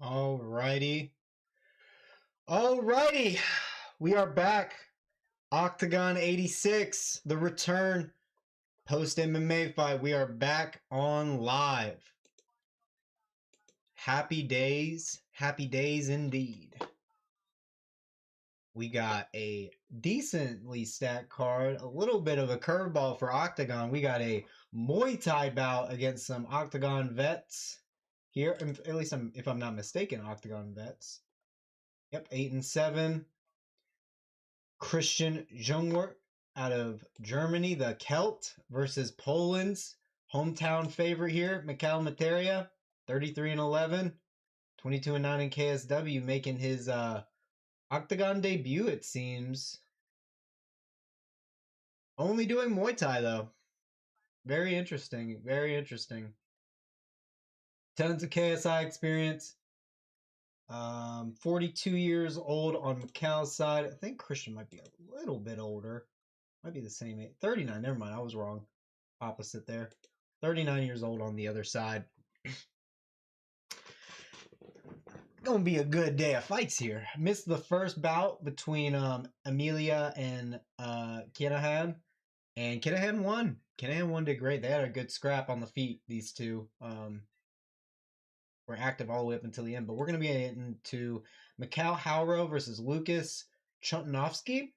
Alrighty. Alrighty. We are back. Octagon 86, the return. Post MMA fight. We are back on live. Happy days. Happy days indeed. We got a decently stacked card. A little bit of a curveball for Octagon. We got a Muay Thai bout against some Octagon vets here. At least if I'm not mistaken, Octagon vets. Yep, 8-7. Christian Jungwirth out of Germany, the Celt, versus Poland's hometown favorite here, Michał Materla, 33-11, 22-9 in KSW, making his Octagon debut, it seems. Only doing Muay Thai, though. Very interesting, very interesting. Tons of KSI experience. 42 years old on Michal's side. I think Christian might be a little bit older. Might be the same age. 39, never mind, I was wrong. Opposite there. 39 years old on the other side. Gonna be a good day of fights here. Missed the first bout between Amelia and Kinehan. And Kinehan won. Kinehan won, did great. They had a good scrap on the feet, these two. Were active all the way up until the end. But we're going to be into Michał Hawro versus Lucas Chotěnovský. I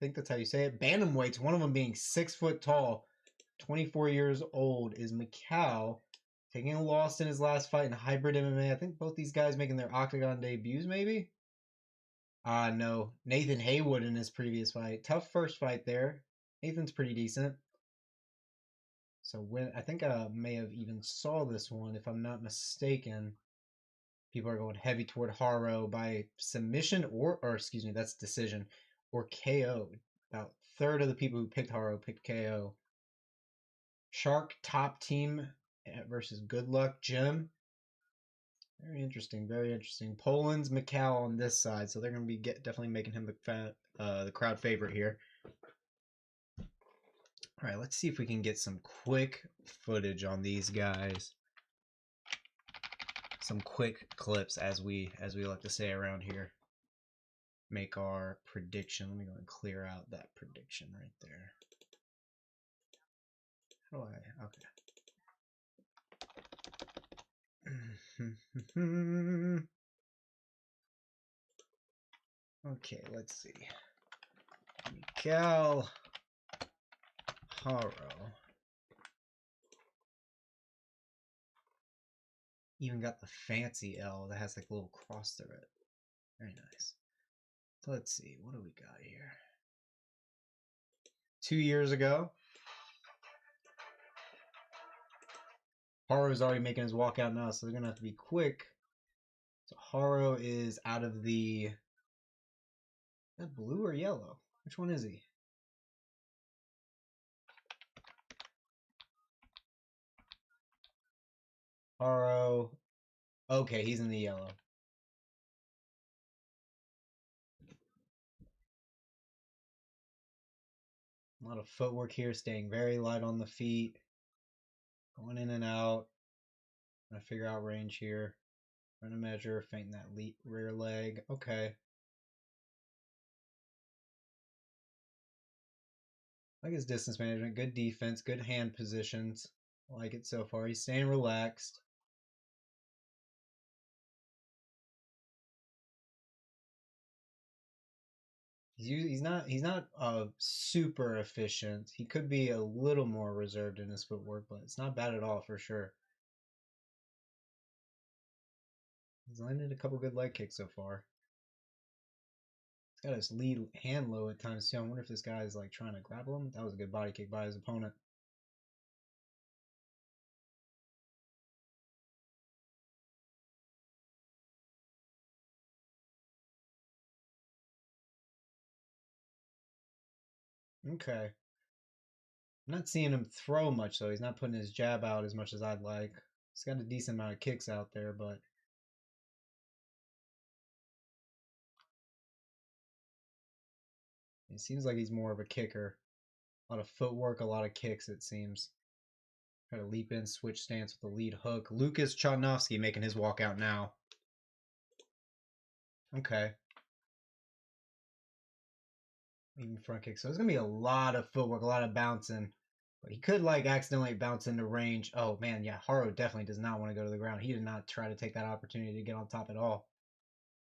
think that's how you say it. Bantamweights, one of them being 6 foot tall, 24 years old, is Michał, taking a loss in his last fight in hybrid MMA. I think both these guys making their Octagon debuts, maybe? No. Nathan Haywood in his previous fight. Tough first fight there. Nathan's pretty decent. So I think I may have even saw this one, if I'm not mistaken. People are going heavy toward Hawro by submission or excuse me, that's decision, or KO. About a third of the people who picked Hawro picked KO. Shark top team versus Good Luck Jim. Very interesting, very interesting. Poland's Michał on this side, so they're going to be definitely making him the crowd favorite here. All right, let's see if we can get some quick footage on these guys. Some quick clips, as we like to say around here. Make our prediction. Let me go and clear out that prediction right there. How do I? Okay. Okay, let's see. Michał Hawro. Even got the fancy L that has like a little cross through it. Very nice. So let's see, what do we got here? 2 years ago, Hawro's already making his walkout now, so they're gonna have to be quick. So Hawro is out of the, is that blue or yellow? Which one is he? Hawro. Okay, he's in the yellow. A lot of footwork here, staying very light on the feet. Going in and out. Trying to figure out range here. Trying to measure, feinting that rear leg. Okay. I like his distance management, good defense, good hand positions. I like it so far. He's staying relaxed. He's not super efficient. He could be a little more reserved in his footwork, but it's not bad at all for sure. He's landed a couple good leg kicks so far. He's got his lead hand low at times too. I wonder if this guy is like trying to grapple him. That was a good body kick by his opponent. Okay. I'm not seeing him throw much though. He's not putting his jab out as much as I'd like. He's got a decent amount of kicks out there, but it seems like he's more of a kicker. A lot of footwork, a lot of kicks, it seems. Try to leap in, switch stance with the lead hook. Lucas Chotěnovský making his walk out now. Okay. Even front kick. So there's going to be a lot of footwork, a lot of bouncing. But he could, like, accidentally bounce into range. Oh, man, yeah. Hawro definitely does not want to go to the ground. He did not try to take that opportunity to get on top at all.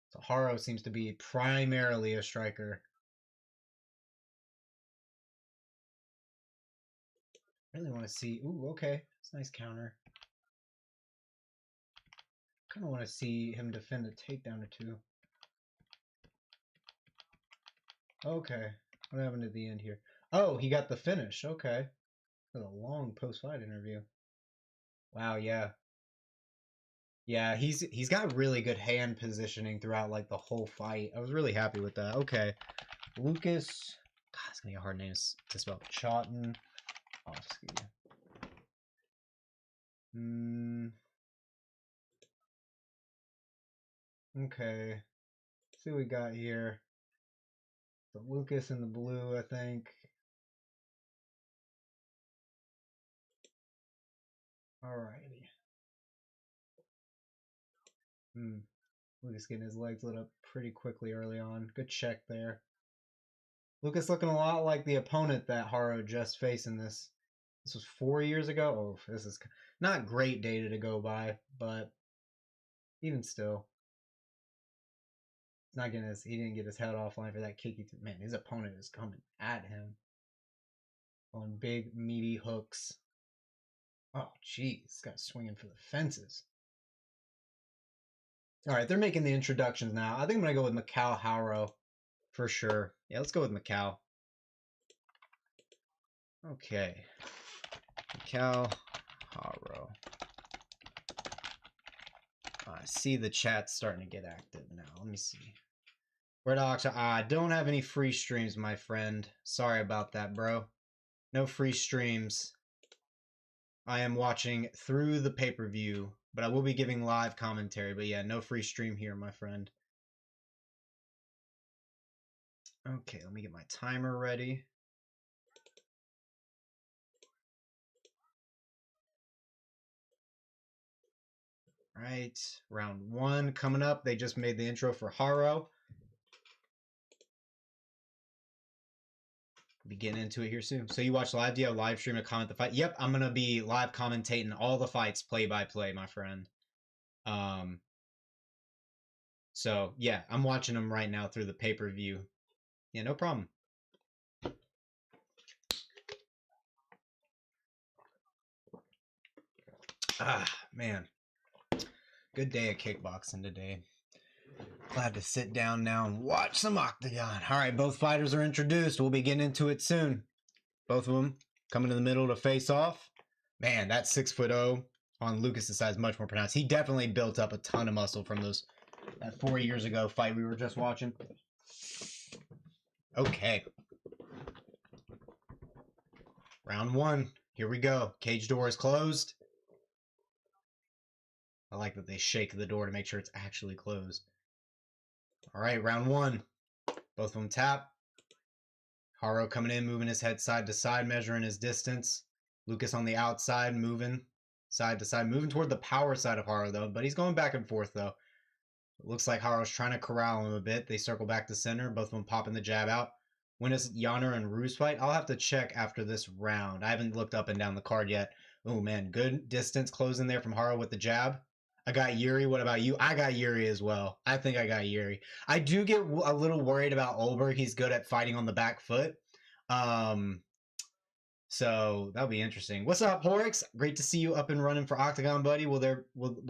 So Hawro seems to be primarily a striker. Really want to see... Ooh, okay. It's a nice counter. Kind of want to see him defend a takedown or two. Okay. What happened at the end here? Oh, he got the finish. Okay. That was a long post-fight interview. Wow, yeah. Yeah, he's got really good hand positioning throughout, like, the whole fight. I was really happy with that. Okay. Lucas... God, it's going to be a hard name to spell. Chotěnovský. Okay. Let's see what we got here. So Lucas in the blue, I think. Alrighty. Lucas getting his legs lit up pretty quickly early on. Good check there. Lucas looking a lot like the opponent that Hawro just faced in this. This was 4 years ago. Oh, this is not great data to go by, but even still. It's not getting his, he didn't get his head offline for that kick. Man, his opponent is coming at him on big, meaty hooks. Oh, geez. This guy's swinging for the fences. All right, they're making the introductions now. I think I'm going to go with Michał Hawro for sure. Yeah, let's go with Michał. Okay. Michał Hawro. I see the chat starting to get active now. Let me see. Red Ox, I don't have any free streams, my friend. Sorry about that, bro. No free streams. I am watching through the pay-per-view, but I will be giving live commentary. But yeah, no free stream here, my friend. Okay, let me get my timer ready. All right, round 1 coming up. They just made the intro for Hawro. Be getting into it here soon. So you watch live? Do you have live stream to comment the fight? Yep, I'm gonna be live commentating all the fights, play by play, my friend. So yeah, I'm watching them right now through the pay-per-view. Yeah, no problem. Ah, man. Good day of kickboxing today. Glad to sit down now and watch some Octagon. All right, both fighters are introduced. We'll be getting into it soon. Both of them coming to the middle to face off. Man, that 6'0" on Lucas' side is much more pronounced. He definitely built up a ton of muscle from that 4 years ago fight we were just watching. Okay. Round 1. Here we go. Cage door is closed. I like that they shake the door to make sure it's actually closed. All right, round 1. Both of them tap. Hawro coming in, moving his head side to side, measuring his distance. Lucas on the outside, moving side to side, moving toward the power side of Hawro, though. But he's going back and forth, though. It looks like Hawro's trying to corral him a bit. They circle back to center, both of them popping the jab out. When is Janur and Roos fight? I'll have to check after this round. I haven't looked up and down the card yet. Oh, man, good distance closing there from Hawro with the jab. I got Yuri. What about you? I got Yuri as well. I think I got Yuri. I do get a little worried about Olberg. He's good at fighting on the back foot. So that'll be interesting. What's up, Horix? Great to see you up and running for Octagon, buddy. Will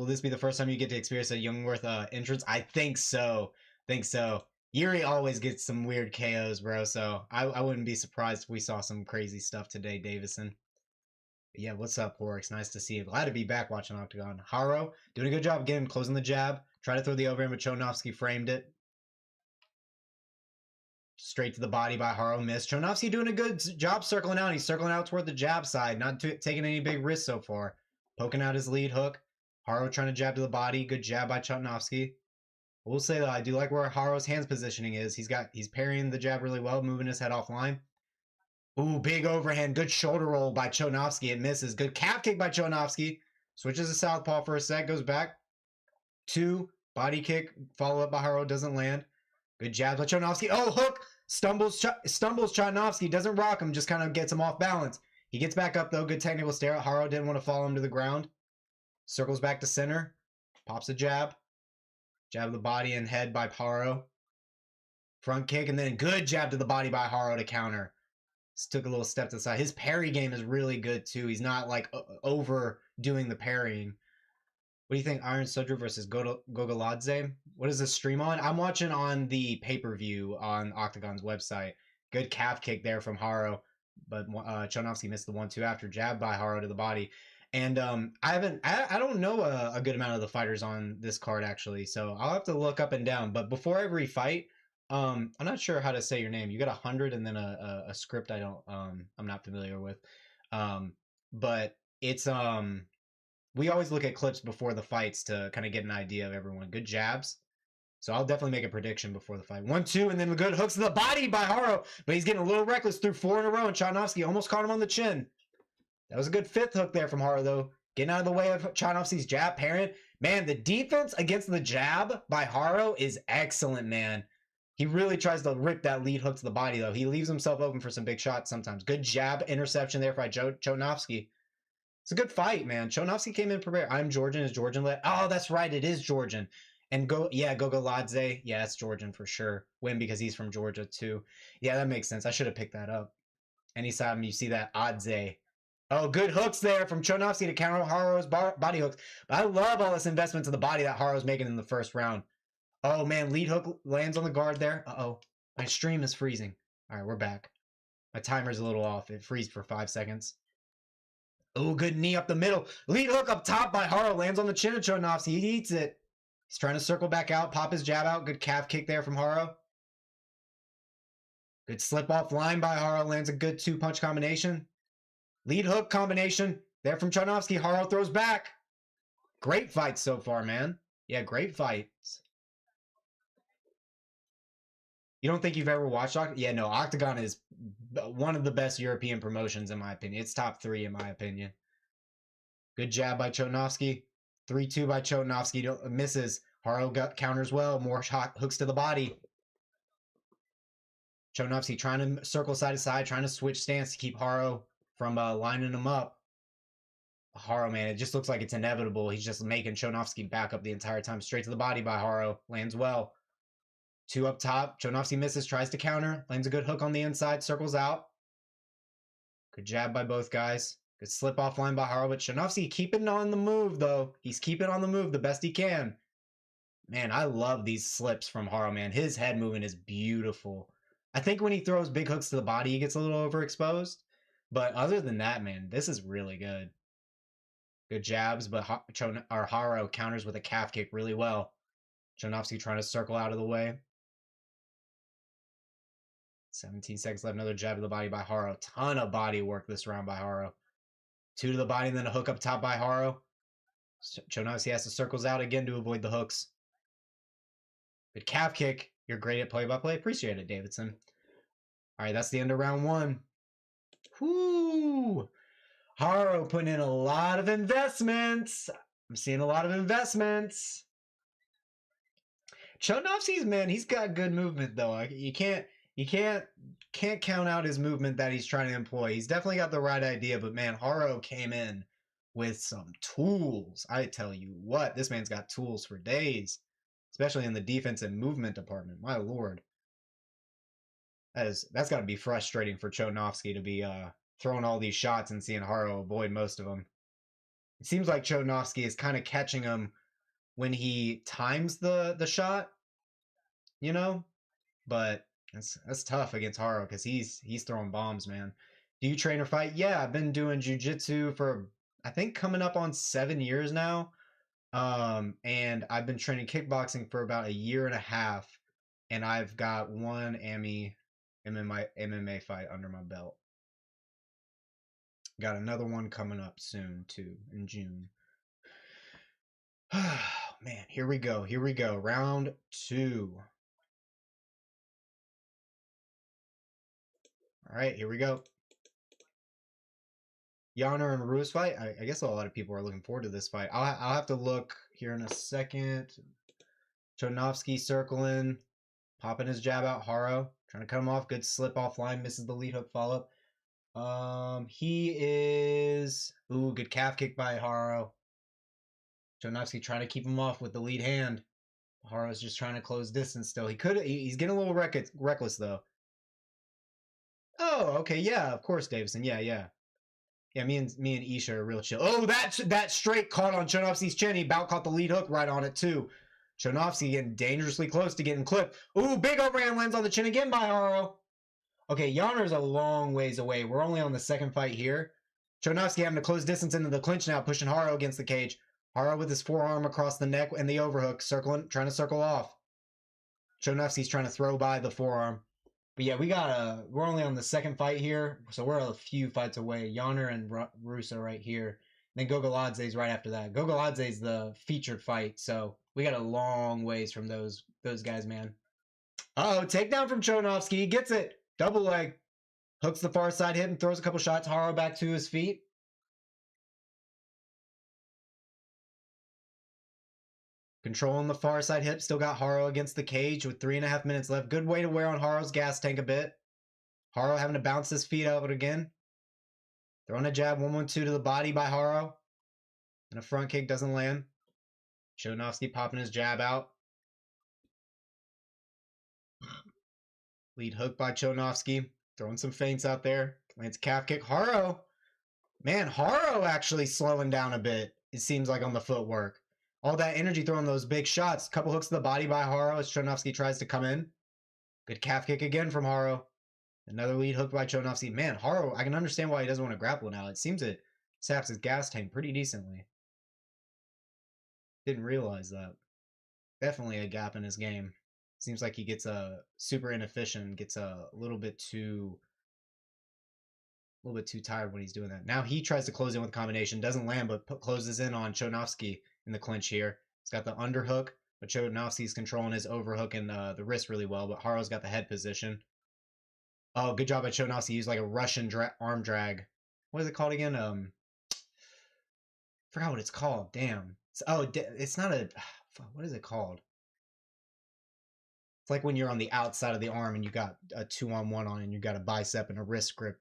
this be the first time you get to experience a Jungwirth entrance? I think so. Yuri always gets some weird KOs, bro. So I wouldn't be surprised if we saw some crazy stuff today, Davison. Yeah, what's up, Horix? Nice to see you. Glad to be back watching Octagon. Hawro doing a good job again, closing the jab. Try to throw the overhand, but Chotěnovský framed it. Straight to the body by Hawro, missed. Chotěnovský doing a good job circling out. He's circling out toward the jab side, not taking any big risks so far. Poking out his lead hook. Hawro trying to jab to the body. Good jab by Chotěnovský. We'll say though, I do like where Hawro's hands positioning is. He's parrying the jab really well, moving his head offline. Ooh, big overhand. Good shoulder roll by Chotěnovský. It misses. Good calf kick by Chotěnovský. Switches to southpaw for a sec. Goes back. 2. Body kick. Follow up by Hawro. Doesn't land. Good jab by Chotěnovský. Oh, hook. Stumbles Chotěnovský. Doesn't rock him. Just kind of gets him off balance. He gets back up, though. Good technical stare. Hawro didn't want to follow him to the ground. Circles back to center. Pops a jab. Jab to the body and head by Hawro. Front kick. And then good jab to the body by Hawro to counter. Just took a little step to the side. His parry game is really good, too. He's not, like, overdoing the parrying. What do you think? Iron Surdu versus Gogoladze? What is this stream on? I'm watching on the pay-per-view on OKTAGON's website. Good calf kick there from Hawro. But Chotěnovský missed the 1-2 after. Jab by Hawro to the body. And I don't know a good amount of the fighters on this card, actually. So I'll have to look up and down. But before every fight, I'm not sure how to say your name. You got 100 and then a script I'm not familiar with. But it's we always look at clips before the fights to kind of get an idea of everyone. Good jabs. So I'll definitely make a prediction before the fight. 1-2 and then the good hooks to the body by Hawro, but he's getting a little reckless through 4 in a row, and Chotěnovský almost caught him on the chin. That was a good 5th hook there from Hawro, though. Getting out of the way of Chotěnovský's jab parrying. Man, the defense against the jab by Hawro is excellent, man. He really tries to rip that lead hook to the body, though. He leaves himself open for some big shots sometimes. Good jab interception there by Chotěnovský. It's a good fight, man. Chotěnovský came in prepared. I'm Georgian. Is Georgian led? Oh, that's right. It is Georgian. And Gogoladze. Yeah, it's Georgian for sure. Win because he's from Georgia, too. Yeah, that makes sense. I should have picked that up. Anytime you see that Adze. Oh, good hooks there from Chotěnovský to counter Hawro's body hooks. But I love all this investment to the body that Hawro's making in the first round. Oh, man. Lead hook lands on the guard there. Uh-oh. My stream is freezing. All right, we're back. My timer's a little off. It freezed for 5 seconds. Oh, good knee up the middle. Lead hook up top by Hawro. Lands on the chin of Chotěnovský. He eats it. He's trying to circle back out. Pop his jab out. Good calf kick there from Hawro. Good slip off line by Hawro. Lands a good 2-punch combination. Lead hook combination there from Chotěnovský. Hawro throws back. Great fights so far, man. Yeah, great fights. You don't think you've ever watched OKTAGON? Yeah, no, OKTAGON is one of the best European promotions, in my opinion. It's top 3, in my opinion. Good jab by Chotěnovský. 3-2 by Chotěnovský. Misses. Hawro counters well. More hooks to the body. Chotěnovský trying to circle side to side, trying to switch stance to keep Hawro from lining him up. Hawro, man, it just looks like it's inevitable. He's just making Chotěnovský back up the entire time. Straight to the body by Hawro. Lands well. 2 up top. Chotěnovský misses, tries to counter. Lands a good hook on the inside, circles out. Good jab by both guys. Good slip off line by Hawro, but Chotěnovský keeping on the move, though. He's keeping on the move the best he can. Man, I love these slips from Hawro, man. His head movement is beautiful. I think when he throws big hooks to the body, he gets a little overexposed. But other than that, man, this is really good. Good jabs, but Hawro counters with a calf kick really well. Chotěnovský trying to circle out of the way. 17 seconds left. Another jab to the body by Hawro. Ton of body work this round by Hawro. 2 to the body and then a hook up top by Hawro. Chotěnovský has to circles out again to avoid the hooks. Good calf kick. You're great at play-by-play. Appreciate it, Davidson. All right, that's the end of round 1. Whoo! Hawro putting in a lot of investments. I'm seeing a lot of investments. Chotěnovský's, man, he's got good movement, though. You can't count out his movement that he's trying to employ. He's definitely got the right idea, but man, Hawro came in with some tools. I tell you what, this man's got tools for days, especially in the defense and movement department. My lord, that's got to be frustrating for Chotěnovský to be throwing all these shots and seeing Hawro avoid most of them. It seems like Chotěnovský is kind of catching him when he times the shot, you know, but. That's tough against Hawro because he's throwing bombs, man. Do you train or fight? Yeah, I've been doing jiu-jitsu for, I think, coming up on 7 years now. And I've been training kickboxing for about 1.5 years. And I've got one MMA fight under my belt. Got another one coming up soon, too, in June. Man, here we go. Here we go. Round 2. All right, here we go. Janur and Roos fight. I guess a lot of people are looking forward to this fight. I'll have to look here in a second. Chotěnovský circling, popping his jab out. Hawro trying to cut him off. Good slip offline, misses the lead hook follow up. He is good calf kick by Hawro. Chotěnovský trying to keep him off with the lead hand. Hawro's just trying to close distance still. He's getting a little reckless though. Oh, okay, yeah, of course, Davison. Yeah, me and Isha are real chill. Oh, that straight caught on Chotěnovský's chin. He about caught the lead hook right on it too. Chotěnovský getting dangerously close to getting clipped. Ooh, big overhand lands on the chin again by Hawro. Okay, Janur's a long ways away. We're only on the second fight here. Chotěnovský having to close distance into the clinch now, pushing Hawro against the cage. Hawro with his forearm across the neck and the overhook, trying to circle off. Chotěnovský's trying to throw by the forearm. But yeah, we're only on the second fight here, so we're a few fights away. Janur and Roos are right here. Then Gogoladze is right after that. Gogoladze is the featured fight, so we got a long ways from those guys, man. Uh-oh, takedown from Chotěnovský. He gets it. Double leg. Hooks the far side hip and throws a couple shots. Hawro back to his feet. Controlling the far side hip. Still got Hawro against the cage with 3.5 minutes left. Good way to wear on Hawro's gas tank a bit. Hawro having to bounce his feet out again. Throwing a jab, 1-1-2 to the body by Hawro. And a front kick doesn't land. Chotěnovský popping his jab out. Lead hook by Chotěnovský. Throwing some feints out there. Lands calf kick. Hawro. Man, Hawro actually slowing down a bit, it seems like, on the footwork. All that energy throwing those big shots. Couple hooks to the body by Hawro as Chotěnovský tries to come in. Good calf kick again from Hawro. Another lead hook by Chotěnovský. Man, Hawro, I can understand why he doesn't want to grapple now. It seems it saps his gas tank pretty decently. Didn't realize that. Definitely a gap in his game. Seems like he gets super inefficient, gets a little bit too tired when he's doing that. Now he tries to close in with a combination, doesn't land, but closes in on Chotěnovský in the clinch here. He's got the underhook, but Chotěnovský's controlling his overhook and the wrist really well, but Hawro's got the head position. Oh, good job by Chotěnovský. Used like a Russian arm drag. What is it called again? Forgot what it's called. Damn. It's not a... What is it called? It's like when you're on the outside of the arm and you got a 2-on-1 on and you got a bicep and a wrist grip.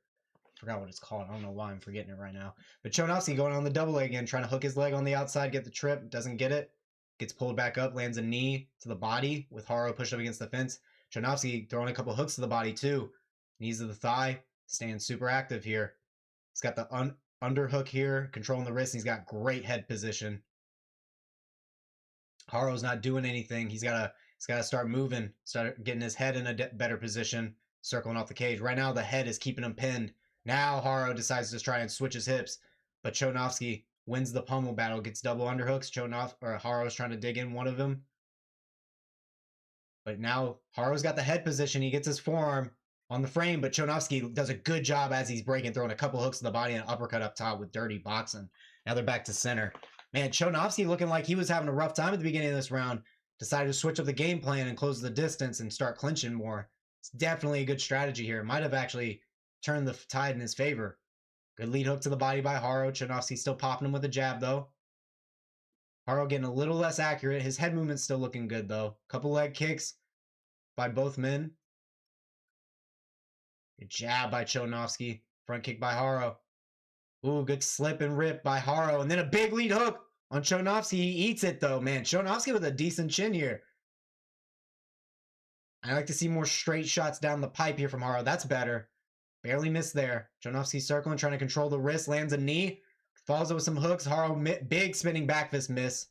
Forgot what it's called. I don't know why I'm forgetting it right now. But Chotěnovský going on the double leg again, trying to hook his leg on the outside, get the trip, doesn't get it. Gets pulled back up, lands a knee to the body with Hawro pushed up against the fence. Chotěnovský throwing a couple hooks to the body too. Knees to the thigh, staying super active here. He's got the underhook here, controlling the wrist, and he's got great head position. Hawro's not doing anything. He's got to start moving, start getting his head in a better position, circling off the cage. Right now, the head is keeping him pinned. Now Hawro decides to try and switch his hips, but Chotěnovský wins the pummel battle, gets double underhooks. Hawro's trying to dig in one of them. But now Hawro's got the head position. He gets his forearm on the frame, but Chotěnovský does a good job as he's breaking, throwing a couple hooks to the body and an uppercut up top with dirty boxing. Now they're back to center. Man, Chotěnovský looking like he was having a rough time at the beginning of this round. Decided to switch up the game plan and close the distance and start clinching more. It's definitely a good strategy here. It might have actually turned the tide in his favor. Good lead hook to the body by Hawro. Chotěnovský still popping him with a jab, though. Hawro getting a little less accurate. His head movement's still looking good, though. Couple leg kicks by both men. Good jab by Chotěnovský. Front kick by Hawro. Ooh, good slip and rip by Hawro. And then a big lead hook on Chotěnovský. He eats it, though, man. Chotěnovský with a decent chin here. I like to see more straight shots down the pipe here from Hawro. That's better. Barely missed there. Chotěnovský circling, trying to control the wrist. Lands a knee. Follows it with some hooks. Hawro, big spinning back fist miss.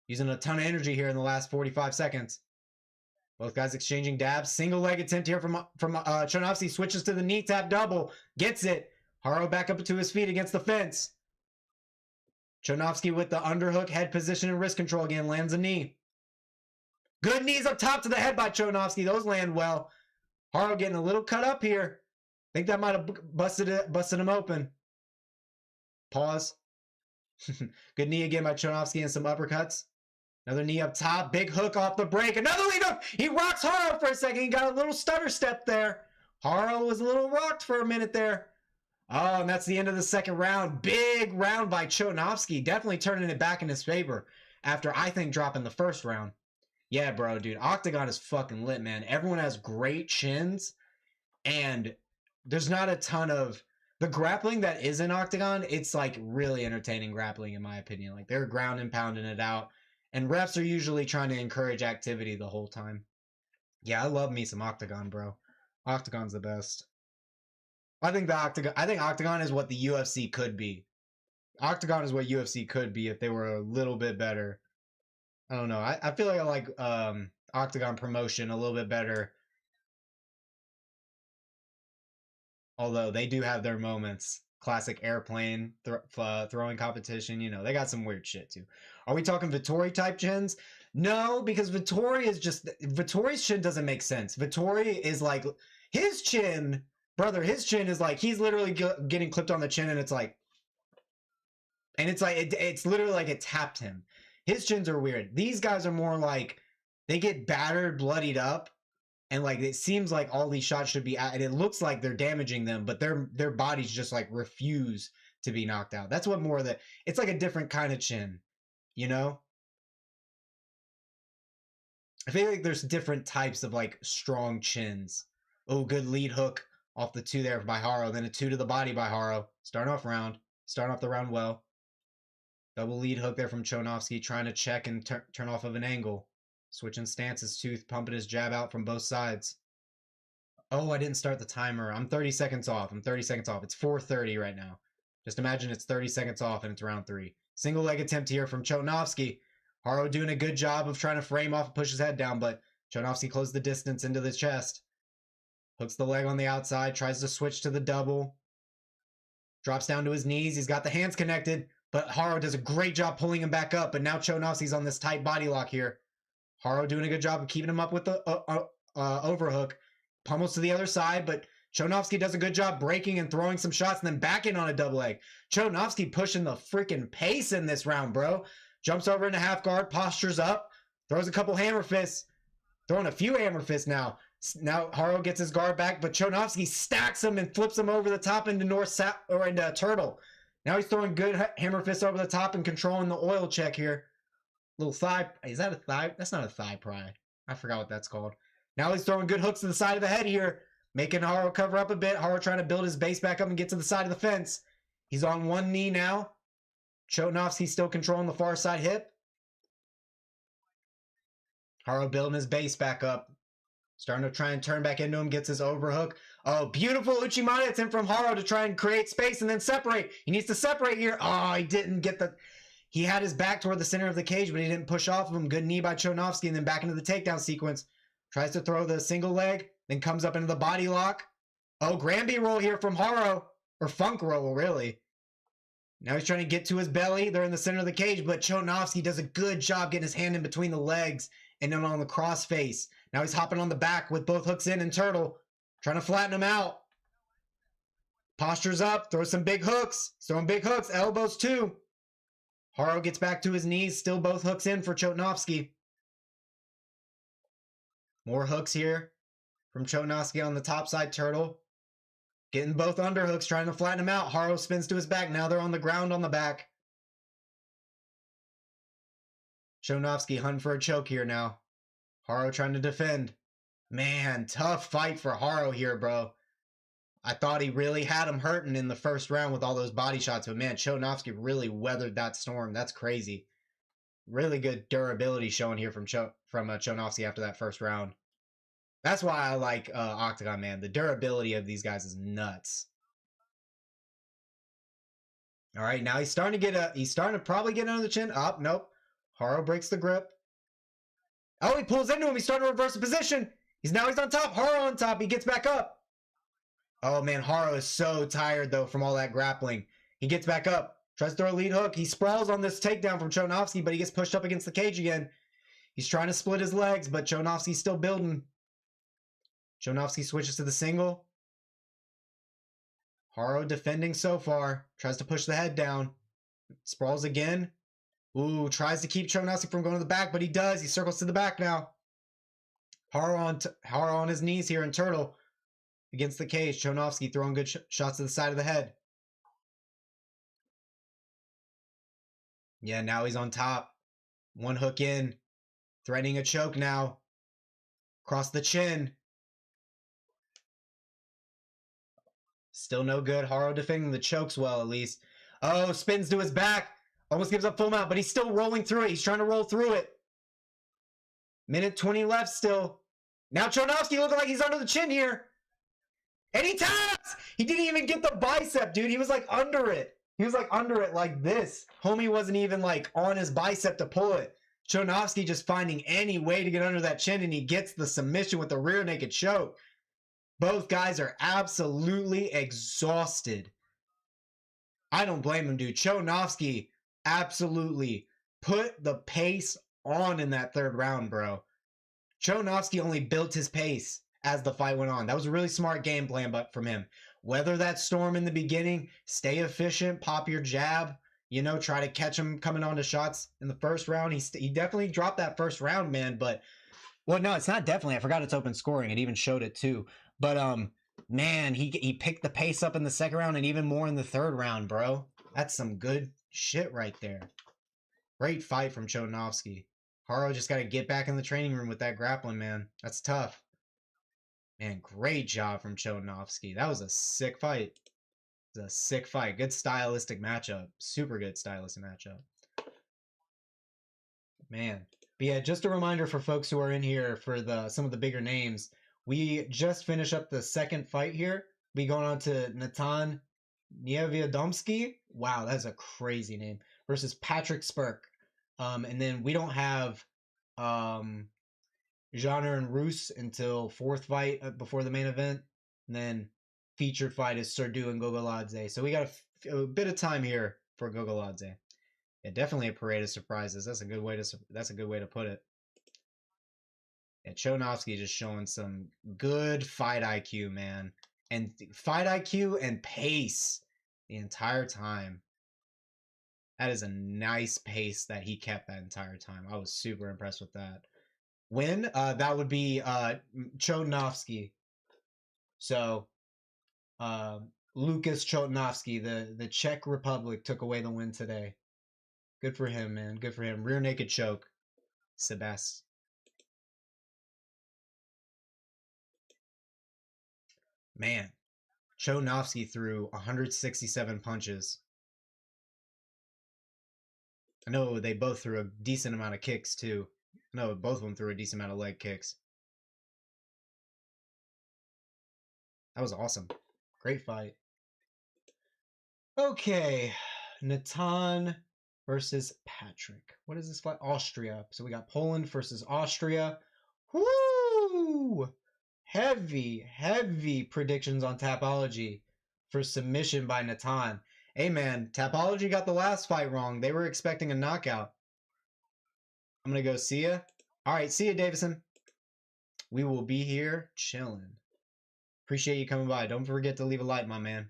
Using a ton of energy here in the last 45 seconds. Both guys exchanging dabs. Single leg attempt here from Chotěnovský. Switches to the knee tap double. Gets it. Hawro back up to his feet against the fence. Chotěnovský with the underhook, head position and wrist control again. Lands a knee. Good knees up top to the head by Chotěnovský. Those land well. Hawro getting a little cut up here. I think that might have busted him open. Pause. Good knee again by Chotěnovský and some uppercuts. Another knee up top. Big hook off the break. Another lead hook. He rocks Hawro for a second. He got a little stutter step there. Hawro was a little rocked for a minute there. Oh, and that's the end of the second round. Big round by Chotěnovský. Definitely turning it back in his favor after, I think, dropping the first round. Yeah, bro, dude. Octagon is fucking lit, man. Everyone has great chins, and there's not a ton of... The grappling that is in Octagon, it's, like, really entertaining grappling, in my opinion. Like, they're ground and pounding it out, and refs are usually trying to encourage activity the whole time. Yeah, I love me some Octagon, bro. Octagon's the best. I think Octagon is what the UFC could be. Octagon is what UFC could be if they were a little bit better. I don't know. I feel like I like Octagon promotion a little bit better. Although they do have their moments. Classic airplane throwing competition. You know, they got some weird shit too. Are we talking Vettori type chins? No, because Vittori's chin doesn't make sense. Vittori is like, his chin, brother, his chin is like, he's literally getting clipped on the chin, and it's like, it's literally like it tapped him. His chins are weird. These guys are more like, they get battered, bloodied up, and like it seems like all these shots should be, and it looks like they're damaging them, but their bodies just like refuse to be knocked out. That's what more that, it's like a different kind of chin, you know? I feel like there's different types of like strong chins. Oh, good lead hook off the 2 there by Hawro, then a 2 to the body by Hawro. Starting off the round well. Double lead hook there from Chotěnovský, trying to check and turn off of an angle. Switching stances, Tooth pumping his jab out from both sides. Oh, I didn't start the timer. I'm 30 seconds off. It's 4:30 right now. Just imagine it's 30 seconds off and it's round 3. Single leg attempt here from Chotěnovský. Hawro doing a good job of trying to frame off and push his head down, but Chotěnovský closed the distance into the chest. Hooks the leg on the outside, tries to switch to the double. Drops down to his knees. He's got the hands connected, but Hawro does a great job pulling him back up, but now Chotěnovský's on this tight body lock here. Hawro doing a good job of keeping him up with the overhook. Pummels to the other side, but Chotěnovský does a good job breaking and throwing some shots and then back in on a double leg. Chotěnovský pushing the freaking pace in this round, bro. Jumps over into half guard, postures up, throws a couple hammer fists. Throwing a few hammer fists now. Now Hawro gets his guard back, but Chotěnovský stacks him and flips him over the top into into Turtle. Now he's throwing good hammer fists over the top and controlling the oil check here. Little thigh. Is that a thigh? That's not a thigh pry. I forgot what that's called. Now he's throwing good hooks to the side of the head here, making Hawro cover up a bit. Hawro trying to build his base back up and get to the side of the fence. He's on one knee now. Chotěnovský still controlling the far side hip. Hawro building his base back up. Starting to try and turn back into him. Gets his overhook. Oh, beautiful Uchimata attempt from Hawro to try and create space and then separate. He needs to separate here. Oh, he didn't get the... He had his back toward the center of the cage, but he didn't push off of him. Good knee by Chotěnovský, and then back into the takedown sequence. Tries to throw the single leg, then comes up into the body lock. Oh, Granby roll here from Hawro. Or Funk roll, really. Now he's trying to get to his belly. They're in the center of the cage, but Chotěnovský does a good job getting his hand in between the legs and then on the cross face. Now he's hopping on the back with both hooks in and Turtle. Trying to flatten him out. Postures up, throws some big hooks. Throwing big hooks, elbows too. Hawro gets back to his knees, still both hooks in for Chotěnovský. More hooks here from Chotěnovský on the top side, Turtle. Getting both underhooks, trying to flatten him out. Hawro spins to his back. Now they're on the ground on the back. Chotěnovský hunting for a choke here now. Hawro trying to defend. Man, tough fight for Hawro here, bro. I thought he really had him hurting in the first round with all those body shots, but man, Chotěnovský really weathered that storm. That's crazy. Really good durability showing here from Chotěnovský after that first round. That's why I like Octagon, man. The durability of these guys is nuts. All right, now he's starting to probably get under the chin. Up, nope. Hawro breaks the grip. Oh, he pulls into him. He's starting to reverse the position. He's on top. Hawro on top. He gets back up. Oh, man, Hawro is so tired, though, from all that grappling. He gets back up. Tries to throw a lead hook. He sprawls on this takedown from Chotěnovský, but he gets pushed up against the cage again. He's trying to split his legs, but Chotěnovský's still building. Chotěnovský switches to the single. Hawro defending so far. Tries to push the head down. Sprawls again. Ooh, tries to keep Chotěnovský from going to the back, but he does. He circles to the back now. Hawro on his knees here in Turtle against the cage. Chotěnovský throwing good shots to the side of the head. Yeah, now he's on top. One hook in. Threatening a choke now. Across the chin. Still no good. Hawro defending the chokes well, at least. Oh, spins to his back. Almost gives up full mount, but he's still rolling through it. He's trying to roll through it. Minute 20 left still. Now Chotěnovský looking like he's under the chin here. And he taps! He didn't even get the bicep, dude. He was like under it. He was like under it like this. Homie wasn't even like on his bicep to pull it. Chotěnovský just finding any way to get under that chin, and he gets the submission with the rear naked choke. Both guys are absolutely exhausted. I don't blame him, dude. Chotěnovský absolutely put the pace on in that third round, bro. Chotěnovský only built his pace as the fight went on. That was a really smart game plan from him. Weather that storm in the beginning, stay efficient, pop your jab, you know, try to catch him coming onto shots in the first round. He definitely dropped that first round, man, but well, no, it's not definitely. I forgot it's open scoring. It even showed it too. But man, he picked the pace up in the second round and even more in the third round, bro. That's some good shit right there. Great fight from Chotěnovský. Hawro just got to get back in the training room with that grappling, man. That's tough. Man, great job from Chotěnovský. That was a sick fight. It was a sick fight. Good stylistic matchup. Super good stylistic matchup. Man. But yeah, just a reminder for folks who are in here for some of the bigger names. We just finished up the second fight here. We going on to Jonatan Niewiadomski. Wow, that's a crazy name. Versus Patrick Spirk. And then we don't have Janur and Roos until fourth fight before the main event. And then featured fight is Surdu and Gogoladze. So we got a bit of time here for Gogoladze. Yeah, definitely a parade of surprises. That's a good way to put it. Yeah, Chotěnovský just showing some good fight IQ, man. And fight IQ and pace the entire time. That is a nice pace that he kept that entire time. I was super impressed with that. Win? That would be Chotěnovský. So, Lukas Chotěnovský, the Czech Republic, took away the win today. Good for him, man. Good for him. Rear naked choke. Sebas. Man, Chotěnovský threw 167 punches. I know they both threw a decent amount of kicks, too. No, both of them threw a decent amount of leg kicks. That was awesome. Great fight. Okay. Jonatan versus Patrick. What is this fight? Austria. So we got Poland versus Austria. Woo! Heavy predictions on Tapology for submission by Jonatan. Hey, man, Tapology got the last fight wrong. They were expecting a knockout. I'm going to go see ya. All right, see ya, Davison. We will be here chilling. Appreciate you coming by. Don't forget to leave a like, my man.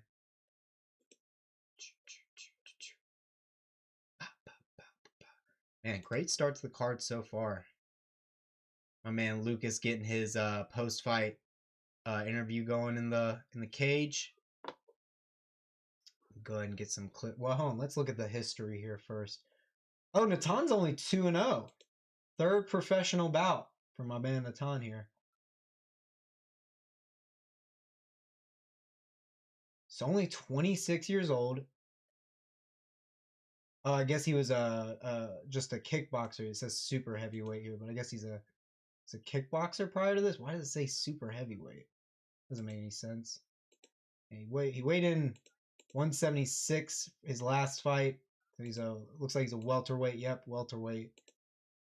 Man, great start to the card so far. My man Lucas getting his post-fight interview going in the cage. Go ahead and get some clip. Well, hold on. Let's look at the history here first. Oh, Natan's only 2-0. Third professional bout for my man Jonatan here. He's only 26 years old. I guess he was just a kickboxer. It says super heavyweight here, but I guess he's a kickboxer prior to this. Why does it say super heavyweight? Doesn't make any sense. He weighed in 176 his last fight. So looks like he's a welterweight. Yep, welterweight.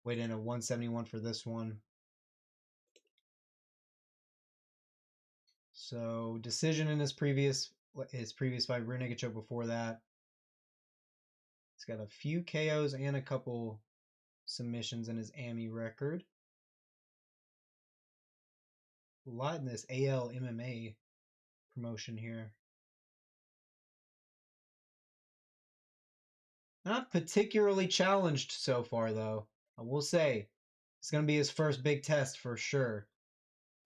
Weighed in at 171 for this one. So decision in his previous fight, rear naked choke before that. He's got a few KOs and a couple submissions in his AMI record. A lot in this AL MMA promotion here. Not particularly challenged so far, though. I will say, it's going to be his first big test for sure.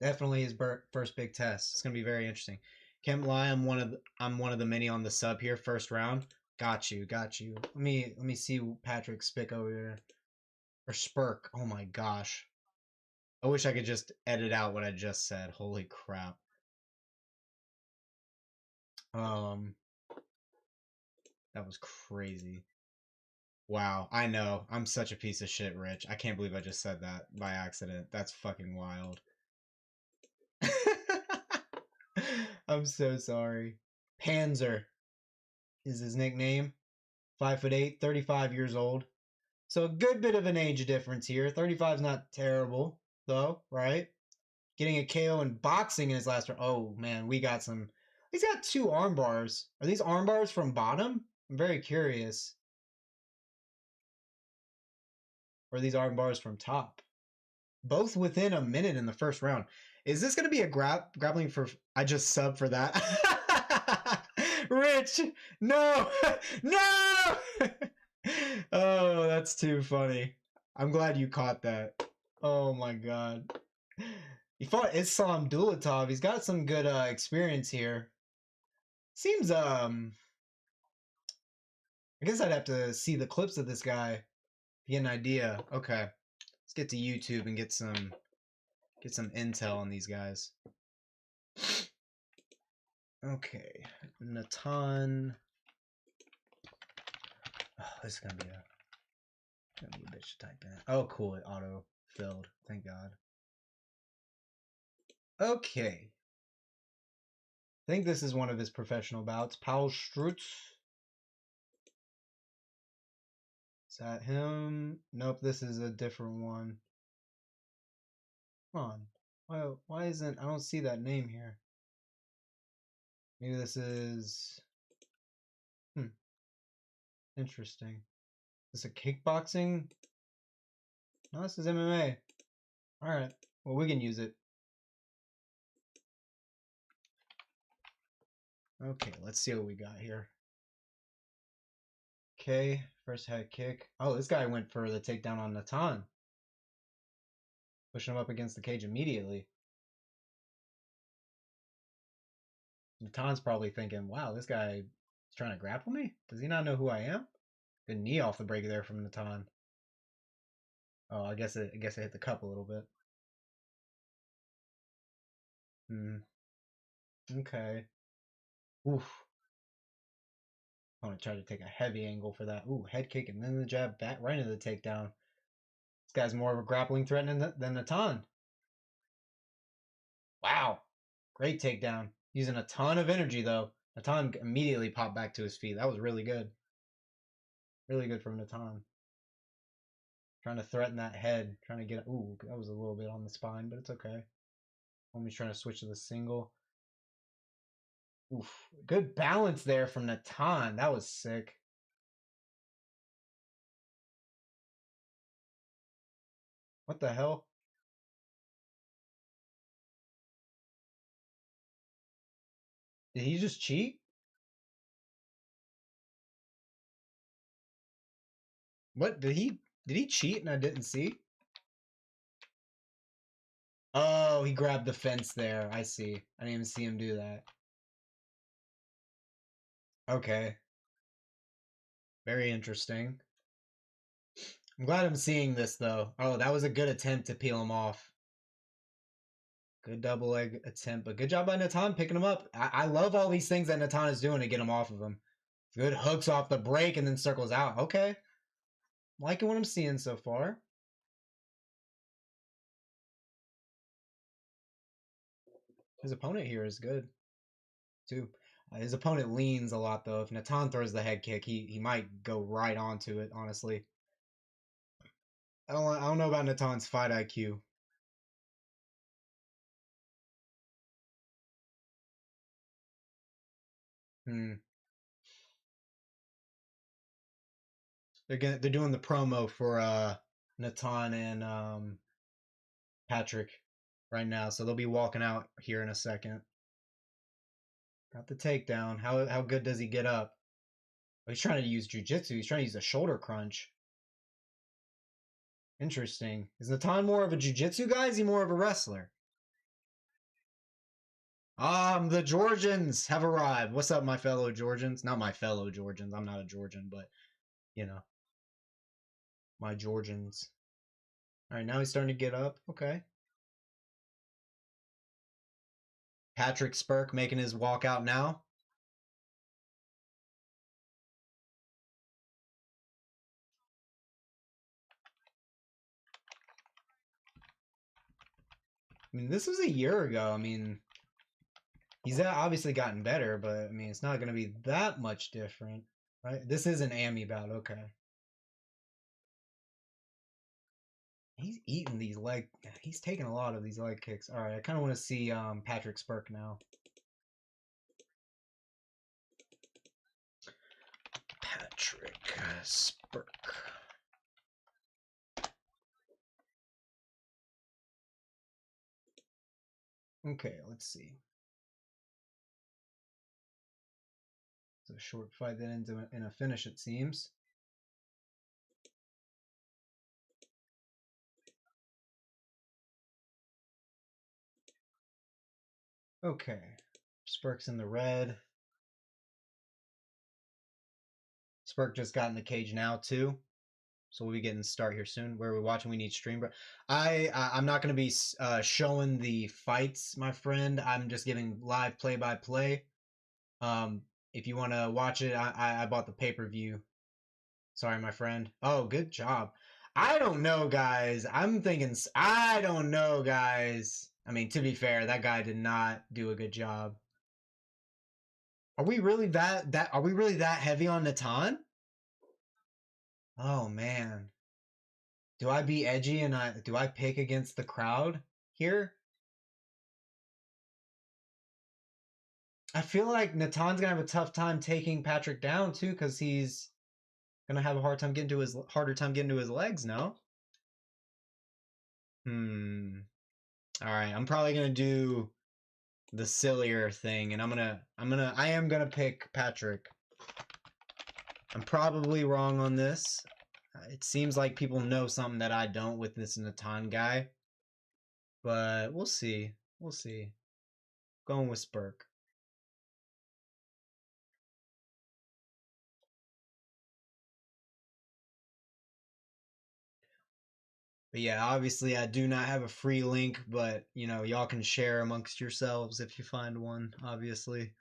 Definitely his first big test. It's going to be very interesting. Can't lie, I'm one of the many on the sub here, first round. Got you, got you. Let me see Patrick Spick over here. Or Spirk. Oh my gosh. I wish I could just edit out what I just said. Holy crap. That was crazy. Wow, I know. I'm such a piece of shit, Rich. I can't believe I just said that by accident. That's fucking wild. I'm so sorry. Panzer is his nickname. 5'8", 35 years old. So a good bit of an age difference here. 35 is not terrible, though, right? Getting a KO in boxing in his last round. Oh, man, we got some... He's got 2 arm bars. Are these arm bars from bottom? I'm very curious. Or are these arm bars from top? Both within a minute in the first round. Is this going to be a grappling for... I just subbed for that. Rich! No! No! Oh, that's too funny. I'm glad you caught that. Oh my god. He fought Islam Dulatov. He's got some good experience here. Seems I guess I'd have to see the clips of this guy to get an idea. Okay. Let's get to YouTube and get some intel on these guys. Okay. Natan. Oh, this is gonna be a bitch to type in. Oh, cool. It auto filled. Thank God. Okay. I think this is one of his professional bouts. Paul Strutz. Is that him? Nope, this is a different one. Come on. Why isn't... I don't see that name here. Maybe this is... Interesting. Is this a kickboxing? No, this is MMA. Alright. Well, we can use it. Okay, let's see what we got here. Okay, first head kick. Oh, this guy went for the takedown on Natan. Pushing him up against the cage immediately. Natan's probably thinking, wow, this guy is trying to grapple me? Does he not know who I am? Good knee off the break there from Natan. Oh, I guess it hit the cup a little bit. Okay. Oof. I'm gonna try to take a heavy angle for that. Ooh, head kick and then the jab back right into the takedown. This guy's more of a grappling threat than Natan. Wow. Great takedown. Using a ton of energy, though. Natan immediately popped back to his feet. That was really good. Really good from Natan. Trying to threaten that head. Trying to get... Ooh, that was a little bit on the spine, but it's okay. Homie's trying to switch to the single. Oof. Good balance there from Natan. That was sick. What the hell? Did he just cheat? What did he cheat and I didn't see? Oh, he grabbed the fence there. I see. I didn't even see him do that. Okay. Very interesting. I'm glad I'm seeing this though. Oh, that was a good attempt to peel him off. Good double leg attempt, but good job by Natan picking him up. I love all these things that Natan is doing to get him off of him. Good hooks off the break and then circles out. Okay. Liking what I'm seeing so far. His opponent here is good, too. His opponent leans a lot, though. If Natan throws the head kick, he might go right onto it, honestly. I don't know about Natan's fight IQ. They're doing the promo for Natan and Patrick right now, so they'll be walking out here in a second. Got the takedown. How good does he get up? Oh, he's trying to use jiu-jitsu. He's trying to use a shoulder crunch. Interesting. Is Natan more of a jiu-jitsu guy? Is he more of a wrestler? The Georgians have arrived. What's up, my fellow Georgians? Not my fellow Georgians. I'm not a Georgian, but, you know, my Georgians. All right, now he's starting to get up. Okay. Patrick Spirk making his walk out now. I mean, this was a year ago. I mean, he's obviously gotten better, but I mean, it's not going to be that much different, right? This is an AMI bout. Okay. He's eating these leg. He's taking a lot of these leg kicks. All right, I kind of want to see Patrick Spirk now. Patrick Spirk. Okay, let's see. It's a short fight that ends in a finish, it seems. Okay. Spirk's in the red. Spirk just got in the cage now, too. So we'll be getting start here soon. Where we're watching, we need stream. I'm not going to be showing the fights, my friend. I'm just giving live play-by-play. If you want to watch it, I bought the pay-per-view. Sorry, my friend. Oh, good job. I don't know, guys. I'm thinking, I don't know, guys. I mean, to be fair, that guy did not do a good job. Are we really are we really that heavy on Natan? Oh man. Do I be edgy and do I pick against the crowd here? I feel like Natan's gonna have a tough time taking Patrick down too, because he's gonna have a harder time getting to his legs now. All right, I'm probably gonna do the sillier thing, and I am gonna pick Patrick. I'm probably wrong on this. It seems like people know something that I don't with this Natan guy, but we'll see. We'll see. Going with Spirk. But yeah, obviously I do not have a free link, but you know, y'all can share amongst yourselves if you find one, obviously.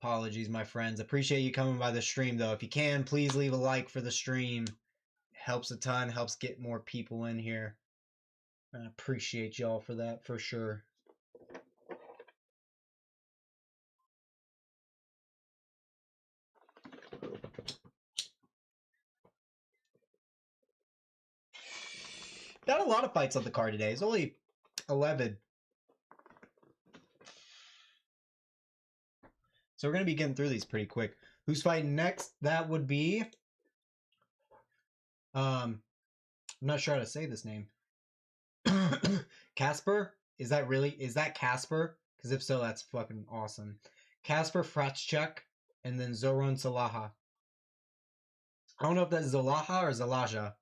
Apologies, my friends. Appreciate you coming by the stream though. If you can, please leave a like for the stream. Helps a ton, helps get more people in here. I appreciate y'all for that for sure. Not a lot of fights on the card today. It's only 11. So we're going to be getting through these pretty quick. Who's fighting next? That would be... I'm not sure how to say this name. Casper? Is that Casper? Because if so, that's fucking awesome. Casper Frątczak, and then Zoran Solaja. I don't know if that's Zolaja or Zolaja.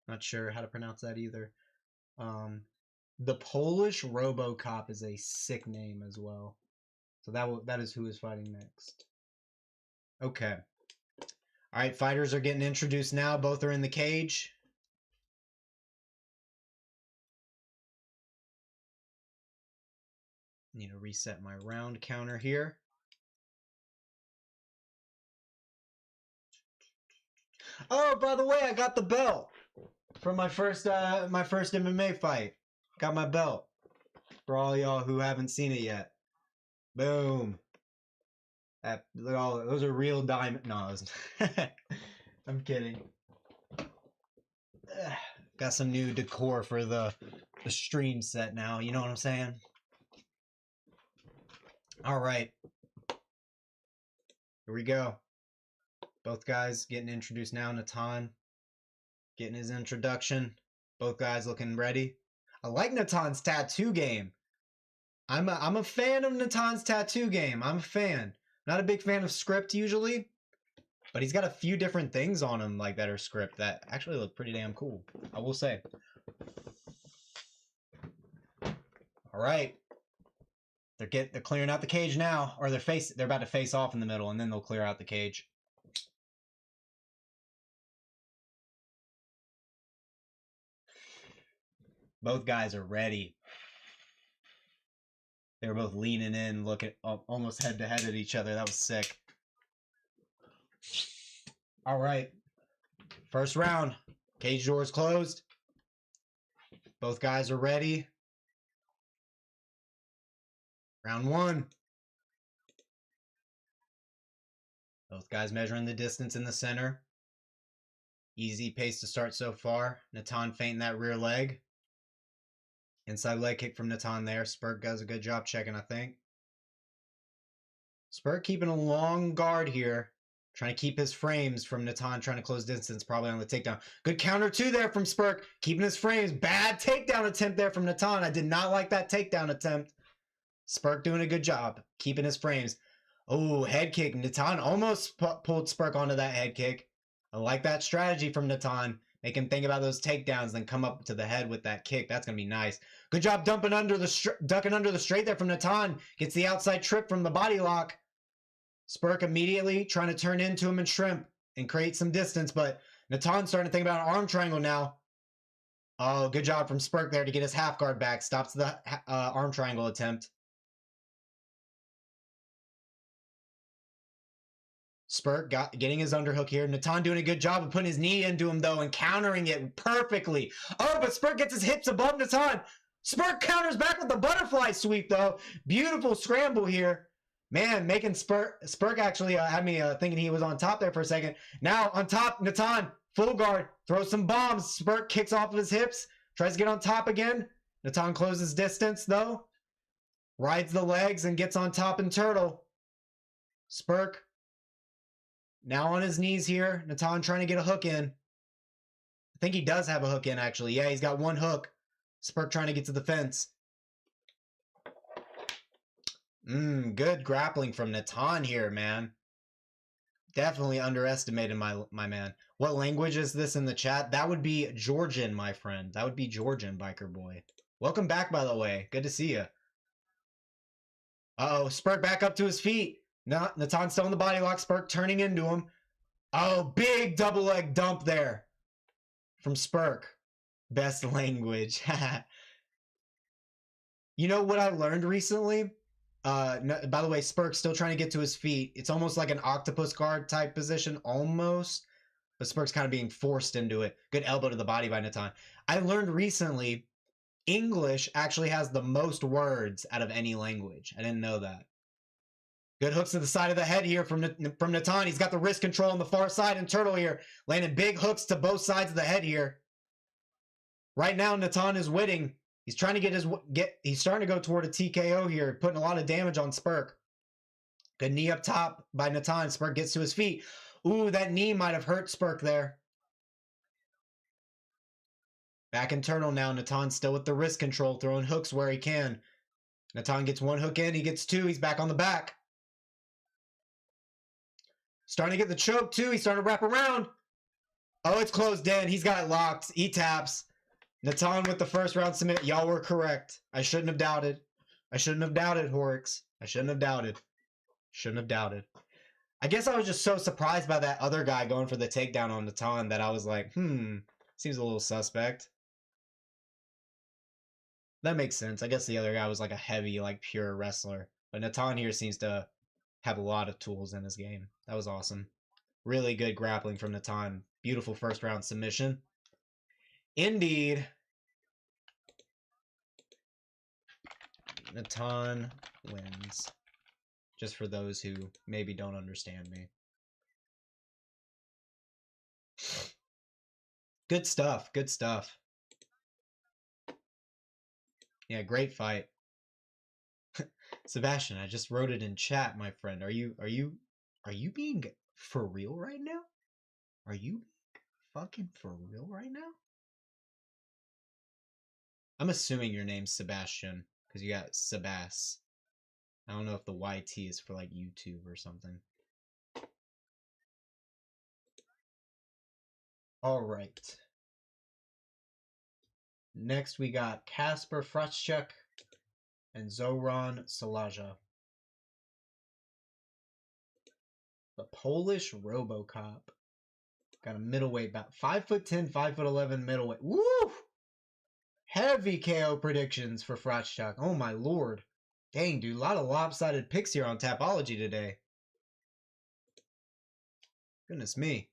Not sure how to pronounce that either. The Polish RoboCop is a sick name as well. So that is who is fighting next. Okay. All right, fighters are getting introduced now. Both are in the cage. Need to reset my round counter here. Oh, by the way, I got the belt for my first MMA fight. Got my belt for all y'all who haven't seen it yet. Boom. Look, all those are real diamond. No, I'm kidding. Got some new decor for the stream set now. You know what I'm saying? All right. Here we go. Both guys getting introduced now. Natan getting his introduction. Both guys looking ready. I like Natan's tattoo game. I'm a fan of Natan's tattoo game. I'm a fan. Not a big fan of script usually, but he's got a few different things on him like that are script that actually look pretty damn cool. I will say. All right. They're clearing out the cage now, or they're about to face off in the middle, and then they'll clear out the cage. Both guys are ready. They were both leaning in, looking almost head to head at each other. That was sick. All right. First round. Cage doors closed. Both guys are ready. Round one. Both guys measuring the distance in the center. Easy pace to start so far. Natan feinting that rear leg. Inside leg kick from Natan there. Spirk does a good job checking, I think. Spirk keeping a long guard here. Trying to keep his frames from Natan, trying to close distance, probably on the takedown. Good counter two there from Spirk. Keeping his frames. Bad takedown attempt there from Natan. I did not like that takedown attempt. Spirk doing a good job. Keeping his frames. Oh, head kick. Natan almost pulled Spirk onto that head kick. I like that strategy from Natan. Make him think about those takedowns, then come up to the head with that kick. That's going to be nice. Good job ducking under the straight there from Natan. Gets the outside trip from the body lock. Spirk immediately trying to turn into him and shrimp and create some distance, but Natan's starting to think about an arm triangle now. Oh, good job from Spirk there to get his half guard back. Stops the arm triangle attempt. Spirk getting his underhook here. Natan doing a good job of putting his knee into him, though, and countering it perfectly. Oh, but Spirk gets his hips above Natan. Spirk counters back with the butterfly sweep, though. Beautiful scramble here. Man, making Spirk actually had me thinking he was on top there for a second. Now, on top, Natan, full guard, throws some bombs. Spirk kicks off of his hips, tries to get on top again. Natan closes distance, though. Rides the legs and gets on top and turtle. Spirk now on his knees here. Natan trying to get a hook in. I think he does have a hook in, actually. Yeah, he's got one hook. Spirk trying to get to the fence. Good grappling from Natan here, man. Definitely underestimated my man. What language is this in the chat? That would be Georgian, my friend. That would be Georgian, biker boy. Welcome back, by the way. Good to see you. Uh-oh, Spirk back up to his feet. Natan still in the body lock. Spirk turning into him. Oh, big double leg dump there from Spirk. Best language. You know what I learned recently? By the way, Spirk's still trying to get to his feet. It's almost like an octopus guard type position, almost. But Spirk's kind of being forced into it. Good elbow to the body by Natan. I learned recently, English actually has the most words out of any language. I didn't know that. Good hooks to the side of the head here from Natan. He's got the wrist control on the far side and turtle here. Landing big hooks to both sides of the head here. Right now, Natan is winning. He's trying to he's starting to go toward a TKO here, putting a lot of damage on Spirk. Good knee up top by Natan. Spirk gets to his feet. Ooh, that knee might have hurt Spirk there. Back in turtle now. Natan still with the wrist control, throwing hooks where he can. Natan gets one hook in. He gets two. He's back on the back. Starting to get the choke, too. He's starting to wrap around. Oh, it's closed in. He's got it locked. He taps. Natan with the first round submit. Y'all were correct. I shouldn't have doubted. I shouldn't have doubted, Horrocks. I shouldn't have doubted. Shouldn't have doubted. I guess I was just so surprised by that other guy going for the takedown on Natan that I was like, seems a little suspect. That makes sense. I guess the other guy was like a heavy, like pure wrestler. But Natan here seems to have a lot of tools in his game. That was awesome. Really good grappling from Natan. Beautiful first round submission. Indeed. Natan wins. Just for those who maybe don't understand me. Good stuff. Good stuff. Yeah, great fight. Sebastian, I just wrote it in chat, my friend. Are you being for real right now? Are you fucking for real right now? I'm assuming your name's Sebastian because you got Sebas. I don't know if the YT is for like YouTube or something. All right. Next we got Kasper Frątczak and Zoran Solaja. The Polish Robocop. Got a middleweight bout. 5'10", 5'11" middleweight. Woo! Heavy KO predictions for Frątczak. Oh my lord. Dang, dude. A lot of lopsided picks here on Tapology today. Goodness me.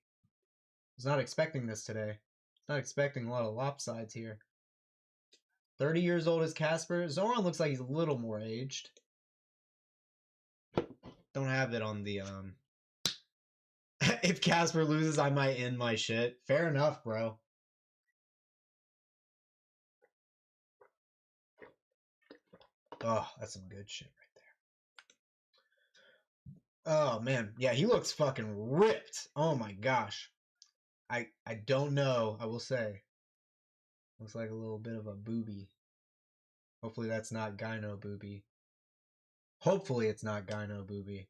Was not expecting this today. Not expecting a lot of lopsides here. 30 years old is Casper. Zoran looks like he's a little more aged. Don't have it on the if Casper loses, I might end my shit. Fair enough, bro. Oh, that's some good shit right there. Oh man, yeah, he looks fucking ripped. Oh my gosh. I don't know, I will say. Looks like a little bit of a booby. Hopefully that's not gyno booby. Hopefully it's not gyno booby.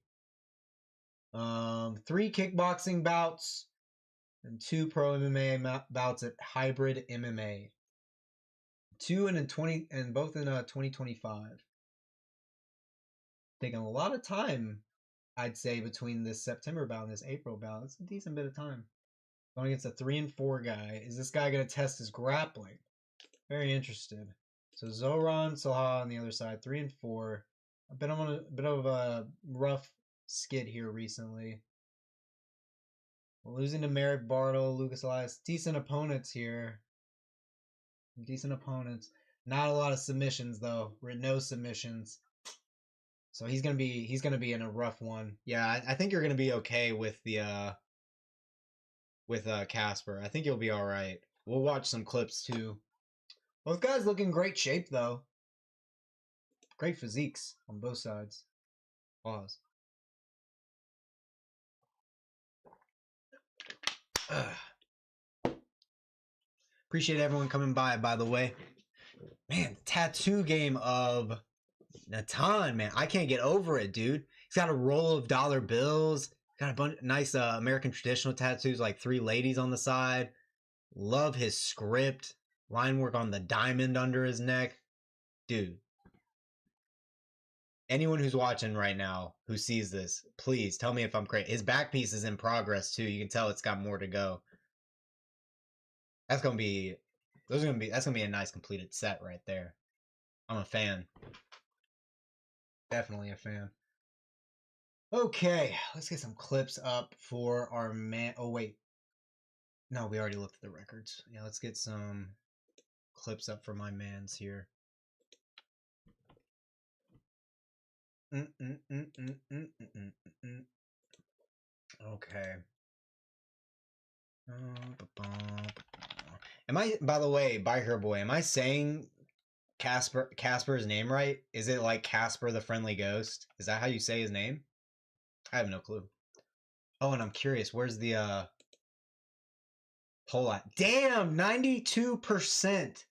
3 kickboxing bouts and 2 pro MMA bouts at hybrid MMA. 2 and both in 2025. Taking a lot of time, I'd say, between this September bout and this April bout. It's a decent bit of time. Going against a 3 and 4 guy. Is this guy going to test his grappling? Very interested. So Zoran Solaja on the other side, 3 and 4. I've been on a bit of a rough skid here recently. Losing to Merrick Bartle, Lucas Elias. Decent opponents here. Decent opponents. Not a lot of submissions though. No submissions. So he's gonna be in a rough one. Yeah, I think you're gonna be okay with the Casper. I think you'll be all right. We'll watch some clips too. Both guys look in great shape though. Great physiques on both sides. Pause. Appreciate everyone coming by the way. Man, the tattoo game of Jonatan, man. I can't get over it, dude. He's got a roll of dollar bills. Got a bunch of nice American traditional tattoos, like 3 ladies on the side. Love his script. Line work on the diamond under his neck. Dude. Anyone who's watching right now who sees this, please tell me if I'm crazy. His back piece is in progress too. You can tell it's got more to go. That's gonna be a nice completed set right there. I'm a fan. Definitely a fan. Okay, let's get some clips up for our man. Oh wait, no, we already looked at the records. Yeah, let's get some clips up for my mans here. Okay. Am I, by the way, by her boy, am I saying Casper's name right? Is it like Casper the Friendly Ghost? Is that how you say his name? I have no clue. Oh, and I'm curious, where's the poll at? Damn, 92%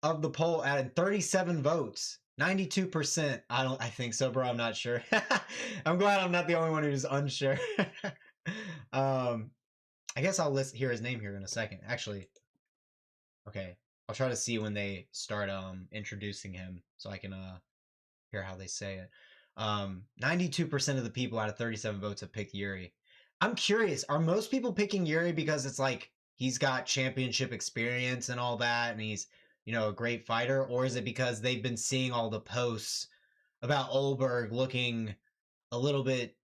of the poll added 37 votes. 92%. I think so, bro. I'm not sure. I'm glad I'm not the only one who's unsure. I guess I'll hear his name here in a second. Actually, okay. I'll try to see when they start introducing him so I can hear how they say it. 92% of the people out of 37 votes have picked Yuri. I'm curious, are most people picking Yuri because it's like he's got championship experience and all that and he's, you know, a great fighter, or is it because they've been seeing all the posts about Olberg looking a little bit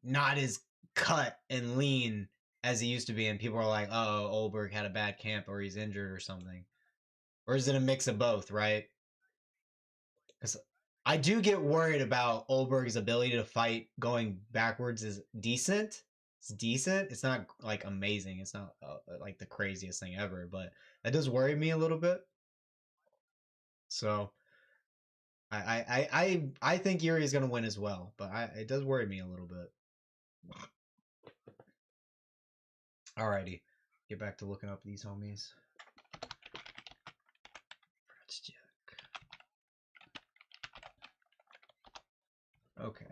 not as cut and lean as he used to be and people are like, oh, Olberg had a bad camp or he's injured or something? Or is it a mix of both, right? Because I do get worried about Olberg's ability to fight going backwards is decent. It's decent. It's not like amazing. It's not like the craziest thing ever, but that does worry me a little bit. So I think Yuri is going to win as well, but it does worry me a little bit. Alrighty, get back to looking up these homies. Okay.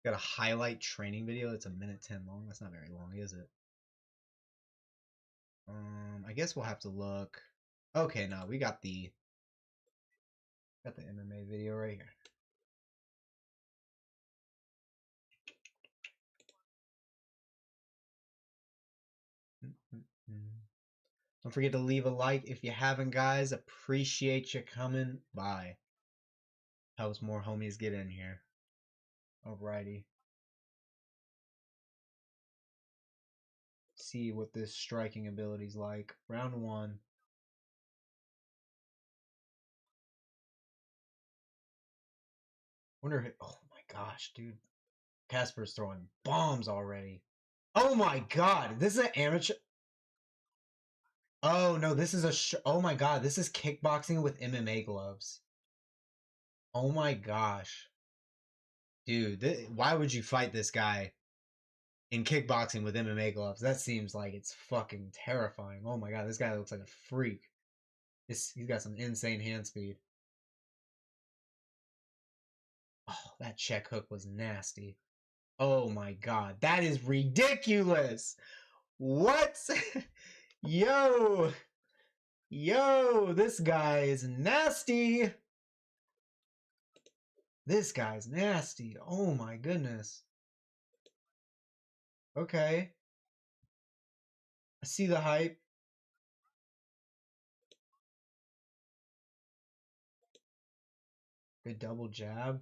Got a highlight training video that's 1:10 long. That's not very long, is it? I guess we'll have to look. Okay, no, we got the Got the MMA video right here. Don't forget to leave a like if you haven't, guys. Appreciate you coming by. Helps more homies get in here. Alrighty. See what this striking ability's like. Round 1. Wonder if oh my gosh, dude. Casper's throwing bombs already. Oh my god, this is an amateur. Oh no, this is oh my god, this is kickboxing with MMA gloves. Oh my gosh. Dude, why would you fight this guy in kickboxing with MMA gloves? That seems like it's fucking terrifying. Oh my god, this guy looks like a freak. He's got some insane hand speed. Oh, that check hook was nasty. Oh my god, that is ridiculous. What? Yo, this guy is nasty. This guy's nasty. Oh my goodness. Okay. I see the hype. Good double jab.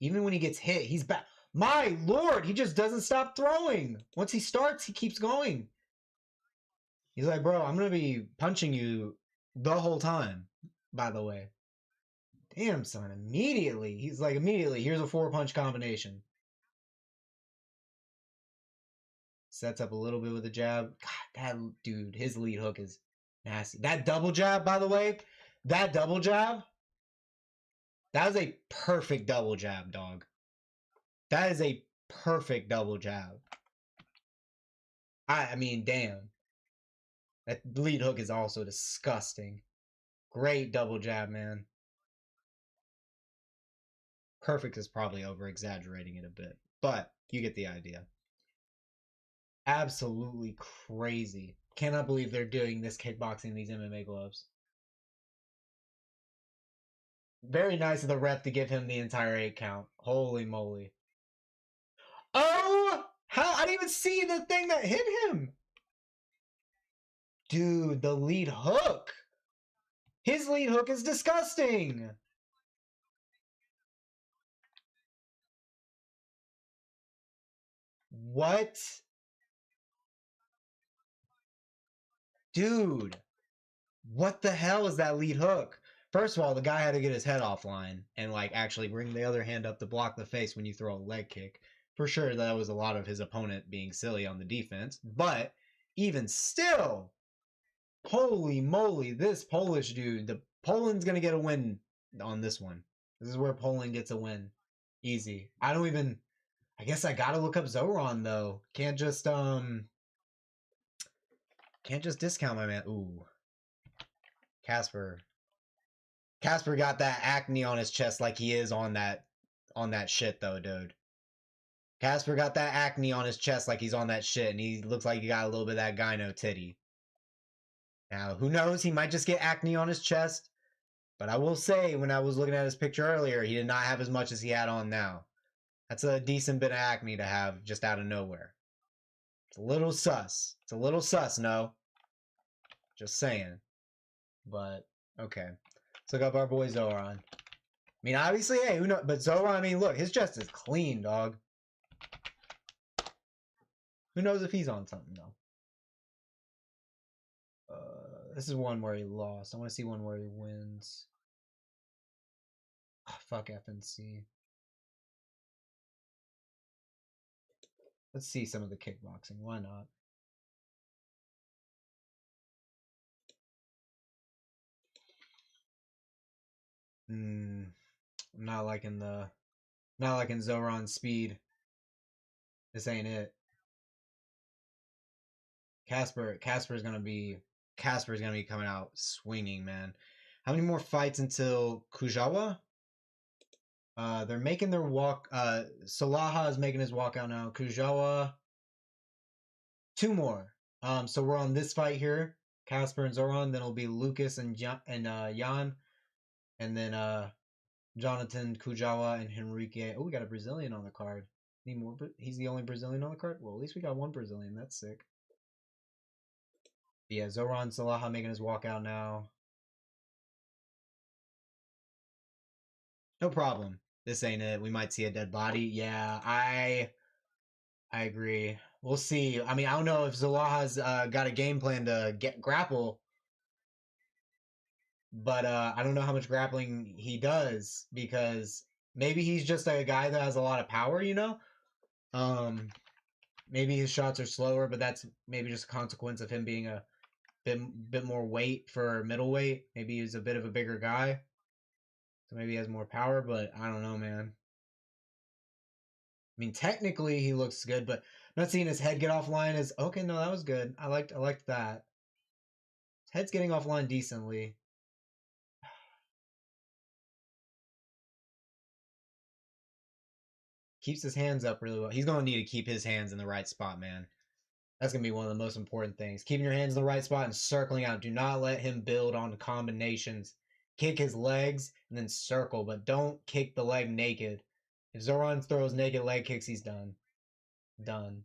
Even when he gets hit, he's back. My lord, he just doesn't stop throwing. Once he starts, he keeps going. He's like, bro, I'm going to be punching you the whole time, by the way. Damn, son, immediately. He's like, immediately, here's a 4-punch combination. Sets up a little bit with a jab. God, that dude, his lead hook is nasty. That double jab, by the way, that double jab, that was a perfect double jab, dog. That is a perfect double jab. I mean, damn. That lead hook is also disgusting. Great double jab, man. Perfect is probably over-exaggerating it a bit, but you get the idea. Absolutely crazy. Cannot believe they're doing this kickboxing in these MMA gloves. Very nice of the ref to give him the entire 8 count. Holy moly. Oh! How? I didn't even see the thing that hit him. Dude, the lead hook. His lead hook is disgusting. What? Dude. What the hell is that lead hook? First of all, the guy had to get his head offline and like actually bring the other hand up to block the face when you throw a leg kick. For sure, that was a lot of his opponent being silly on the defense. But even still, holy moly, this Polish dude, Poland's going to get a win on this one. This is where Poland gets a win. Easy. I guess I got to look up Zoran though. Can't just discount my man. Ooh. Casper got that acne on his chest like he is on that shit though, dude. Casper got that acne on his chest like he's on that shit, and he looks like he got a little bit of that gyno titty. Now, who knows? He might just get acne on his chest. But I will say, when I was looking at his picture earlier, he did not have as much as he had on now. That's a decent bit of acne to have just out of nowhere. It's a little sus. It's a little sus, no? Just saying. But, okay. Let's look up our boy Zoran. I mean, obviously, hey, who knows? But Zoran, I mean, look, his chest is clean, dog. Who knows if he's on something, though? This is one where he lost. I want to see one where he wins. Oh, fuck FNC. Let's see some of the kickboxing. Why not? I'm not liking Zoran's speed. This ain't it. Casper's gonna be coming out swinging, man. How many more fights until Kujawa? They're making their walk. Solaja is making his walkout now. Kujawa, 2 more. So we're on this fight here. Casper and Zoran. Then it'll be Lucas and Jan, and then Jonatan, Kujawa, and Henrique. Oh, we got a Brazilian on the card. Need more? He's the only Brazilian on the card? Well, at least we got one Brazilian. That's sick. But yeah, Zoran, Solaja making his walkout now. No problem. This ain't it. We might see a dead body. Yeah, I agree. We'll see. I mean, I don't know if Solaja's got a game plan to get grapple, but I don't know how much grappling he does because maybe he's just a guy that has a lot of power, you know? Maybe his shots are slower, but that's maybe just a consequence of him being a bit more weight for middleweight. Maybe he's a bit of a bigger guy, so maybe he has more power. But I don't know, man. I mean, technically he looks good, but I'm not seeing his head get offline. Is okay. No, that was good. I liked that. His head's getting offline decently. Keeps his hands up really well. He's gonna need to keep his hands in the right spot, man. That's gonna be one of the most important things. Keeping your hands in the right spot and circling out. Do not let him build on combinations. Kick his legs and then circle, but don't kick the leg naked. If Zoran throws naked leg kicks, he's done. Done.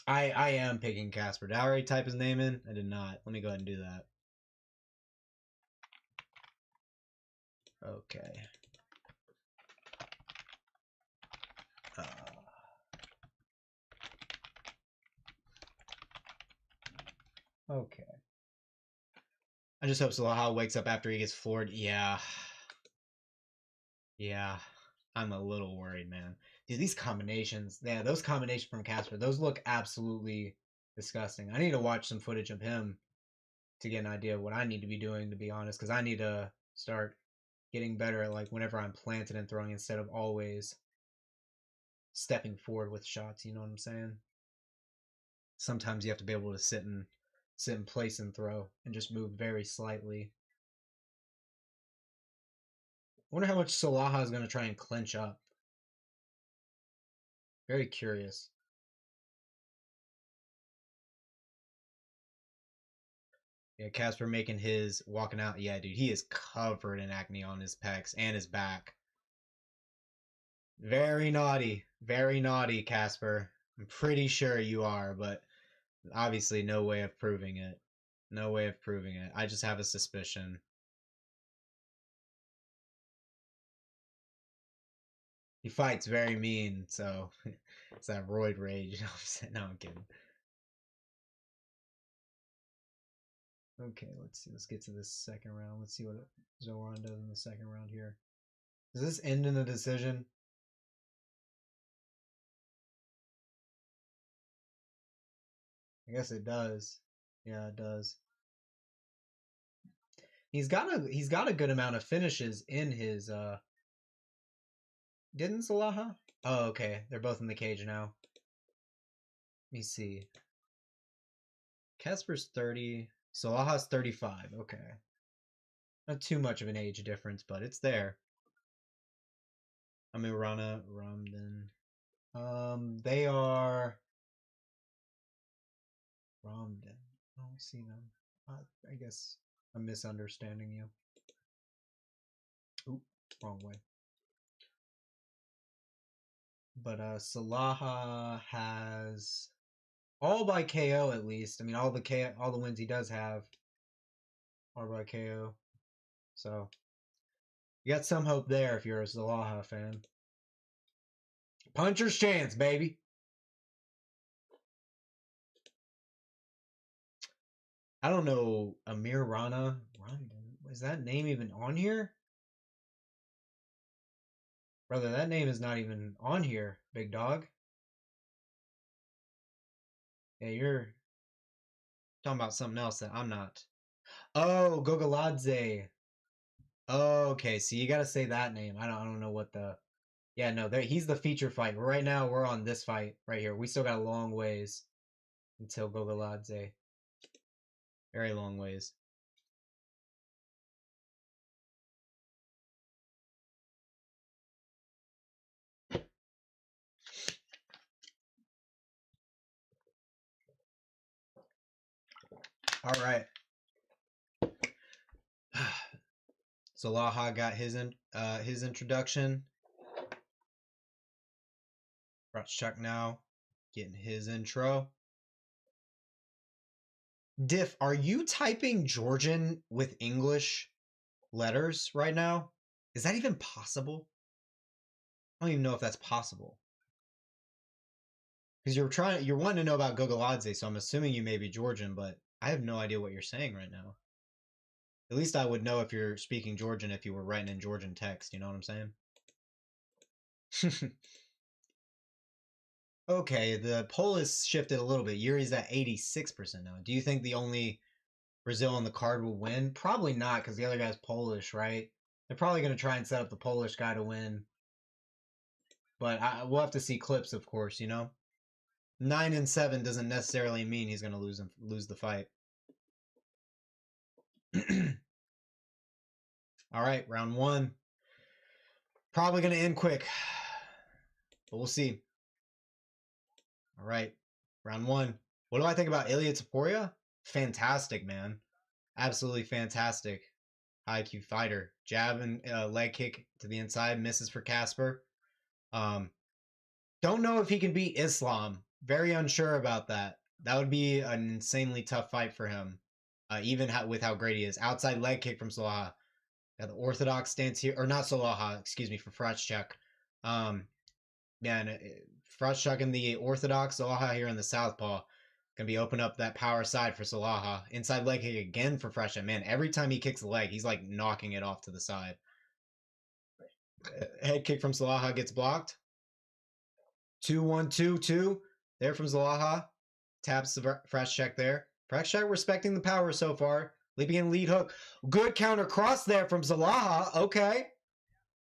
I am picking Casper. Did I already type his name in? I did not. Let me go ahead and do that. Okay. Okay. I just hope Solaja wakes up after he gets floored. Yeah. Yeah. I'm a little worried, man. Dude, these combinations, yeah, those combinations from Casper, those look absolutely disgusting. I need to watch some footage of him to get an idea of what I need to be doing, to be honest, because I need to start getting better at like whenever I'm planted and throwing instead of always stepping forward with shots. You know what I'm saying? Sometimes you have to be able to sit in place and throw and just move very slightly. I wonder how much Solaja is going to try and clinch up. Very curious. Yeah, Casper making his walking out. Yeah, dude, he is covered in acne on his pecs and his back. Very naughty, Casper. I'm pretty sure you are, but obviously no way of proving it. No way of proving it. I just have a suspicion. He fights very mean, so it's that roid rage. No, I'm kidding. Okay, let's see. Let's get to this second round. Let's see what Zoran does in the second round here. Does this end in a decision? I guess it does. Yeah, it does. He's got a good amount of finishes in his didn't Solaja? Oh, okay. They're both in the cage now. Let me see. Casper's 30. Solaja's 35. Okay. Not too much of an age difference, but it's there. I mean, Ramdan. They are Ramdan. I don't see them. I guess I'm misunderstanding you. Oop, wrong way. But Solaja has all by KO at least. I mean, all the wins he does have are by KO. So you got some hope there if you're a Solaja fan. Puncher's chance, baby. I don't know Amir Rana. Is that name even on here? Brother, that name is not even on here, big dog. Yeah, you're talking about something else that I'm not. Oh, Gogoladze. Oh, okay, so you gotta say that name. I don't know what the. Yeah, no, he's the feature fight. Right now, we're on this fight right here. We still got a long ways until Gogoladze. Very long ways. All right. Solaja got his introduction. Frątczak now getting his intro. Diff, are you typing Georgian with English letters right now? Is that even possible? I don't even know if that's possible. Because you're wanting to know about Gogoladze, so I'm assuming you may be Georgian, but I have no idea what you're saying right now. At least I would know if you're speaking Georgian if you were writing in Georgian text, you know what I'm saying? Okay, the poll has shifted a little bit. Yuri's at 86% now. Do you think the only Brazil on the card will win? Probably not, because the other guy's Polish, right? They're probably going to try and set up the Polish guy to win. But we'll have to see clips, of course, you know? 9-7 doesn't necessarily mean he's going to lose the fight. All right, round one. Probably going to end quick, but we'll see. All right, round one. What do I think about Ilia Topuria? Fantastic, man. Absolutely fantastic. High IQ fighter. Jab and leg kick to the inside. Misses for Casper. Don't know if he can beat Islam. Very unsure about that. That would be an insanely tough fight for him. Even with how great he is. Outside leg kick from Solaja. Got the orthodox stance here. Or not Solaja, excuse me, for Frątczak. Man, Frątczak in the orthodox, Solaja here in the southpaw. Gonna be open up that power side for Solaja. Inside leg kick again for Frątczak. Man, every time he kicks the leg, he's like knocking it off to the side. Head kick from Solaja gets blocked. 2-1-2-2. There from Solaja. Taps the Frątczak there. Frątczak respecting the power so far. Leaping in lead hook. Good counter cross there from Solaja. Okay.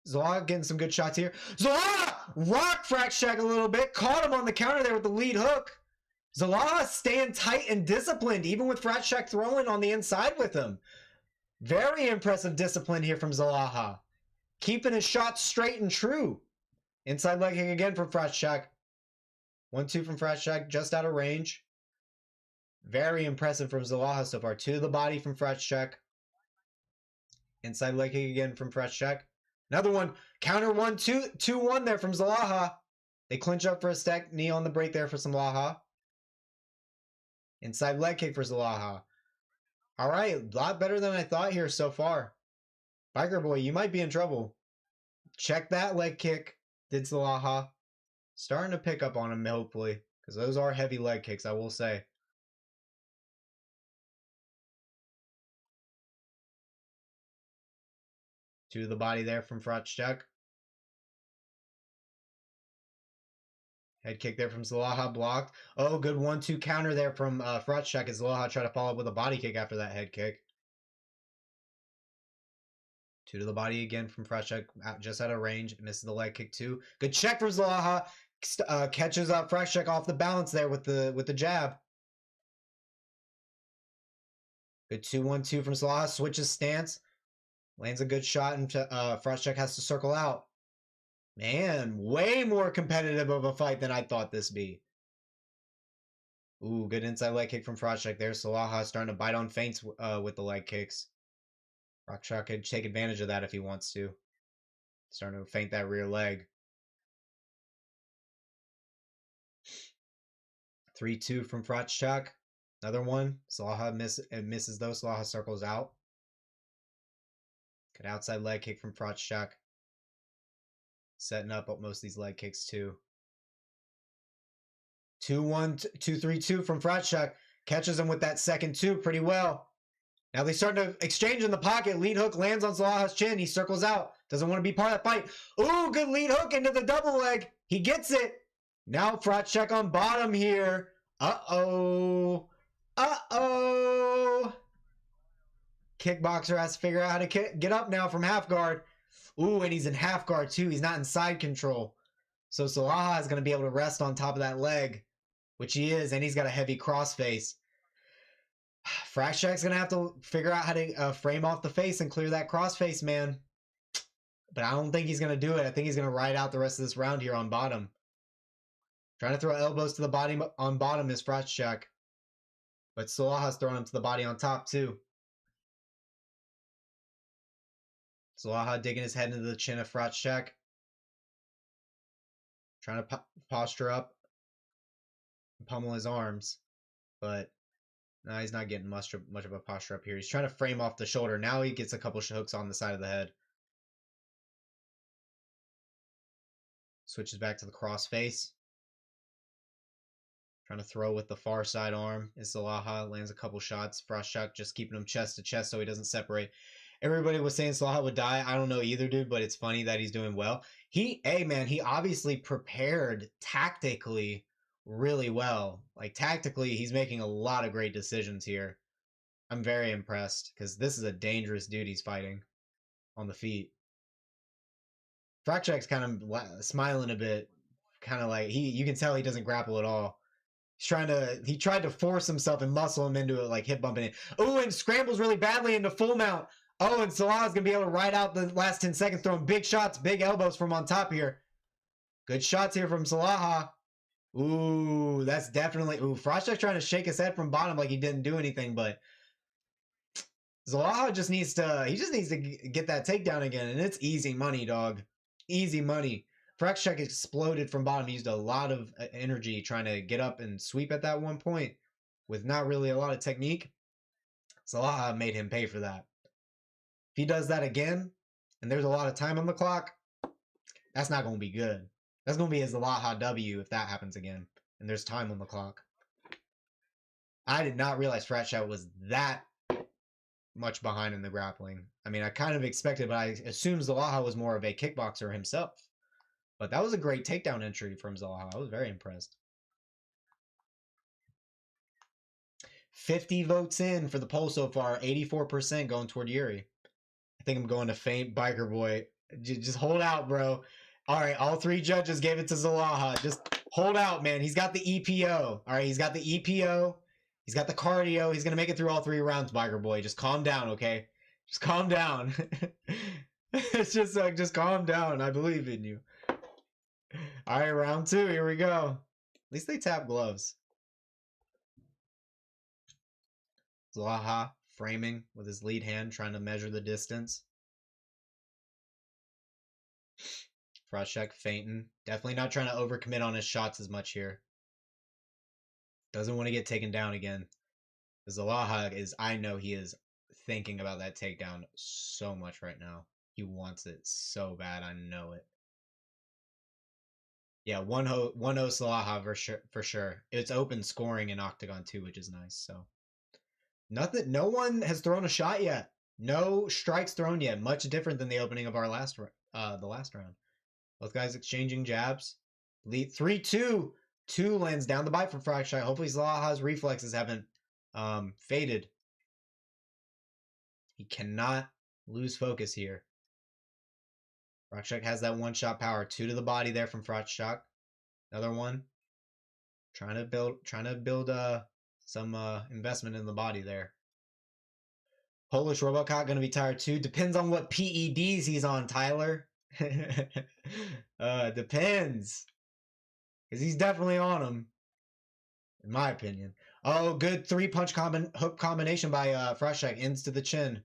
Solaja getting some good shots here. Solaja rocked Frątczak a little bit. Caught him on the counter there with the lead hook. Solaja staying tight and disciplined, even with Frątczak throwing on the inside with him. Very impressive discipline here from Solaja. Keeping his shots straight and true. Inside leg kick again from Frątczak. 1-2 from Frątczak, just out of range. Very impressive from Solaja so far. To the body from Frątczak. Inside leg kick again from Frątczak. Another one. Counter 1-2. 2-1 there from Solaja. They clinch up for a stack knee on the break there for Solaja. Inside leg kick for Solaja. All right, a lot better than I thought here so far. Biker boy, you might be in trouble. Check that leg kick. Did Solaja. Starting to pick up on him, hopefully. Because those are heavy leg kicks, I will say. To the body there from Frątczak. Head kick there from Solaja, blocked. Oh, good 1-2 counter there from Frątczak as Solaja tried to follow up with a body kick after that head kick. 2 to the body again from Frątczak, just out of range. Misses the leg kick too. Good check from Solaja. Catches up Frątczak off the balance there with the jab. Good 2-1-2 from Solaja. Switches stance. Lands a good shot and Frątczak has to circle out. Man, way more competitive of a fight than I thought this be. Ooh, good inside leg kick from Frątczak there. Solaja starting to bite on feints with the leg kicks. Frątczak could take advantage of that if he wants to. Starting to feint that rear leg. 3-2 from Frątczak. Another one. Solaja misses though. Solaja circles out. Good outside leg kick from Frątczak. Setting up most of these leg kicks too. 2-1, 2-3-2 from Frątczak. Catches him with that second 2 pretty well. Now they start to exchange in the pocket. Lead hook lands on Solaja's chin. He circles out. Doesn't want to be part of that fight. Ooh, good lead hook into the double leg. He gets it. Now Frątczak on bottom here. Uh-oh. Uh-oh. Kickboxer has to figure out how to get up now from half guard. Ooh, and he's in half guard too. He's not in side control. So Solaja is going to be able to rest on top of that leg, which he is, and he's got a heavy crossface. Frątczak's going to have to figure out how to frame off the face and clear that crossface, man. But I don't think he's going to do it. I think he's going to ride out the rest of this round here on bottom. Trying to throw elbows to the body on bottom is Frątczak. But Solaja's throwing him to the body on top too. Solaja digging his head into the chin of Frątczak. Trying to posture up. Pummel his arms. But no, he's not getting much of a posture up here. He's trying to frame off the shoulder. Now he gets a couple hooks on the side of the head. Switches back to the cross face. Trying to throw with the far side arm. Is Solaja. Lands a couple shots. Frątczak just keeping him chest to chest so he doesn't separate. Everybody was saying Solaja would die. I don't know either, dude, but it's funny that he's doing well. He obviously prepared tactically really well. Like, tactically, he's making a lot of great decisions here. I'm very impressed because this is a dangerous dude he's fighting on the feet. Frątczak's kind of smiling a bit, kind of like you can tell he doesn't grapple at all. He tried to force himself and muscle him into it, like hip bumping it. Oh, and scrambles really badly into full mount. Oh, and Solaja's gonna be able to ride out the last 10 seconds, throwing big shots, big elbows from on top here. Good shots here from Solaja. Ooh, that's definitely. Ooh, Frątczak trying to shake his head from bottom like he didn't do anything, but Solaja just needs to get that takedown again, and it's easy money, dog. Easy money. Frątczak exploded from bottom. He used a lot of energy trying to get up and sweep at that one point with not really a lot of technique. Solaja made him pay for that. If he does that again, and there's a lot of time on the clock, that's not going to be good. That's going to be his Solaja W if that happens again, and there's time on the clock. I did not realize Frątczak was that much behind in the grappling. I mean, I kind of expected, but I assumed Solaja was more of a kickboxer himself. But that was a great takedown entry from Solaja. I was very impressed. 50 votes in for the poll so far. 84% going toward Yuri. I think I'm going to faint Biker Boy. Just hold out, bro. All right, all three judges gave it to Solaja. Just hold out, man. He's got the EPO. All right, he's got the EPO. He's got the cardio. He's going to make it through all three rounds, Biker Boy. Just calm down, okay? Just calm down. It's just like, just calm down. I believe in you. All right, round two. Here we go. At least they tap gloves. Solaja framing with his lead hand, trying to measure the distance. Frątczak feinting. Definitely not trying to overcommit on his shots as much here. Doesn't want to get taken down again. Solaja I know he is thinking about that takedown so much right now. He wants it so bad. I know it. Yeah, 1-0 Solaja for sure. It's open scoring in Octagon too, which is nice. So no one has thrown a shot yet. No strikes thrown yet. Much different than the opening of our last round. Both guys exchanging jabs. Lead 3-2. 2 lands down the bite for Frątczak. Hopefully Solaja's reflexes haven't faded. He cannot lose focus here. Frątczak has that one-shot power. 2 to the body there from Frątczak. Another one. Trying to build some investment in the body there. Polish Robocop going to be tired too. Depends on what PEDs he's on, Tyler. Depends. Because he's definitely on them. In my opinion. Oh, good 3-punch hook combination by Frątczak. Ends to the chin.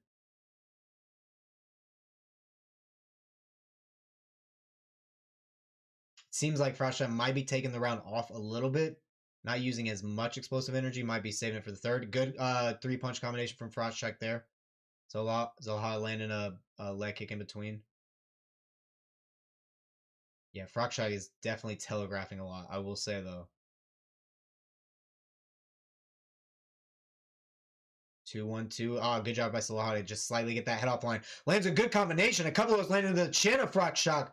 Seems like Frątczak might be taking the round off a little bit. Not using as much explosive energy. Might be saving it for the third. Good 3-punch combination from Frątczak there. Solaja landing a leg kick in between. Yeah, Frątczak is definitely telegraphing a lot, I will say, though. 2-1-2. Oh, good job by Solaja to just slightly get that head off line. Lands a good combination. A couple of those landing to the chin of Frątczak.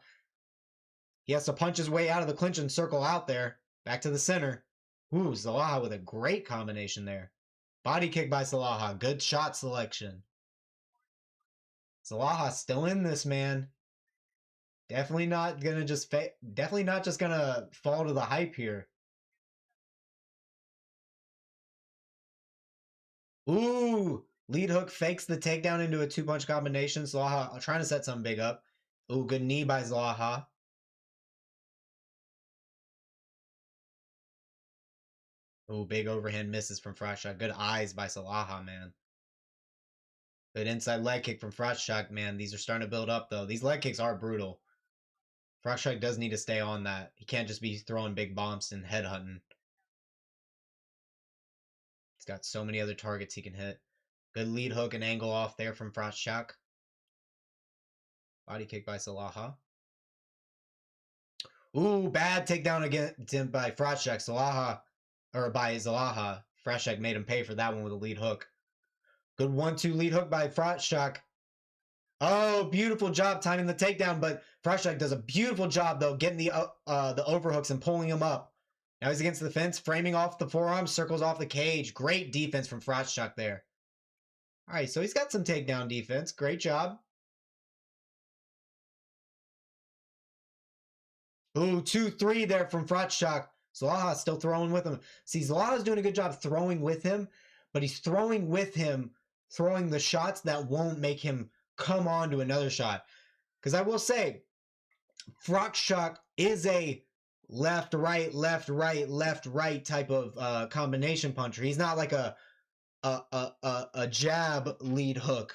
He has to punch his way out of the clinch and circle out there. Back to the center. Ooh, Solaja with a great combination there. Body kick by Solaja. Good shot selection. Solaja still in this, man. Definitely not just gonna fall to the hype here. Ooh, lead hook fakes the takedown into a 2-punch combination. Solaja trying to set something big up. Ooh, good knee by Solaja. Ooh, big overhand misses from Frątczak. Good eyes by Solaja, man. Good inside leg kick from Frątczak, man. These are starting to build up, though. These leg kicks are brutal. Frątczak does need to stay on that. He can't just be throwing big bombs and headhunting. He's got so many other targets he can hit. Good lead hook and angle off there from Frątczak. Body kick by Solaja. Ooh, bad takedown again by Frątczak. By Solaja. Frątczak made him pay for that one with a lead hook. Good 1-2 lead hook by Frątczak. Oh, beautiful job timing the takedown, but Frątczak does a beautiful job, though, getting the overhooks and pulling him up. Now he's against the fence, framing off the forearm, circles off the cage. Great defense from Frątczak there. All right, so he's got some takedown defense. Great job. Ooh, 2-3 there from Frątczak. Solaja still throwing with him. See, Solaja's doing a good job throwing with him, but he's throwing with him, throwing the shots that won't make him come on to another shot. Because I will say, Frątczak is a left, right, left, right, left, right type of combination puncher. He's not like a jab lead hook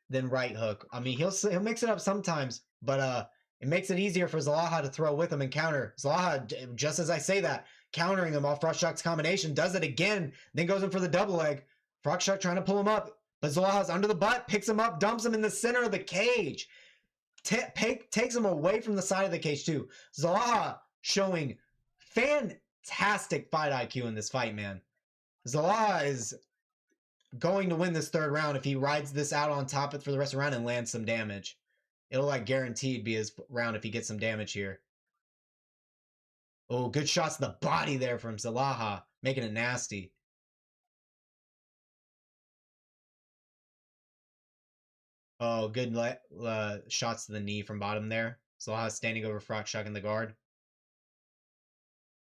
than right hook. I mean, he'll mix it up sometimes, but it makes it easier for Solaja to throw with him and counter. Solaja, just as I say that, countering him off Frątczak's combination, does it again, then goes in for the double leg. Frątczak trying to pull him up, but Solaja's under the butt, picks him up, dumps him in the center of the cage. Takes him away from the side of the cage, too. Solaja showing fantastic fight IQ in this fight, man. Solaja is going to win this third round if he rides this out on top of it for the rest of the round and lands some damage. It'll, like, guaranteed be his round if he gets some damage here. Oh, good shots to the body there from Solaja, making it nasty. Oh, good shots to the knee from bottom there. Solaja standing over Frątczak in the guard.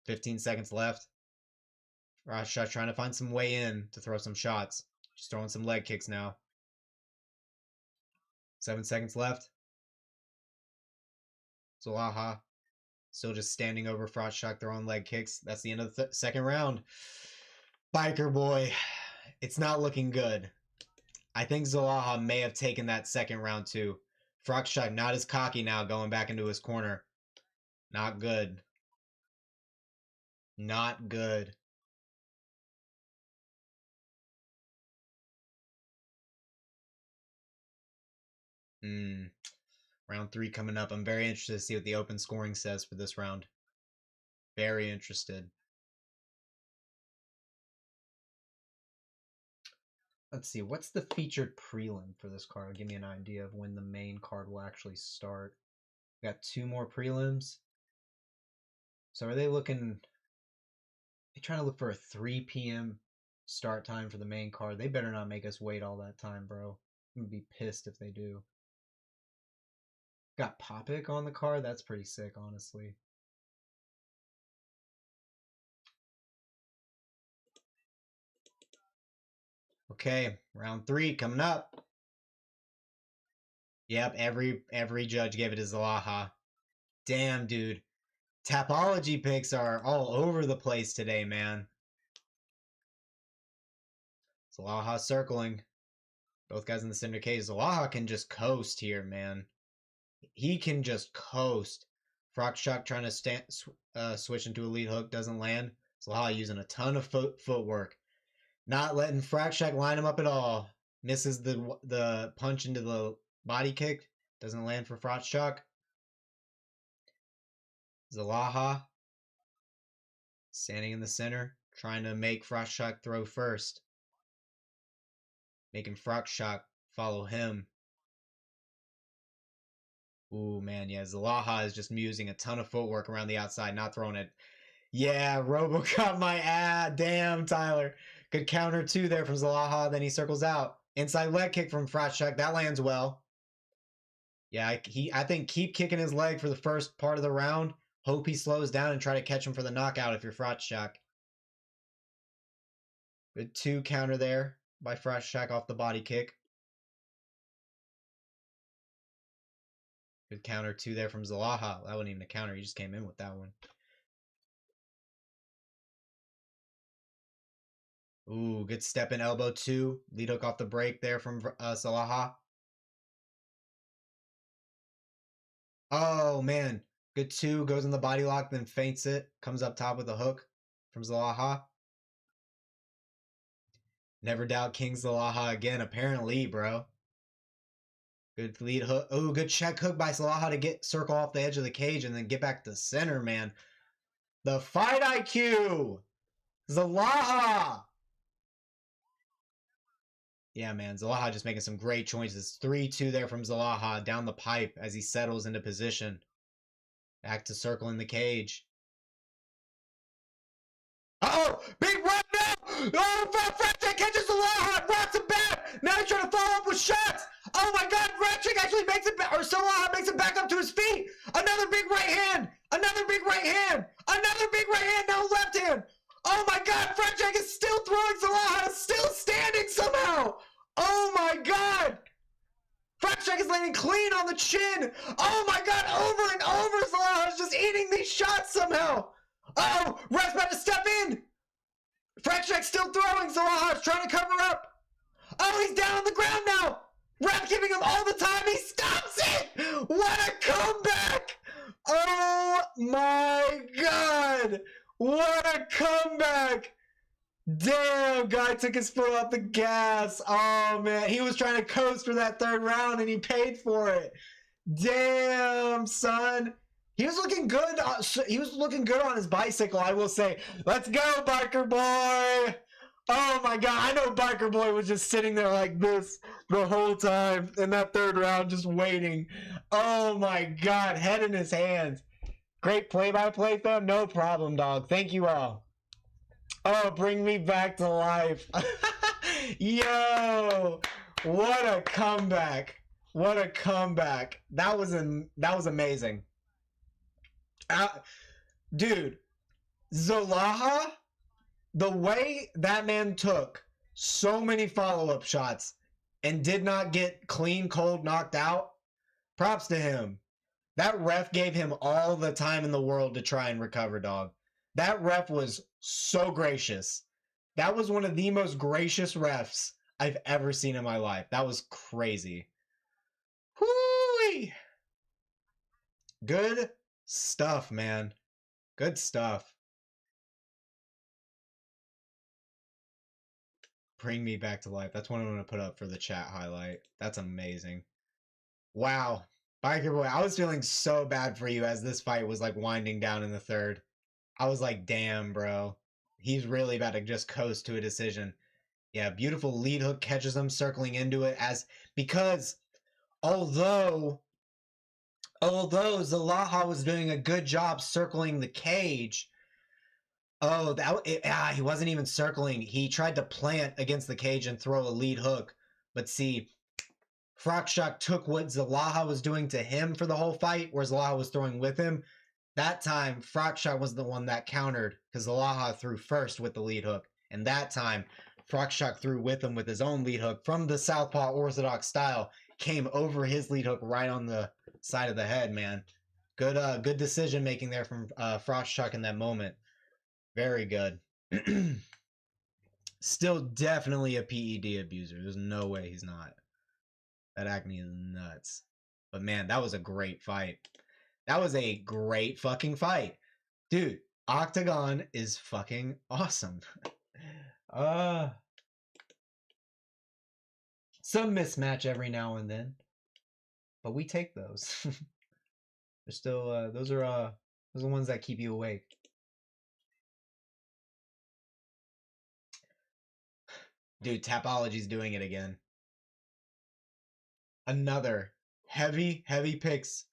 15 seconds left. Frątczak trying to find some way in to throw some shots. Just throwing some leg kicks now. 7 seconds left. Solaja still just standing over Frątczak, throwing leg kicks. That's the end of the second round. Biker boy, it's not looking good. I think Solaja may have taken that second round too. Frątczak not as cocky now, going back into his corner. Not good. Not good. Round 3 coming up. I'm very interested to see what the open scoring says for this round. Very interested. Let's see. What's the featured prelim for this card? Give me an idea of when the main card will actually start. We got 2 more prelims. So are they looking... They trying to look for a 3 p.m. start time for the main card. They better not make us wait all that time, bro. I'm gonna be pissed if they do. Got Poppeck on the card? That's pretty sick, honestly. Okay, round 3 coming up. Yep, every judge gave it to Solaja. Damn, dude. Tapology picks are all over the place today, man. Solaja circling. Both guys in the center cage. Solaja can just coast here, man. He can just coast. Frątczak trying to switch into a lead hook. Doesn't land. Solaja using a ton of footwork. Not letting Frątczak line him up at all. Misses the punch into the body kick. Doesn't land for Frątczak. Solaja standing in the center, trying to make Frątczak throw first. Making Frątczak follow him. Ooh, man, yeah. Solaja is just using a ton of footwork around the outside, not throwing it. Yeah, Robo got my ass. Damn, Tyler. Good counter, too, there from Solaja. Then he circles out. Inside leg kick from Frątczak. That lands well. Yeah, I think keep kicking his leg for the first part of the round. Hope he slows down and try to catch him for the knockout if you're Frątczak. Good 2 counter there by Frątczak off the body kick. Good counter 2 there from Solaja. That wasn't even a counter. He just came in with that one. Ooh, good step in elbow 2. Lead hook off the break there from Solaja. Oh, man. Good 2. Goes in the body lock, then feints it. Comes up top with a hook from Solaja. Never doubt King Solaja again, apparently, bro. Good lead hook. Oh, good check hook by Solaja to get circle off the edge of the cage and then get back to center, man. The fight IQ! Solaja! Yeah, man. Solaja just making some great choices. 3-2 there from Solaja down the pipe as he settles into position. Back to circling the cage. Uh-oh! Big run now! Oh, Frątczak catches Solaja! Rocks him back! Now he's trying to follow up with shots! Oh my god! Frątczak actually makes it back, or Solaja makes it back up to his feet! Another big right hand! Another big right hand! Another big right hand! Now left hand! Oh my god! Frątczak is still throwing Solaja! Still standing somehow! Oh my god! Frątczak is landing clean on the chin! Oh my god! Over and over! Solaja is just eating these shots somehow! Uh-oh! Ref's about to step in! Frątczak still throwing! Solaja is trying to cover up! Oh, he's down on the ground now! Ref giving him all the time! He stops it! What a comeback! Oh my god! What a comeback! Damn, guy took his foot off the gas. Oh man, he was trying to coast for that 3rd round and he paid for it. Damn, son. He was looking good. He was looking good on his bicycle, I will say. Let's go, biker boy. Oh my god, I know biker boy was just sitting there like this the whole time in that 3rd round just waiting. Oh my god, head in his hands. Great play-by-play, fam. No problem, dog. Thank you all. Oh, bring me back to life. Yo, what a comeback. What a comeback. That was amazing. Dude, Solaja, the way that man took so many follow-up shots and did not get clean cold knocked out, props to him. That ref gave him all the time in the world to try and recover, dog. That ref was so gracious. That was one of the most gracious refs I've ever seen in my life. That was crazy. Whoo-wee! Good stuff, man. Good stuff. Bring me back to life. That's what I'm going to put up for the chat highlight. That's amazing. Wow. Biker boy, I was feeling so bad for you as this fight was like winding down in the 3rd. I was like, damn, bro. He's really about to just coast to a decision. Yeah, beautiful lead hook catches him circling into it because although Solaja was doing a good job circling the cage, he wasn't even circling. He tried to plant against the cage and throw a lead hook. But see, Frątczak took what Solaja was doing to him for the whole fight, where Solaja was throwing with him. That time, Frątczak was the one that countered because Solaja threw first with the lead hook. And that time, Frątczak threw with him with his own lead hook from the Southpaw Orthodox style. Came over his lead hook right on the side of the head, man. Good decision making there from Frątczak in that moment. Very good. Still definitely a PED abuser. There's no way he's not. That acne is nuts. But man, that was a great fight. That was a great fucking fight. Dude, OKTAGON is fucking awesome. Some mismatch every now and then. But we take those. They're still those are the ones that keep you awake. Dude, Tapology's doing it again. Another heavy picks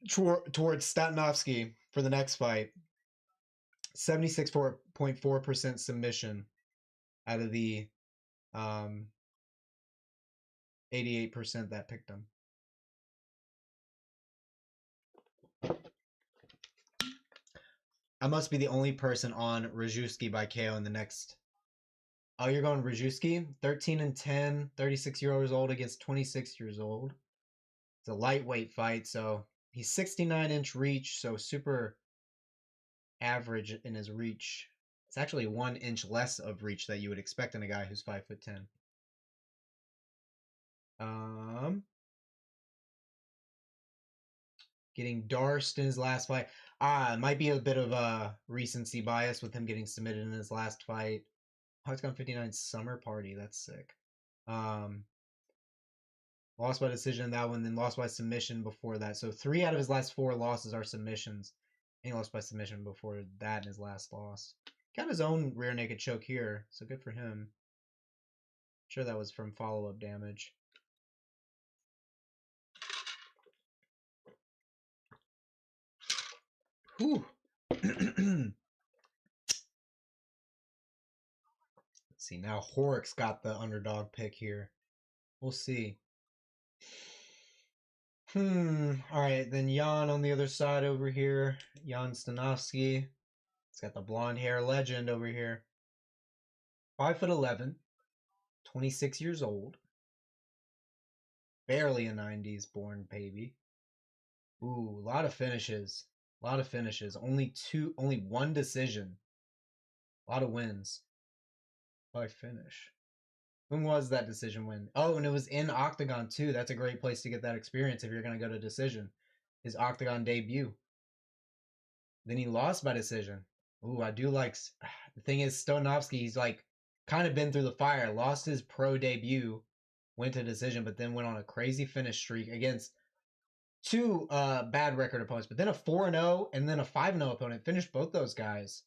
towards Stanovský for the next fight. 76.4% submission out of the 88% that picked him. I must be the only person on Rajewski by KO in the next. Oh, you're going Rajewski? 13-10, 36 years old against 26 years old. It's a lightweight fight, so he's 69-inch reach, so super average in his reach. It's actually 1 inch less of reach that you would expect in a guy who's 5'10". Getting Darst in his last fight. Might be a bit of a recency bias with him getting submitted in his last fight. Octagon 59 Summer Party. That's sick. Lost by decision in that one, then lost by submission before that. So 3 out of his last 4 losses are submissions. And he lost by submission before that in his last loss. Got his own rear naked choke here, so good for him. Sure that was from follow-up damage. Whew. Let's see, now Horrocks got the underdog pick here. We'll see. Alright, then Jan on the other side over here. Jan Stanovský. He's got the blonde hair legend over here. 5'11", 26 years old. Barely a 90s born baby. Ooh, a lot of finishes. A lot of finishes. Only 1 decision. A lot of wins. By finish. When was that decision win? Oh, and it was in Octagon too. That's a great place to get that experience if you're going to go to decision. His Octagon debut. Then he lost by decision. Ooh, I do like... The thing is, Stanovský, he's like kind of been through the fire. Lost his pro debut. Went to decision, but then went on a crazy finish streak against 2 bad record opponents. But then a 4-0 and then a 5-0 opponent. Finished both those guys.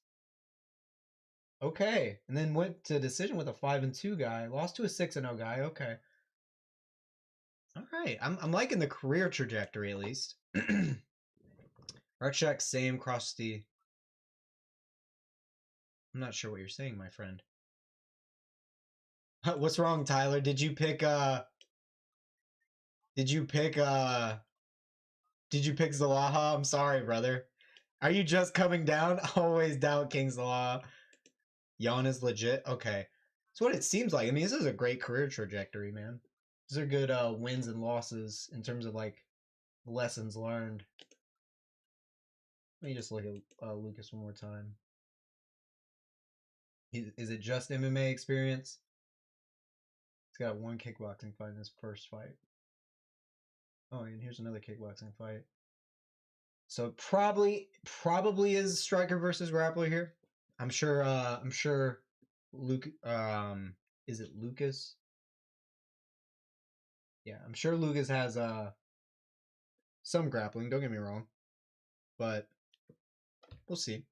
Okay. And then went to decision with a 5-2 guy. Lost to a 6-0 guy. Okay. All right. I'm liking the career trajectory at least. Frątczak, same cross the... I'm not sure what you're saying, my friend. What's wrong, Tyler? Did you pick Solaja? I'm sorry, brother. Are you just coming down? Always doubt King Solaja. Jan is legit. Okay. That's what it seems like. I mean, this is a great career trajectory, man. These are good wins and losses in terms of like lessons learned. Let me just look at Lucas one more time. Is it just MMA experience? He's got 1 kickboxing fight in his first fight. Oh, and here's another kickboxing fight. So probably is striker versus grappler here. I'm sure Luke is it Lucas? Yeah, I'm sure Lucas has some grappling, don't get me wrong. But we'll see.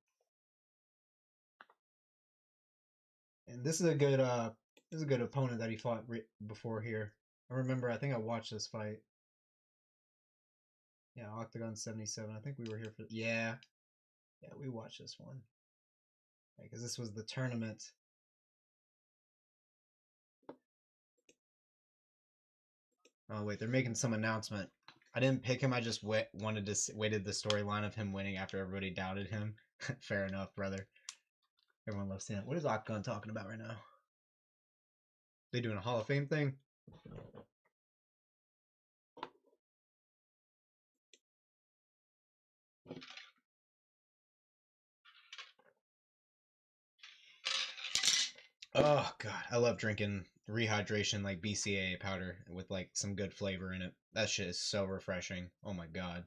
And this is a good opponent that he fought before here. I remember, I think I watched this fight. Yeah, Octagon 77. I think we were here for... Yeah, we watched this one. Because this was the tournament. Oh, wait, they're making some announcement. I didn't pick him. I just waited the storyline of him winning after everybody doubted him. Fair enough, brother. Everyone loves him. What is Octagon talking about right now? They doing a Hall of Fame thing? Oh god, I love drinking rehydration like BCAA powder with like some good flavor in it. That shit is so refreshing. Oh my god.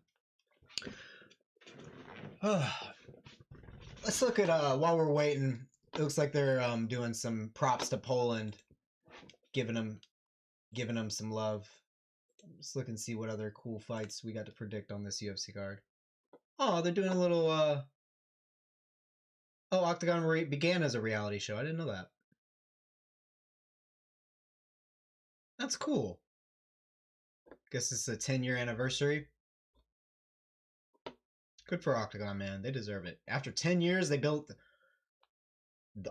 Let's look at while we're waiting. It looks like they're doing some props to Poland, giving them some love. Let's look and see what other cool fights we got to predict on this UFC card. Oh, they're doing a little oh, Octagon began as a reality show. I didn't know that. That's cool. Guess it's a 10-year anniversary. Good for Octagon, man. They deserve it. After 10 years, they built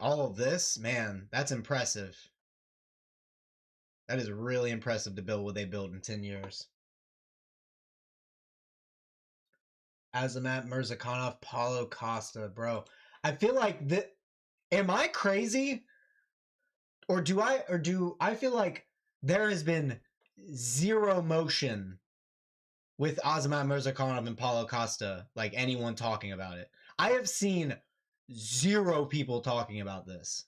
all of this. Man, that's impressive. That is really impressive to build what they built in 10 years. Azamat Mirzakhanov, Paulo Costa, bro. I feel like am I crazy? Or do I feel like there has been zero motion with Azamat Mirzakhanov and Paulo Costa, like anyone talking about it. I have seen zero people talking about this.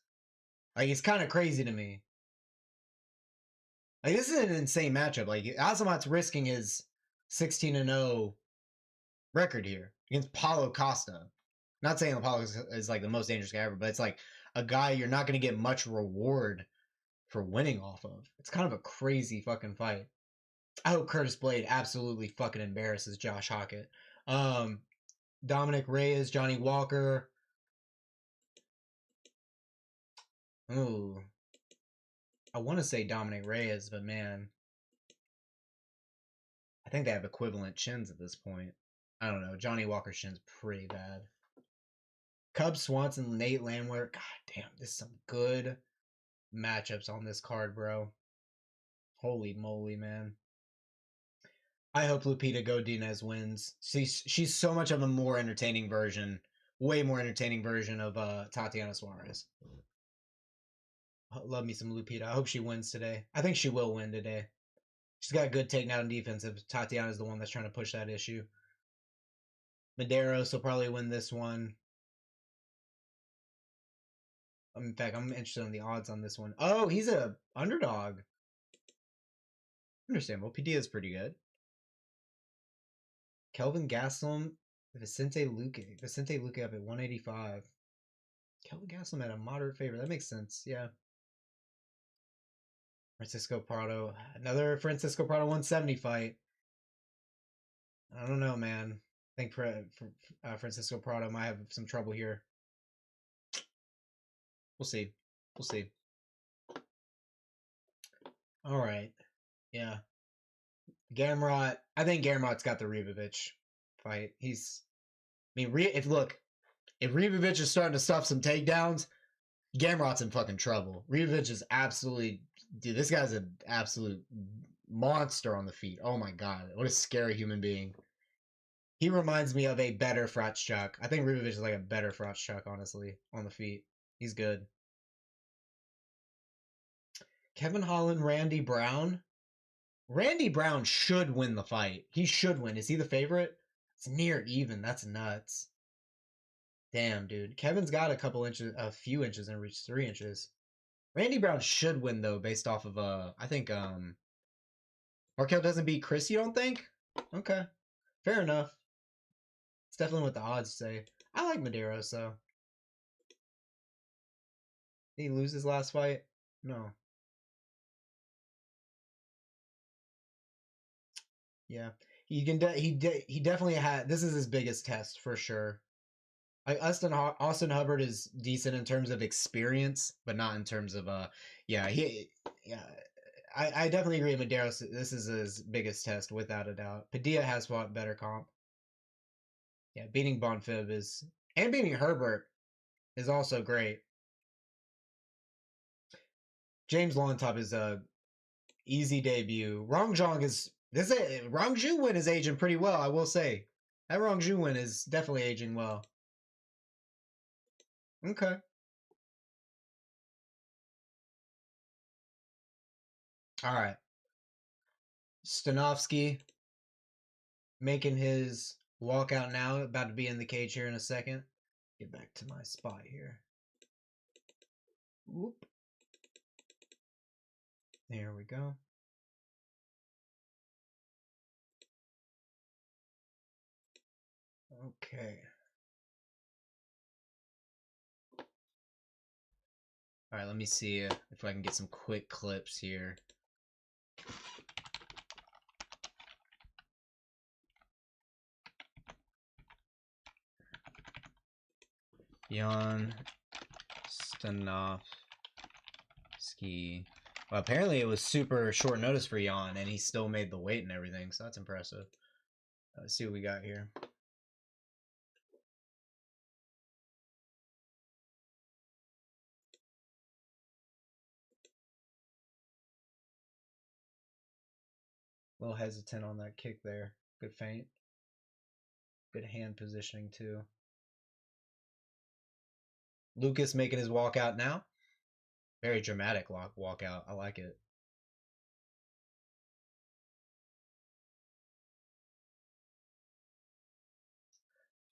Like, it's kind of crazy to me. Like, this is an insane matchup. Like, Azamat's risking his 16-0 record here against Paulo Costa. Not saying Paulo is like the most dangerous guy ever, but it's like a guy you're not going to get much reward for winning off of. It's kind of a crazy fucking fight. I hope Curtis Blade absolutely fucking embarrasses Josh Hockett. Dominic Reyes, Johnny Walker. Ooh. I want to say Dominic Reyes, but man, I think they have equivalent chins at this point. I don't know. Johnny Walker's chin's pretty bad. Cub Swanson, Nate Landwehr. God damn, this is some good matchups on this card, bro. Holy moly, man. I hope Lupita Godinez wins. She's so much of a more entertaining version, way more entertaining version of Tatiana Suarez. Love me some Lupita. I hope she wins today. I think she will win today. She's got good takedown defense if Tatiana's the one that's trying to push that issue. Medeiros will probably win this one. In fact, I'm interested in the odds on this one. Oh, he's a underdog. Understandable. Padilla is pretty good. Kelvin Gastelum, Vicente Luque. Vicente Luque up at 185. Kelvin Gastelum at a moderate favorite. That makes sense. Yeah. Francisco Prado. Another Francisco Prado 170 fight. I don't know, man. I think Francisco Prado might have some trouble here. We'll see. We'll see. All right. Yeah. Gamrot. I think Gamrot's got the Ribovic fight. If Ribovic is starting to stuff some takedowns, Gamrot's in fucking trouble. Ribovic is absolutely, dude, this guy's an absolute monster on the feet. Oh my god, what a scary human being. He reminds me of a better Frątczak. I think Ribovic is like a better Frątczak, honestly, on the feet. He's good. Kevin Holland, Randy Brown. Randy Brown should win the fight. He should win. Is he the favorite? It's near even. That's nuts. Damn, dude. Kevin's got a few inches and reached 3 inches. Randy Brown should win though, based off of I think Markel doesn't beat Chris, you don't think? Okay. Fair enough. It's definitely what the odds say. I like Medeiros though. Did he lose his last fight? No. Yeah. He definitely had, this is his biggest test for sure. Austin Hubbard is decent in terms of experience, but not in terms of I definitely agree with Medeiros. This is his biggest test without a doubt. Padilla has fought better comp. Yeah, beating Bonfib and beating Herbert is also great. James Lontop is a easy debut. Rongju win is aging pretty well, I will say. That Rongju win is definitely aging well. Okay. All right. Stanovský making his walkout now. About to be in the cage here in a second. Get back to my spot here. Whoop. There we go. Okay. All right, let me see if I can get some quick clips here. Jan Stanovský. Well, apparently it was super short notice for Jan, and he still made the weight and everything, so that's impressive. Let's see what we got here. A little hesitant on that kick there. Good feint. Good hand positioning, too. Lucas making his walkout now. Very dramatic walkout. I like it.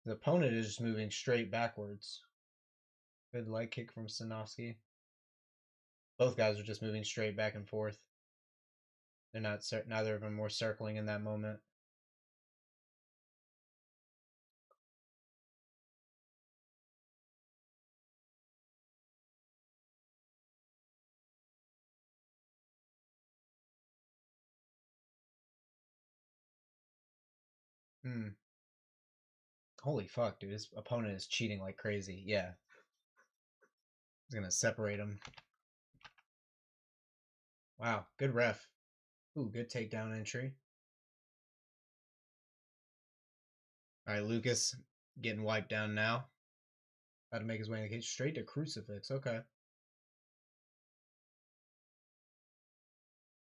The opponent is just moving straight backwards. Good leg kick from Stanovský. Both guys are just moving straight back and forth. They're not, neither of them were circling in that moment. Holy fuck, dude. His opponent is cheating like crazy. Yeah. He's gonna separate him. Wow, good ref. Ooh, good takedown entry. Alright, Lucas getting wiped down now. About to make his way in the cage. Straight to crucifix. Okay.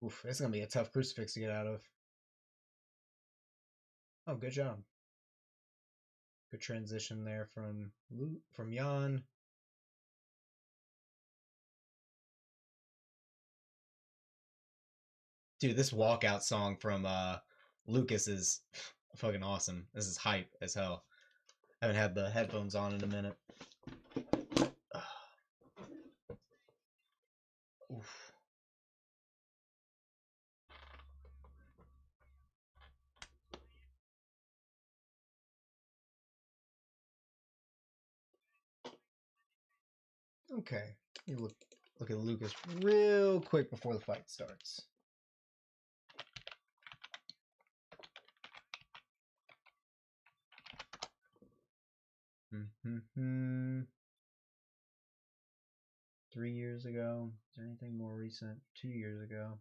Oof, it's gonna be a tough crucifix to get out of. Oh, good job. Good transition there from Jan. Dude, this walkout song from Lucas is fucking awesome. This is hype as hell. I haven't had the headphones on in a minute. Oof. Okay, you look at Lucas real quick before the fight starts. Mm-hmm. 3 years ago. Is there anything more recent? 2 years ago.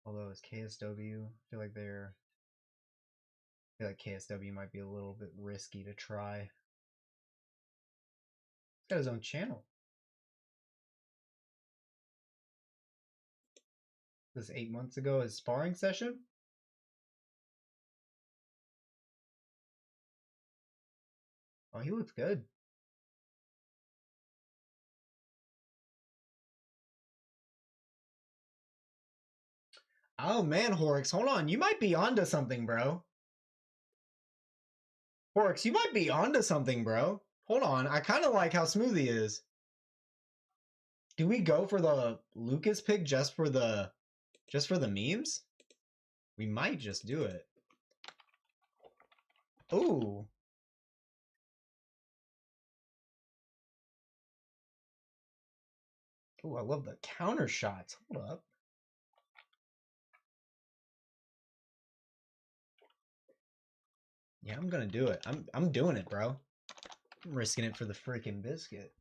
Although it's KSW, I feel like KSW might be a little bit risky to try. He's got his own channel. This 8 months ago, his sparring session. Oh, he looks good. Oh man, Horrocks, hold on. You might be onto something, bro. Horrocks, you might be onto something, bro. Hold on. I kind of like how smooth he is. Do we go for the Lucas pick just for the memes? We might just do it. Ooh. Ooh, I love the counter shots. Hold up. Yeah, I'm gonna do it. I'm doing it, bro. I'm risking it for the freaking biscuit.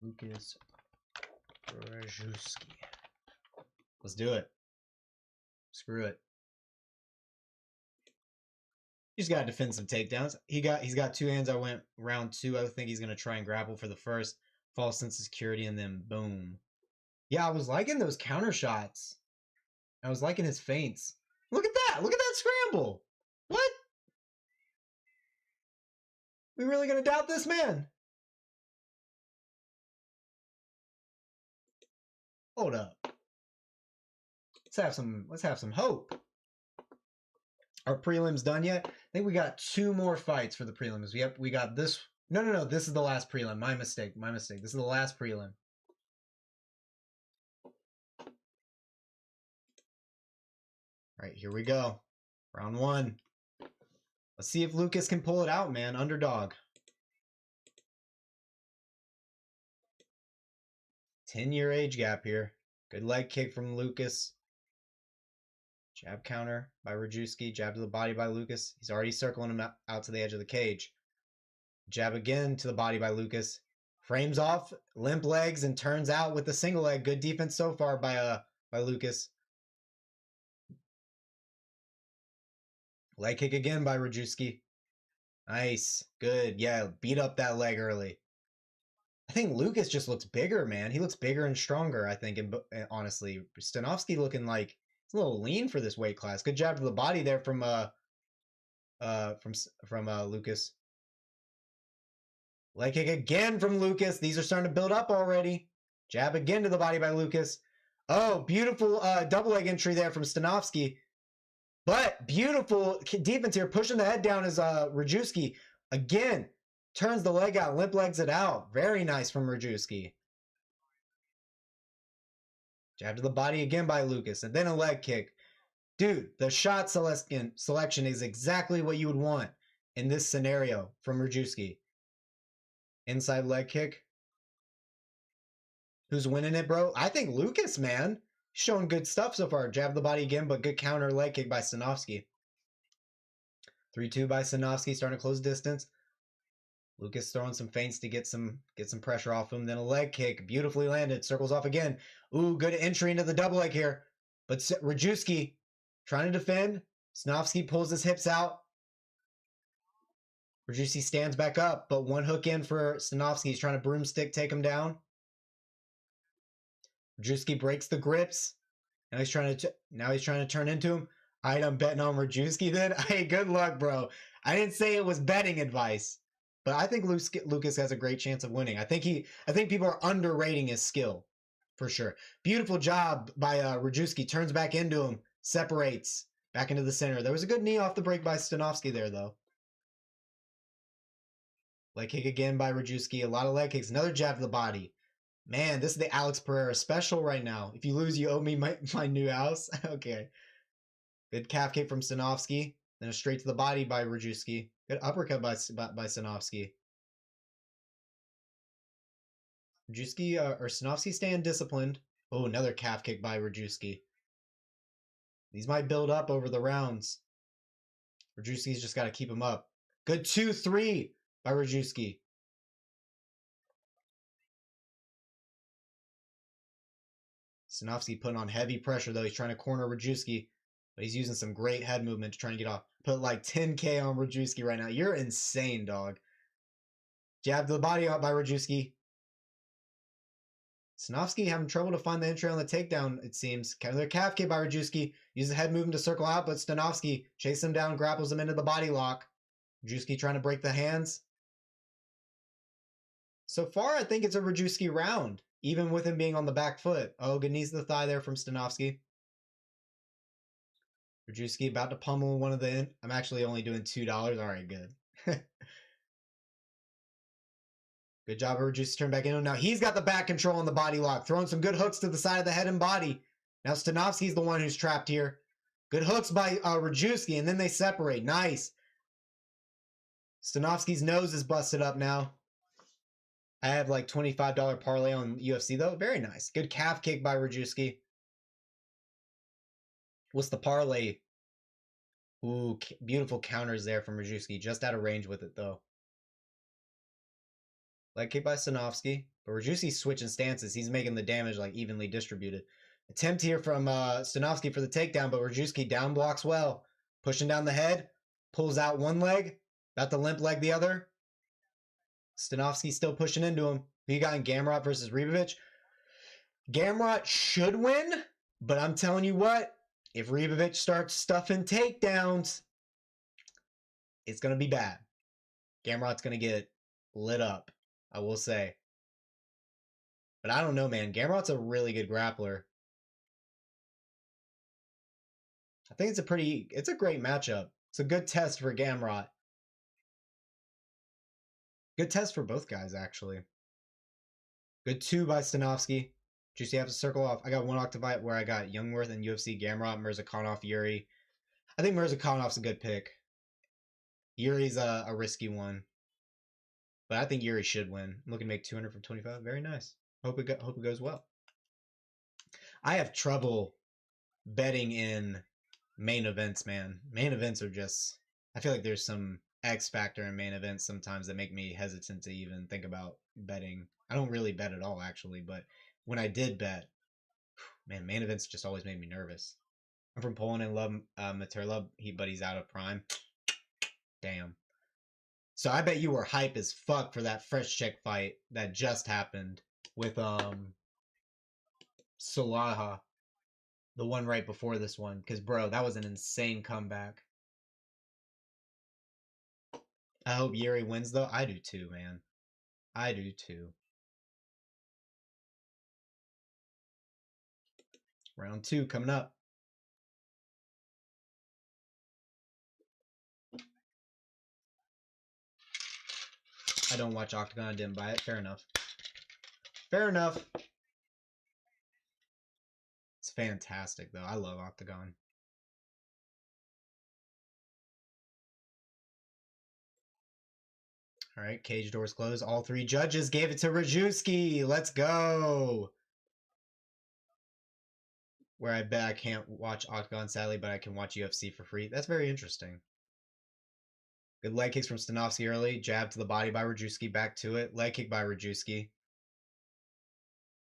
Lucas Rajewski. Let's do it. Screw it. He's got to defend some takedowns. He's got 2 hands. I went round 2. I think he's gonna try and grapple for the first. False sense of security, and then boom. Yeah, I was liking those counter shots. I was liking his feints. Look at that! Look at that scramble! What? We really gonna doubt this man? Hold up. Let's have some hope. Our prelims done yet? I think we got 2 more fights for the prelims. Yep, we got this. No. This is the last prelim. My mistake. This is the last prelim. All right, here we go. Round 1. Let's see if Lucas can pull it out, man. Underdog. 10-year age gap here. Good leg kick from Lucas. Jab counter by Rajewski. Jab to the body by Lucas. He's already circling him out to the edge of the cage. Jab again to the body by Lucas. Frames off, limp legs, and turns out with the single leg. Good defense so far by Lucas. Leg kick again by Rajewski. Nice. Good. Yeah, beat up that leg early. I think Lucas just looks bigger, man. He looks bigger and stronger, I think, and honestly. Stanovský looking like he's a little lean for this weight class. Good jab to the body there from Lucas. Leg kick again from Lucas. These are starting to build up already. Jab again to the body by Lucas. Oh, beautiful double leg entry there from Stanovský. But beautiful defense here, pushing the head down is Rajewski. Again, turns the leg out, limp legs it out. Very nice from Rajewski. Jab to the body again by Lucas, and then a leg kick. Dude, the shot selection is exactly what you would want in this scenario from Rajewski. Inside leg kick. Who's winning it, bro? I think Lucas, man. Showing good stuff so far. Jab the body again, but good counter leg kick by Stanovský. 3-2 by Stanovský, starting to close distance. Lucas throwing some feints to get some pressure off him. Then a leg kick, beautifully landed, circles off again. Ooh, good entry into the double leg here. But Rajewski trying to defend. Stanovský pulls his hips out. Rajewski stands back up, but one hook in for Stanovský. He's trying to broomstick take him down. Rajewski breaks the grips. Now he's trying to turn into him. All right, I'm betting on Rajewski then. Hey, good luck, bro. I didn't say it was betting advice, but I think Lucas has a great chance of winning. I think people are underrating his skill, for sure. Beautiful job by Rajewski. Turns back into him, separates back into the center. There was a good knee off the break by Stanovský there, though. Leg kick again by Rajewski. A lot of leg kicks. Another jab to the body. Man, this is the Alex Pereira special right now. If you lose, you owe me my new house. Okay. Good calf kick from Stanovský. Then a straight to the body by Rajewski. Good uppercut by Stanovský. Rajewski or Stanovský staying disciplined. Oh, another calf kick by Rajewski. These might build up over the rounds. Rajewski's just got to keep him up. Good 2-3 by Rajewski. Stanovský putting on heavy pressure, though. He's trying to corner Rajewski, but he's using some great head movement to try and get off. Put like 10K on Rajewski right now. You're insane, dog. Jab to the body out by Rajewski. Stanovský having trouble to find the entry on the takedown, it seems. Another calf kick by Rajewski. Uses head movement to circle out, but Stanovský chases him down, grapples him into the body lock. Rajewski trying to break the hands. So far, I think it's a Rajewski round, even with him being on the back foot. Oh, good knees to the thigh there from Stanovský. Rajewski about to pummel one of the... I'm actually only doing $2. All right, good. Good job, Rajewski. Turn back in. Now he's got the back control on the body lock. Throwing some good hooks to the side of the head and body. Now Stanovsky's the one who's trapped here. Good hooks by Rajewski, and then they separate. Nice. Stanovsky's nose is busted up now. I have like $25 parlay on UFC, though. Very nice. Good calf kick by Rajewski. What's the parlay? Ooh, beautiful counters there from Rajewski. Just out of range with it, though. Leg kick by Stanovský. But Rajewski's switching stances. He's making the damage like evenly distributed. Attempt here from Stanovský for the takedown, but Rajewski down blocks well. Pushing down the head. Pulls out one leg. About to limp leg the other. Stanovský still pushing into him. Who you got in Gamrot versus Ribovic? Gamrot should win, but I'm telling you what, if Ribovic starts stuffing takedowns, it's going to be bad. Gamrot's going to get lit up, I will say. But I don't know, man. Gamrot's a really good grappler. I think it's a great matchup. It's a good test for Gamrot. Good test for both guys, actually. Good 2 by Stanovský. Just you have to circle off. I got one Octavite where I got Jungwirth and UFC, Gamrot, Mirzakhanov, Yuri. I think Mirzakhanov's a good pick. Yuri's a risky one. But I think Yuri should win. I'm looking to make 200 from 25. Very nice. Hope it goes well. I have trouble betting in main events, man. Main events are just... I feel like there's some X factor in main events sometimes that make me hesitant to even think about betting. I don't really bet at all, actually, but when I did bet, man, main events just always made me nervous. I'm from Poland and love Materla, but he's out of prime. Damn. So I bet you were hype as fuck for that Frątczak fight that just happened with Solaja, the one right before this one, because bro, that was an insane comeback. I hope Yuri wins, though. I do too, man. I do too. Round 2 coming up. I don't watch Octagon. I didn't buy it. Fair enough. Fair enough. It's fantastic, though. I love Octagon. All right, cage doors closed. All three judges gave it to Rajewski. Let's go. Where I bet I can't watch Octagon, sadly, but I can watch UFC for free. That's very interesting. Good leg kicks from Stanovský early. Jab to the body by Rajewski. Back to it. Leg kick by Rajewski.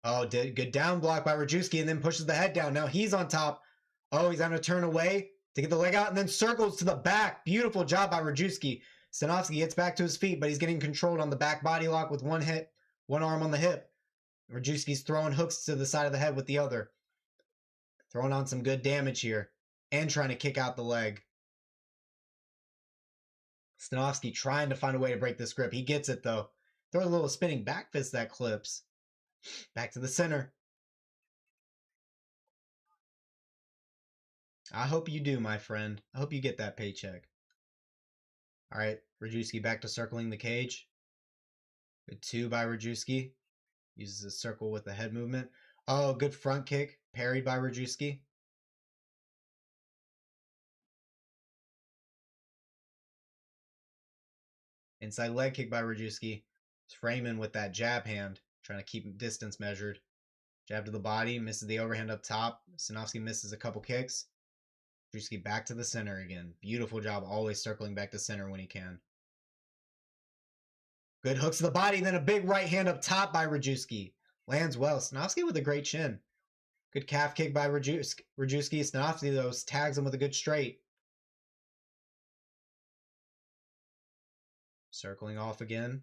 Oh, good down block by Rajewski and then pushes the head down. Now he's on top. Oh, he's having to turn away to get the leg out and then circles to the back. Beautiful job by Rajewski. Stanovský gets back to his feet, but he's getting controlled on the back body lock with one arm on the hip. Rajewski's throwing hooks to the side of the head with the other. Throwing on some good damage here and trying to kick out the leg. Stanovský trying to find a way to break this grip. He gets it, though. Throws a little spinning back fist that clips. Back to the center. I hope you do, my friend. I hope you get that paycheck. All right, Rajewski back to circling the cage. Good 2 by Rajewski. Uses a circle with the head movement. Oh, good front kick. Parried by Rajewski. Inside leg kick by Rajewski. It's framing with that jab hand. Trying to keep distance measured. Jab to the body. Misses the overhand up top. Stanovský misses a couple kicks. Rajewski back to the center again. Beautiful job. Always circling back to center when he can. Good hooks to the body. Then a big right hand up top by Rajewski. Lands well. Stanovský with a great chin. Good calf kick by Rajewski. Stanovský, though, tags him with a good straight. Circling off again.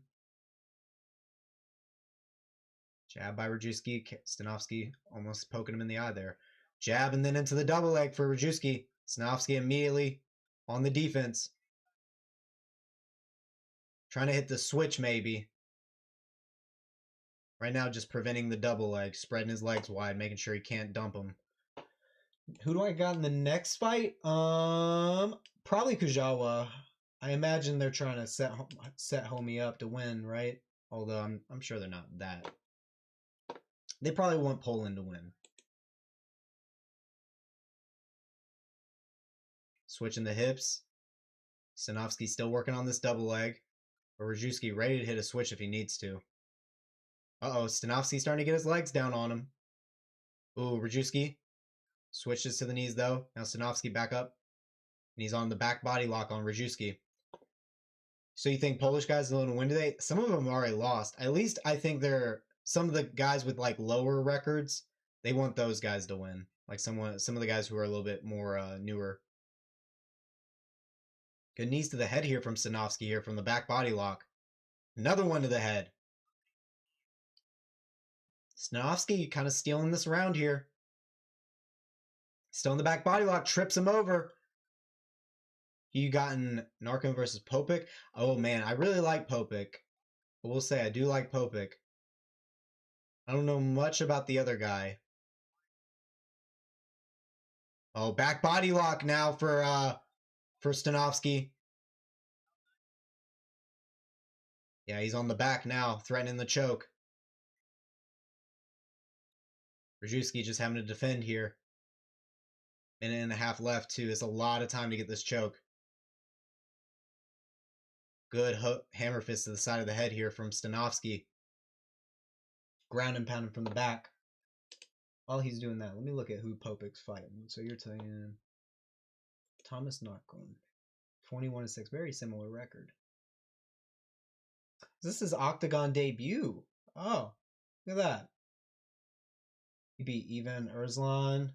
Jab by Rajewski. Stanovský almost poking him in the eye there. Jab and then into the double leg for Rajewski. Stanovský immediately on the defense. Trying to hit the switch maybe. Right now just preventing the double leg. Spreading his legs wide. Making sure he can't dump him. Who do I got in the next fight? Probably Kujawa. I imagine they're trying to set homie up to win, right? Although I'm sure they're not that. They probably want Poland to win. Switching the hips. Stanovský still working on this double leg. But Rajewski ready to hit a switch if he needs to. Uh-oh, Stanovský starting to get his legs down on him. Ooh, Rajewski switches to the knees, though. Now Stanovský back up. And he's on the back body lock on Rajewski. So you think Polish guys are going to win today? Some of them have already lost. At least I think they're some of the guys with like lower records. They want those guys to win. Like some of the guys who are a little bit more newer. Good knees to the head here from Stanovský here from the back body lock. Another one to the head. Stanovský kind of stealing this round here. Still in the back body lock. Trips him over. You gotten Narkun versus Poppeck. Oh, man. I really like Poppeck. I will say I do like Poppeck. I don't know much about the other guy. Oh, back body lock now for Stanovský. Yeah, he's on the back now, threatening the choke. Rajewski just having to defend here. Minute and a half left, too. It's a lot of time to get this choke. Good hook, hammer fist to the side of the head here from Stanovský. Ground and pounding from the back. While he's doing that, let me look at who Poppeck's fighting. So you're saying Thomas Narkun, 21-6, very similar record. This is Octagon debut. Oh, look at that. He beat Evan Erslan.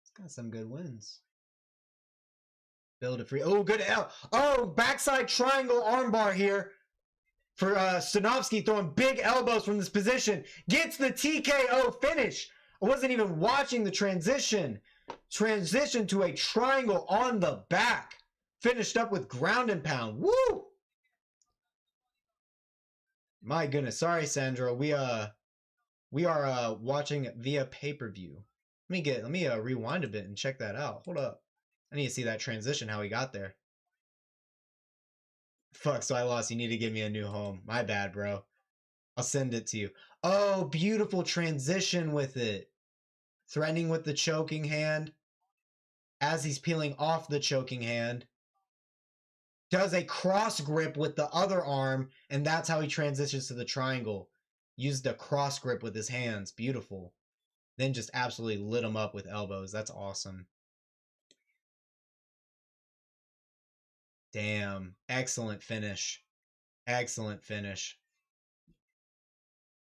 He's got some good wins. Build it free. Oh, good L. Oh, backside triangle armbar here for Stanovský, throwing big elbows from this position. Gets the TKO finish. I wasn't even watching the transition. Transition to a triangle on the back. Finished up with ground and pound. Woo! My goodness. Sorry, Sandra. We are watching via pay-per-view. Let me rewind a bit and check that out. Hold up. I need to see that transition, how he got there. Fuck, so I lost. You need to give me a new home. My bad, bro. I'll send it to you. Oh, beautiful transition with it. Threatening with the choking hand. As he's peeling off the choking hand. Does a cross grip with the other arm, and that's how he transitions to the triangle. Used a cross grip with his hands. Beautiful. Then just absolutely lit him up with elbows. That's awesome. Damn. Excellent finish. Excellent finish.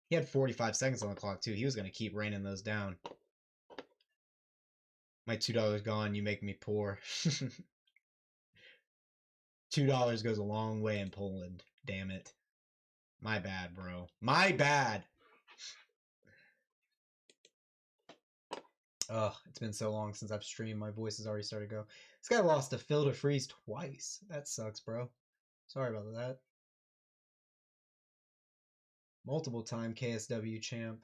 He had 45 seconds on the clock, too. He was going to keep raining those down. My $2 gone. You make me poor. $2 goes a long way in Poland. Damn it. My bad, bro. My bad. Ugh, it's been so long since I've streamed. My voice has already started to go. This guy lost to Phil to Freeze twice. That sucks, bro. Sorry about that. Multiple time KSW champ.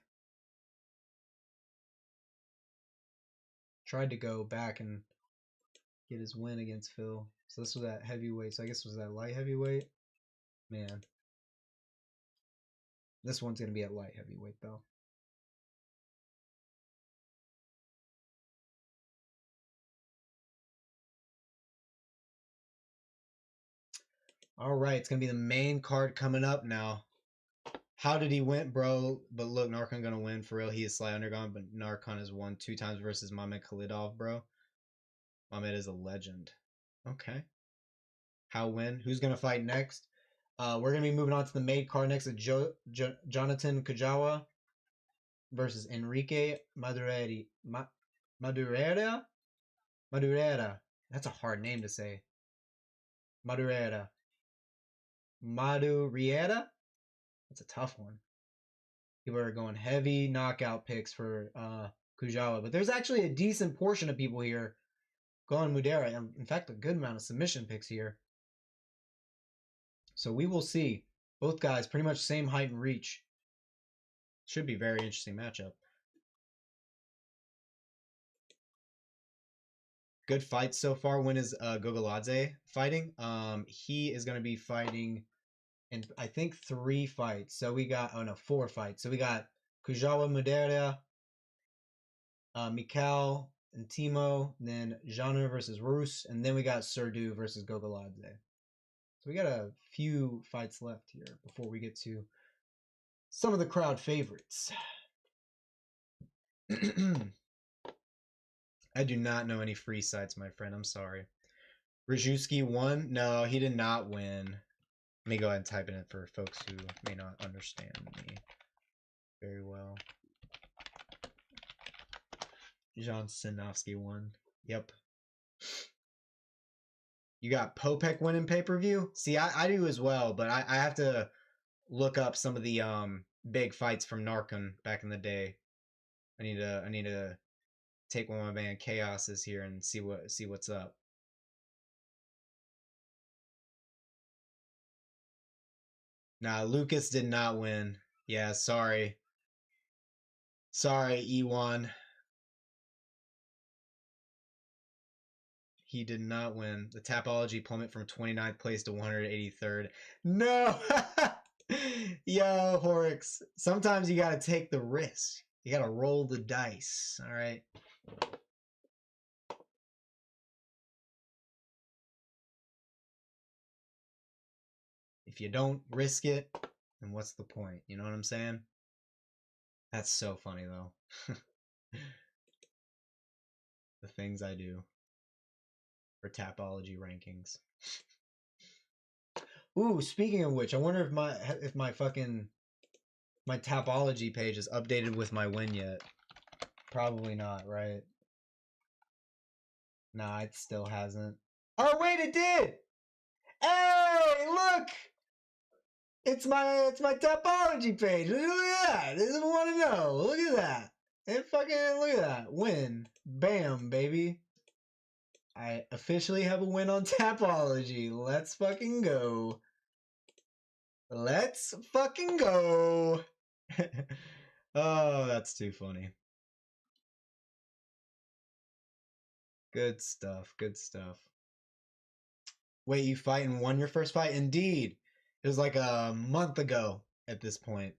Tried to go back and get his win against Phil. So this was at heavyweight. So I guess was that light heavyweight? Man. This one's going to be at light heavyweight, though. All right, it's going to be the main card coming up now. How did he win, bro? But look, Narkun going to win for real. He is slight undergone, but Narkun has won 2 times versus Mamed Khalidov, bro. Mamed is a legend. Okay. How win? Who's going to fight next? We're going to be moving on to the main card next to Jonatan Kujawa versus Enrique Madureira. Madureira? Madureira. That's a hard name to say. Madureira. Madureira? That's a tough one. People are going heavy knockout picks for Kujawa, but there's actually a decent portion of people here going Madureira. In fact, a good amount of submission picks here. So we will see. Both guys pretty much same height and reach. Should be a very interesting matchup. Good fights so far. When is Gogoladze fighting? He is going to be fighting in, I think, 3 fights. So we got, 4 fights. So we got Kujawa Madeira, Michał and Timo, then Janur versus Roos, and then we got Surdu versus Gogoladze. So we got a few fights left here before we get to some of the crowd favorites. I do not know any free sites, my friend. I'm sorry. Rajewski won? No, he did not win. Let me go ahead and type in it for folks who may not understand me very well. Stanovský won. Yep. You got Poppeck winning pay-per-view? See, I do as well, but I have to look up some of the big fights from Narkun back in the day. I need to take one of my man Chaos's here and see what's up. Nah, Lucas did not win. Yeah, sorry. Sorry, Ewan. He did not win. The Tapology plummet from 29th place to 183rd. No! Yo, Horrocks. Sometimes you gotta take the risk. You gotta roll the dice. All right. If you don't risk it, then what's the point? You know what I'm saying? That's so funny, though. The things I do for Tapology rankings. Ooh, speaking of which, I wonder if my Tapology page is updated with my win yet. Probably not, right? Nah, it still hasn't. Oh wait, it did! Hey, look! It's my Tapology page. Look at that. This is what I want to know. Look at that. And fucking look at that. Win. Bam, baby. I officially have a win on Tapology. Let's fucking go. Let's fucking go. Oh, that's too funny. Good stuff. Good stuff. Wait, you fight and won your first fight? Indeed. It was like a month ago at this point.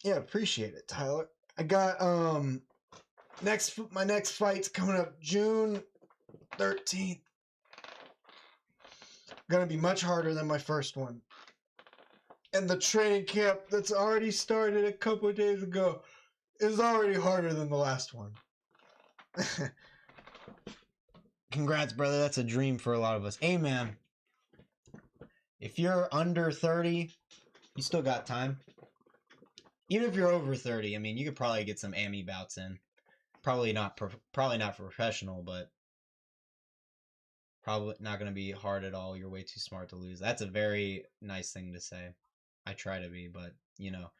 Yeah, appreciate it, Tyler. I got my next fight's coming up June 13th. Gonna be much harder than my first one. And the training camp that's already started a couple of days ago is already harder than the last one. Congrats, brother. That's a dream for a lot of us. Hey, man. If you're under 30, you still got time. Even if you're over 30, I mean, you could probably get some AMI bouts in. Probably not professional, but probably not going to be hard at all. You're way too smart to lose. That's a very nice thing to say. I try to be, but, you know,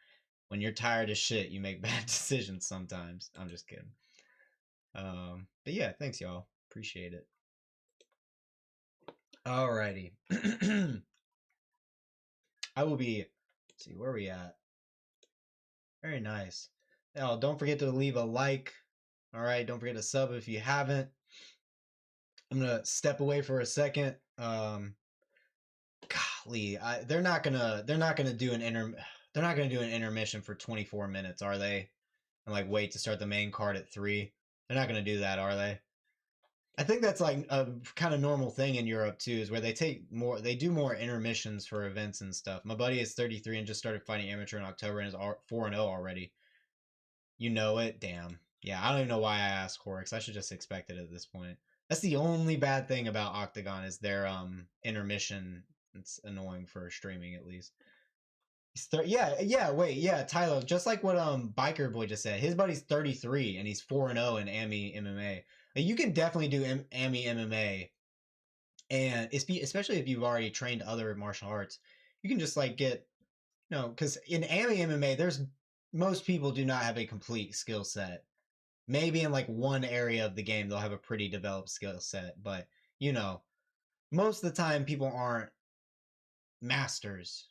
when you're tired as shit, you make bad decisions sometimes. I'm just kidding. But yeah, thanks, y'all. Appreciate it. Alrighty. I will be... Let's see, where are we at? Very nice. Now, don't forget to leave a like. Alright, don't forget to sub if you haven't. I'm gonna step away for a second. Golly, they're not gonna do an intermission for 24 minutes, are they? And like wait to start the main card at 3. They're not gonna do that, are they? I think that's like a kind of normal thing in Europe too, is where they do more intermissions for events and stuff. My buddy is 33 and just started fighting amateur in October and is 4-0 already. You know it? Damn. Yeah, I don't even know why I asked Horix. I should just expect it at this point. That's the only bad thing about OKTAGON is their intermission. It's annoying for streaming at least. Yeah, Tyler, just like what Biker Boy just said. His buddy's 33 and he's 4-0 in AMI MMA. You can definitely do AMI MMA, and especially if you've already trained other martial arts, you can just like get, because in AMI MMA, most people do not have a complete skill set. Maybe in like one area of the game they'll have a pretty developed skill set, but most of the time people aren't masters.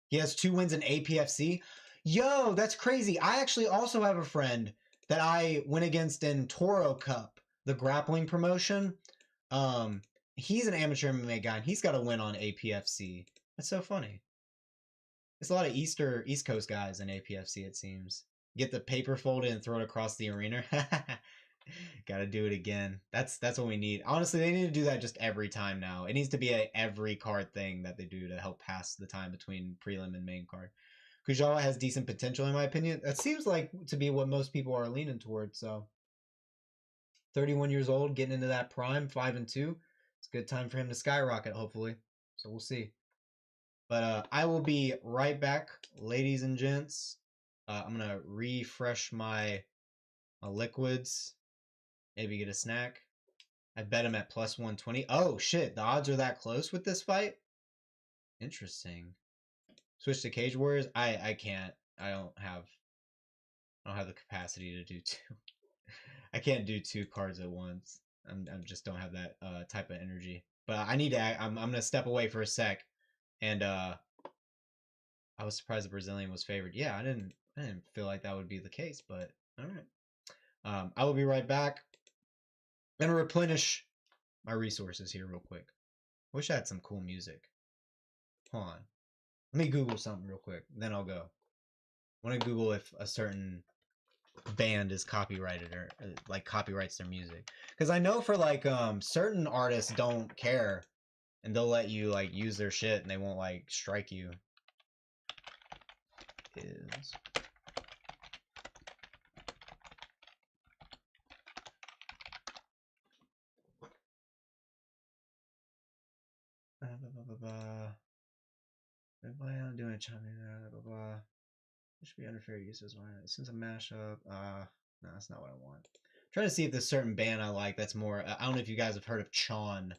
He has 2 wins in APFC. Yo, that's crazy. I actually also have a friend that I went against in Toro Cup, the grappling promotion. He's an amateur MMA guy, and he's got a win on APFC. That's so funny. There's a lot of East Coast guys in APFC, it seems. Get the paper folded and throw it across the arena. Gotta do it again. That's what we need. Honestly, they need to do that just every time now. It needs to be a every card thing that they do to help pass the time between prelim and main card. Kujawa has decent potential, in my opinion. That seems like to be what most people are leaning towards. So, 31 years old, getting into that prime, 5-2. It's a good time for him to skyrocket, hopefully. So we'll see. But I will be right back, ladies and gents. I'm gonna refresh my liquids. Maybe get a snack. I bet him at plus 120. Oh shit, the odds are that close with this fight? Interesting. Switch to Cage Warriors? I can't. I don't have the capacity to do 2. I can't do 2 cards at once. I just don't have that type of energy. But I need to I'm gonna step away for a sec. And I was surprised the Brazilian was favored. Yeah, I didn't feel like that would be the case, but all right. I will be right back. I'm gonna replenish my resources here real quick. Wish I had some cool music. Hold on. Let me Google something real quick, then I'll go. I want to Google if a certain band is copyrighted or like copyrights their music. Because I know for like certain artists don't care and they'll let you like use their shit and they won't like strike you. Is I'm doing a chime blah blah blah. It should be under fair use as well. Since a mashup, no, that's not what I want. I'm trying to see if there's a certain band I like that's more. I don't know if you guys have heard of Chon.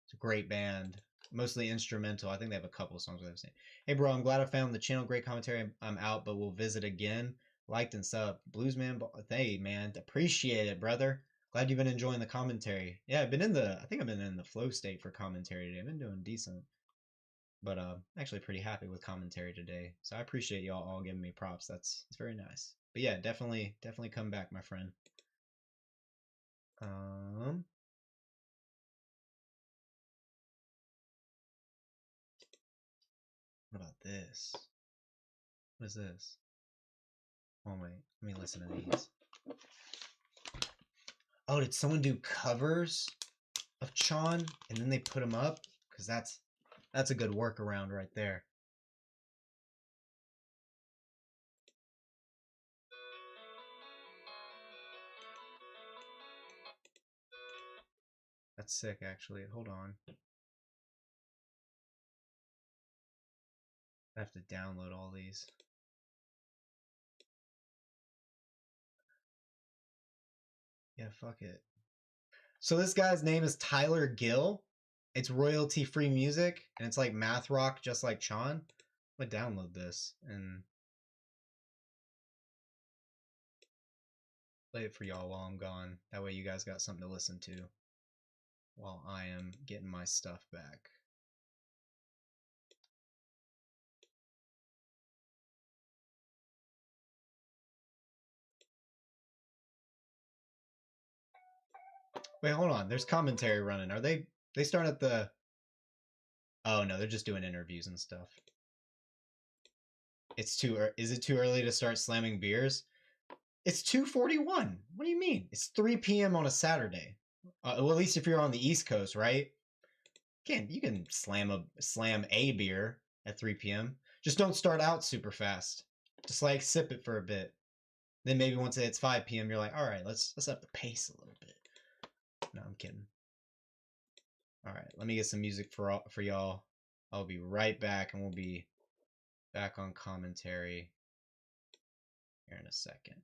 It's a great band, mostly instrumental. I think they have a couple of songs I've seen. Hey, bro, I'm glad I found the channel. Great commentary. I'm out, but we'll visit again. Liked and sub. Bluesman, hey, man, appreciate it, brother. Glad you've been enjoying the commentary. Yeah, I think I've been in the flow state for commentary today. I've been doing decent. But actually pretty happy with commentary today. So I appreciate y'all all giving me props. It's very nice. But yeah, definitely come back, my friend. What about this? What is this? Oh wait, let me listen to these. Oh, did someone do covers of Chan and then they put them up? Because that's a good workaround right there. That's sick, actually. Hold on. I have to download all these. Yeah, fuck it. So this guy's name is Tyler Gill. It's royalty-free music, and it's like math rock, just like Chan. I'm gonna download this and play it for y'all while I'm gone. That way you guys got something to listen to while I am getting my stuff back. Wait, hold on. There's commentary running. Are they start at the... Oh, no, they're just doing interviews and stuff. Is it too early to start slamming beers? It's 2:41. What do you mean? It's 3 p.m. on a Saturday. Well, at least if you're on the East Coast, right? You can slam a beer at 3 p.m. Just don't start out super fast. Just like sip it for a bit. Then maybe once it's 5 p.m., you're like, all right, let's up the pace a little bit. No, I'm kidding. All right, let me get some music for y'all. I'll be right back, and we'll be back on commentary here in a second.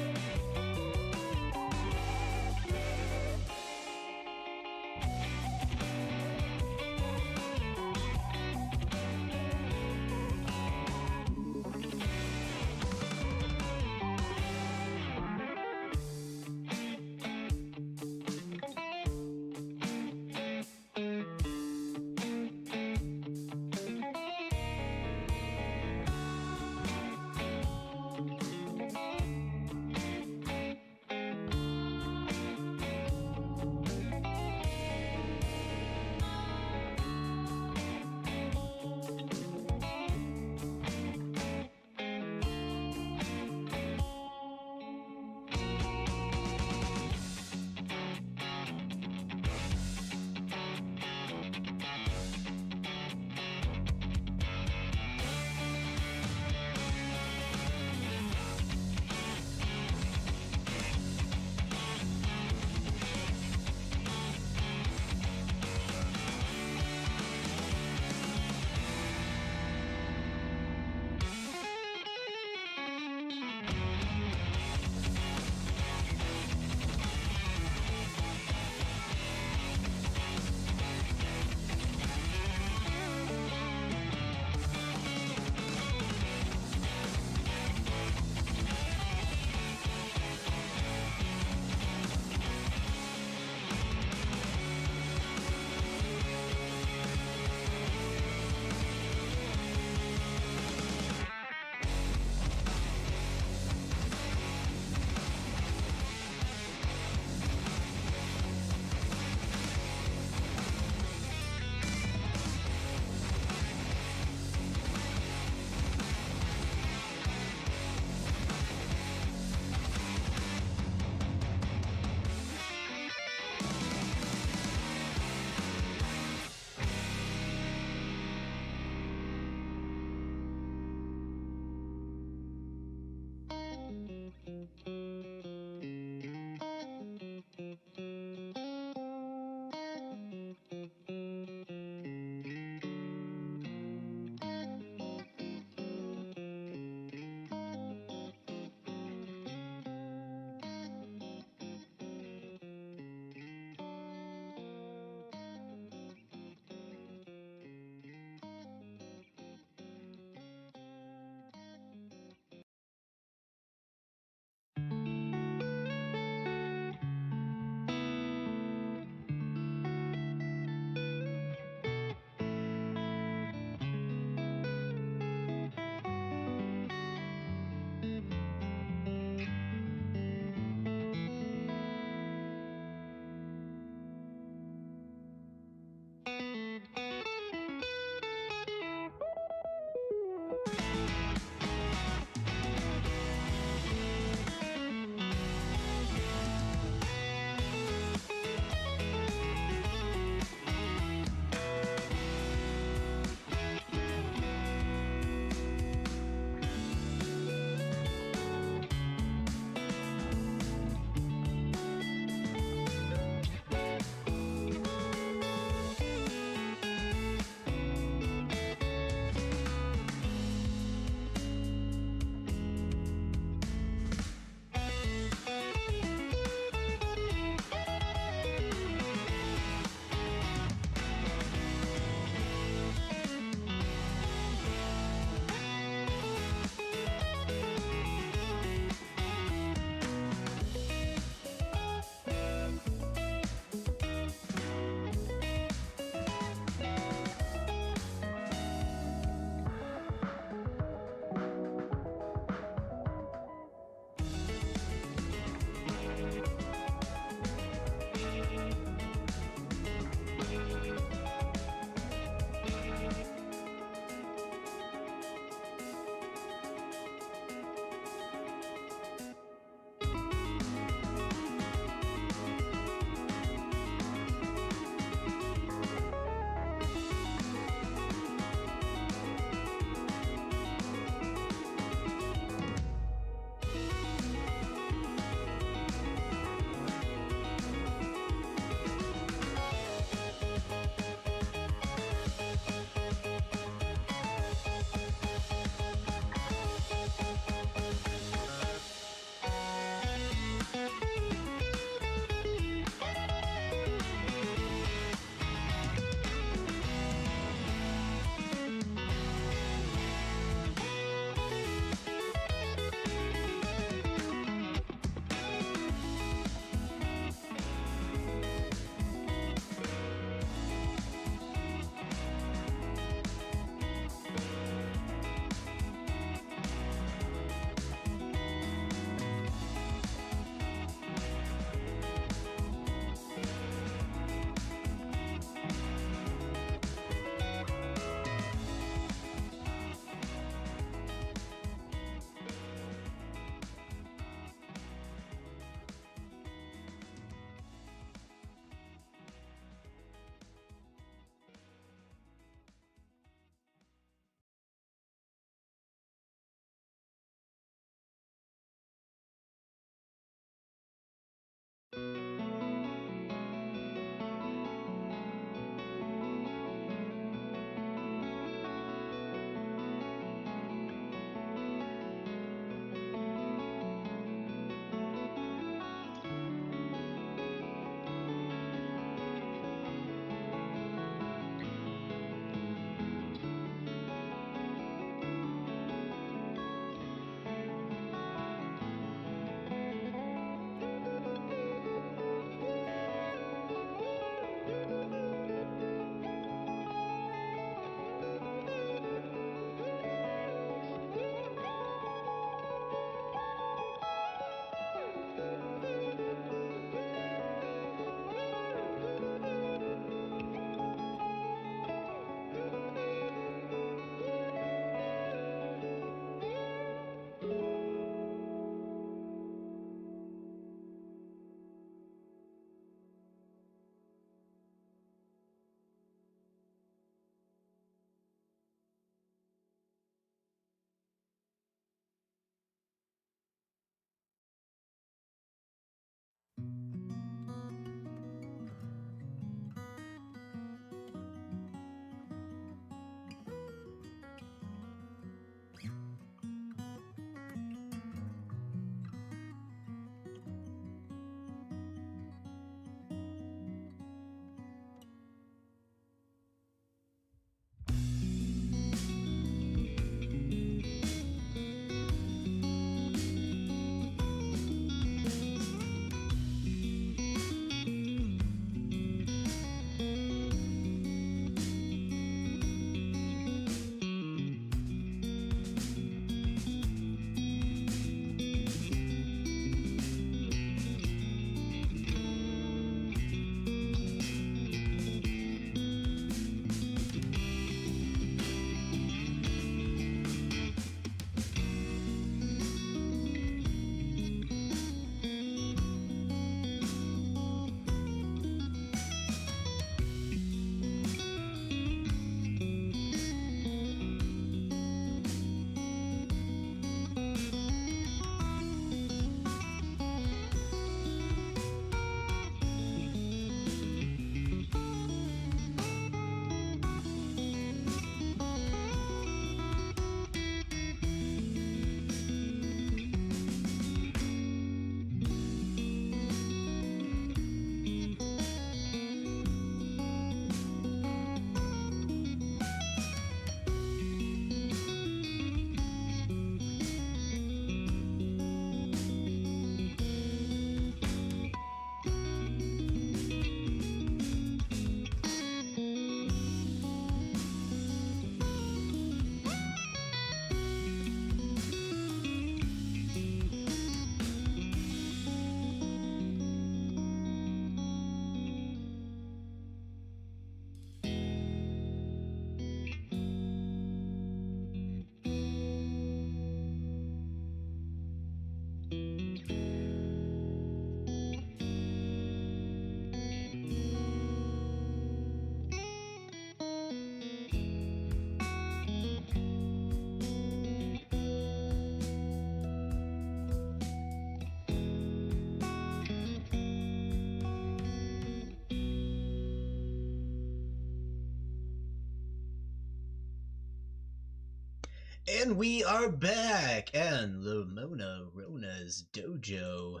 And we are back, and Lamona Rona's dojo.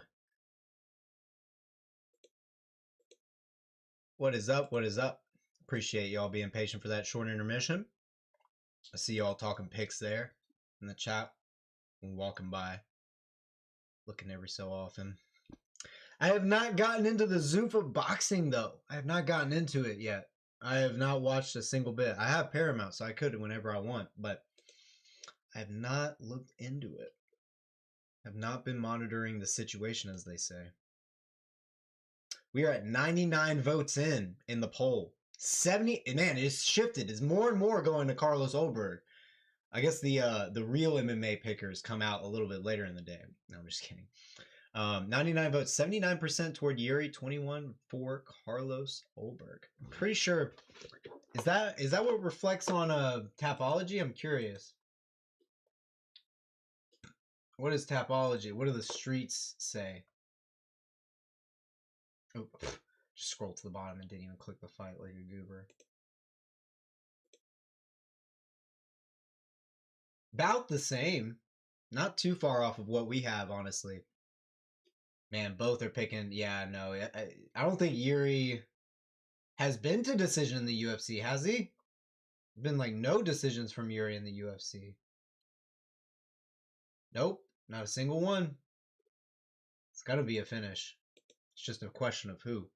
What is up? What is up? Appreciate y'all being patient for that short intermission. I see y'all talking pics there in the chat. I'm walking by, looking every so often. I have not gotten into the Zuffa boxing though. I have not gotten into it yet. I have not watched a single bit. I have Paramount, so I could whenever I want, but I have not looked into it. I've not been monitoring the situation, as they say. We are at 99 votes in the poll. 70, man, it's shifted. It's more and more going to Carlos Ulberg. I guess the real MMA pickers come out a little bit later in the day. No, I'm just kidding. 99 votes, 79% toward Yuri, 21 for Carlos Ulberg. I'm pretty sure. Is that what reflects on Tapology? I'm curious. What is Tapology? What do the streets say? Oh, just scroll to the bottom and didn't even click the fight like a goober. About the same. Not too far off of what we have, honestly. Man, both are picking. Yeah, no. I don't think Yuri has been to decision in the UFC, has he? Been like no decisions from Yuri in the UFC. Nope, not a single one. It's got to be a finish. It's just a question of who.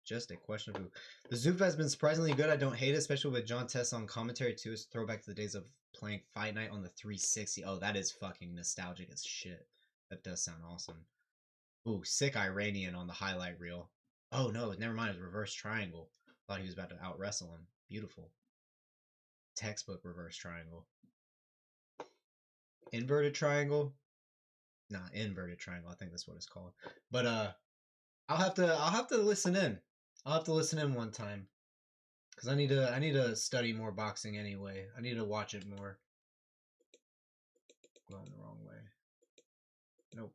Just a question of who. The Zuffa has been surprisingly good. I don't hate it, especially with John Tess on commentary too. It's a throwback to the days of playing Fight Night on the 360. Oh, that is fucking nostalgic as shit. That does sound awesome. Ooh, sick Iranian on the highlight reel. Oh no, never mind. It's reverse triangle. Thought he was about to out wrestle him. Beautiful. Textbook reverse triangle. Inverted triangle? Nah, inverted triangle. I think that's what it's called. But I'll have to listen in. I'll have to listen in one time. Cause I need to study more boxing anyway. I need to watch it more. Going the wrong way. Nope.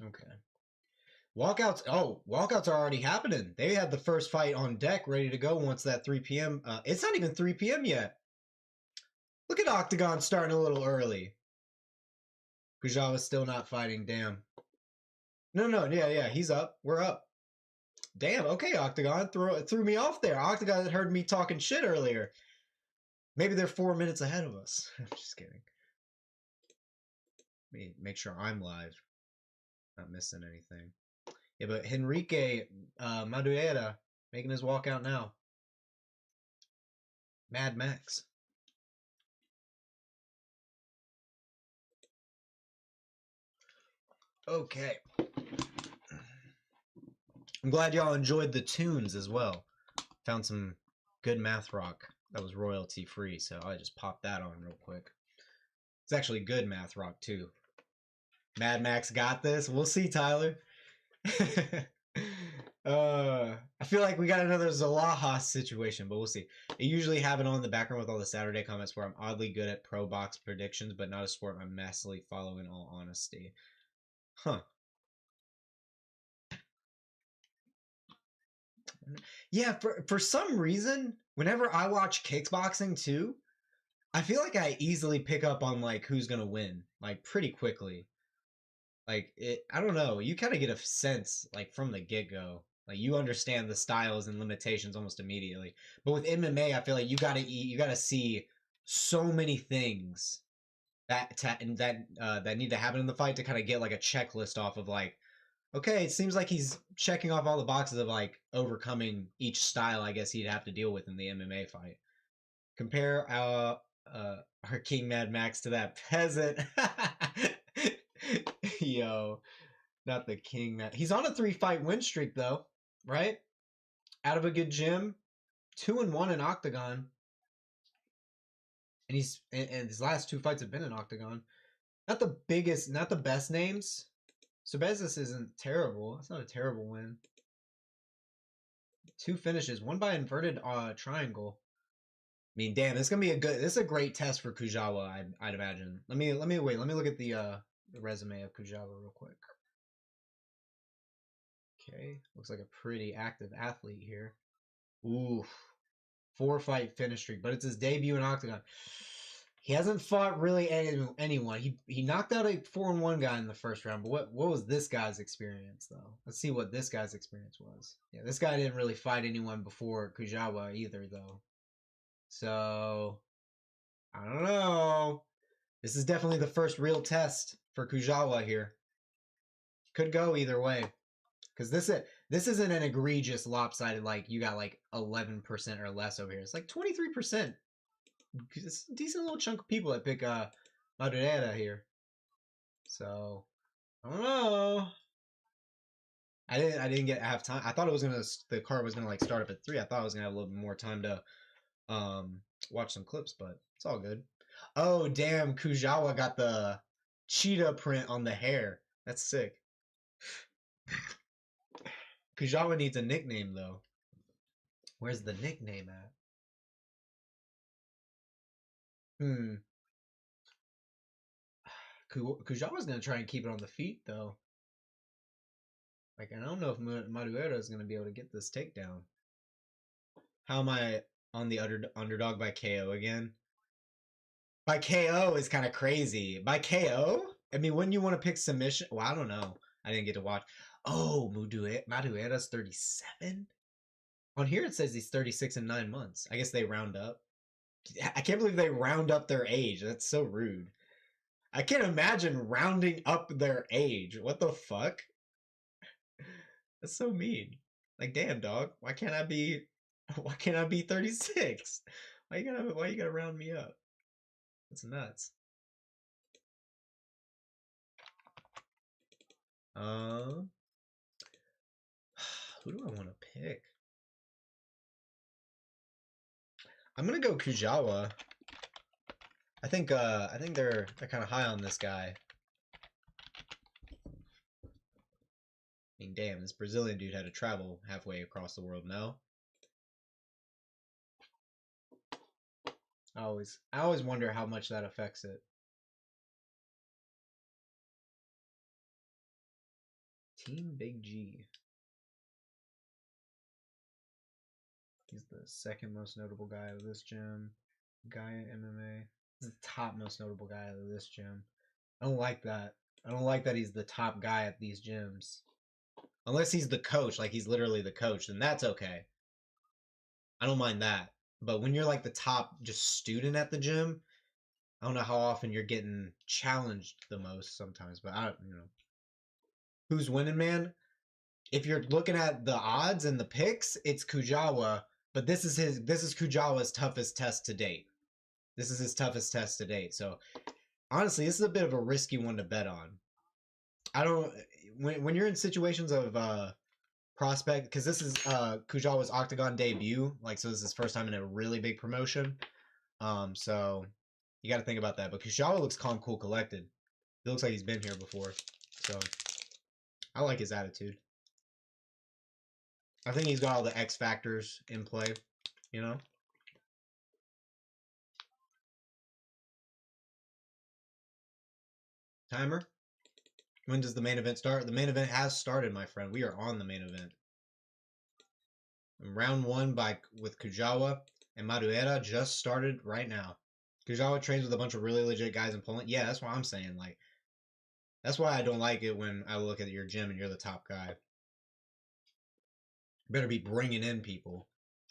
Okay. Walkouts. Oh, walkouts are already happening. They had the first fight on deck ready to go once that 3 p.m. It's not even 3 p.m. yet. Look at Octagon starting a little early. Kujawa's still not fighting. Damn. No. Yeah. He's up. We're up. Damn. Okay, Octagon. Threw me off there. Octagon had heard me talking shit earlier. Maybe they're 4 minutes ahead of us. I'm just kidding. Let me make sure I'm live. Not missing anything. Yeah, but Henrique Madureira making his walkout now. Mad Max. Okay. I'm glad y'all enjoyed the tunes as well. Found some good math rock that was royalty free, so I just popped that on real quick. It's actually good math rock too. Mad Max got this. We'll see, Tyler. I feel like we got another Zolaha situation, but we'll see. I usually have it on in the background with all the Saturday comments where I'm oddly good at pro box predictions, but not a sport I'm massively follow in all honesty. Huh. Yeah, for some reason, whenever I watch kickboxing too, I feel like I easily pick up on like who's gonna win, like pretty quickly. Like I don't know. You kind of get a sense like from the get go. Like you understand the styles and limitations almost immediately. But with MMA, I feel like you gotta see so many things that need to happen in the fight to kind of get like a checklist off of like, okay, it seems like he's checking off all the boxes of like overcoming each style. I guess he'd have to deal with in the MMA fight. Compare our King Mad Max to that peasant. Yo, not the King Mad. He's on a 3-fight win streak though, right? Out of a good gym, 2-1 in Octagon, and his last 2 fights have been in Octagon. Not the biggest, not the best names. Sebezis isn't terrible. It's not a terrible win. 2 finishes, one by inverted triangle. I mean, damn, this is a great test for Kujawa, I'd imagine. Let me look at the resume of Kujawa real quick. Okay, looks like a pretty active athlete here. Oof. 4-fight finish streak, but it's his debut in Octagon. He hasn't fought really anyone. He knocked out a 4-1 guy in the first round, but what was this guy's experience though? Let's see what this guy's experience was. Yeah, this guy didn't really fight anyone before Kujawa either though. So I don't know. This is definitely the first real test for Kujawa here. Could go either way. Because this isn't an egregious lopsided, like, you got, like, 11% or less over here. It's like 23%. It's a decent little chunk of people that pick Madureira here. So, I don't know. I didn't have time. I thought the card was gonna, like, start up at 3. I thought I was gonna have a little bit more time to watch some clips, but it's all good. Oh, damn, Kujawa got the cheetah print on the hair. That's sick. Kujawa needs a nickname, though. Where's the nickname at? Kujawa's going to try and keep it on the feet, though. Like, I don't know if Madureira is going to be able to get this takedown. How am I on the underdog by KO again? By KO is kind of crazy. By KO? I mean, wouldn't you want to pick submission? Well, I don't know. I didn't get to watch. Oh, Madureira's 37? On here it says he's 36 in 9 months. I guess they round up. I can't believe they round up their age. That's so rude. I can't imagine rounding up their age. What the fuck? That's so mean. Like, damn, dog. Why can't I be 36? Why you gotta round me up? That's nuts. Who do I want to pick? I'm gonna go Kujawa. I think they're kind of high on this guy. I mean, damn, this Brazilian dude had to travel halfway across the world. No. I always wonder how much that affects it. Team Big G. He's the second most notable guy of this gym. Guy at MMA. The top most notable guy of this gym. I don't like that. I don't like that he's the top guy at these gyms. Unless he's the coach, like he's literally the coach, then that's okay. I don't mind that. But when you're like the top just student at the gym, I don't know how often you're getting challenged the most sometimes, but I don't, you know. Who's winning, man? If you're looking at the odds and the picks, it's Kujawa, but this is Kujawa's toughest test to date. This is his toughest test to date. So honestly, this is a bit of a risky one to bet on. I don't when you're in situations of prospect, because this is Kujawa's OKTAGON debut, like, so this is his first time in a really big promotion. So you got to think about that. But Kujawa looks calm, cool, collected. He looks like he's been here before. So I like his attitude. I think he's got all the X factors in play, you know? Timer? When does the main event start? The main event has started, my friend. We are on the main event. Round 1 with Kujawa and Madureira just started right now. Kujawa trains with a bunch of really legit guys in Poland. Yeah, that's what I'm saying. Like, that's why I don't like it when I look at your gym and you're the top guy. Better be bringing in people.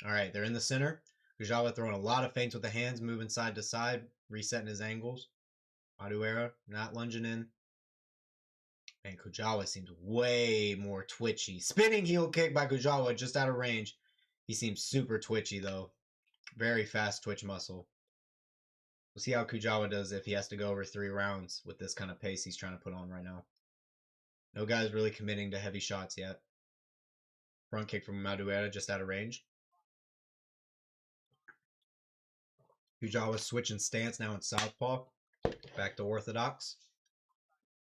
All right, they're in the center. Kujawa throwing a lot of feints with the hands, moving side to side, resetting his angles. Madureira not lunging in. And Kujawa seems way more twitchy. Spinning heel kick by Kujawa just out of range. He seems super twitchy, though. Very fast twitch muscle. We'll see how Kujawa does if he has to go over 3 rounds with this kind of pace he's trying to put on right now. No guy's really committing to heavy shots yet. Front kick from Madureira just out of range. Kujawa switching stance now in southpaw. Back to orthodox.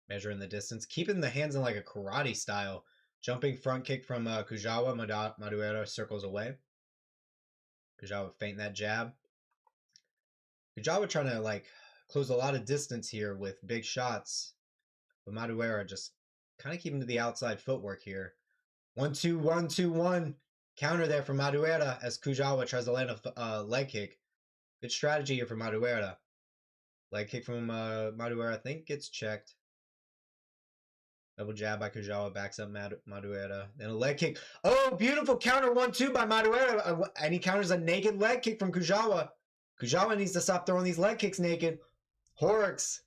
Measuring the distance. Keeping the hands in like a karate style. Jumping front kick from Kujawa. Madureira circles away. Kujawa feinting that jab. Kujawa trying to like close a lot of distance here with big shots. But Madureira just kind of keeping to the outside footwork here. 1-2, 1-2, 1. Counter there from Madureira as Kujawa tries to land a leg kick. Good strategy here for Madureira. Leg kick from Madureira, I think gets checked. Double jab by Kujawa, backs up Madureira. Then a leg kick. Oh, beautiful counter 1-2 by Madureira. And he counters a naked leg kick from Kujawa. Kujawa needs to stop throwing these leg kicks naked. Horrocks,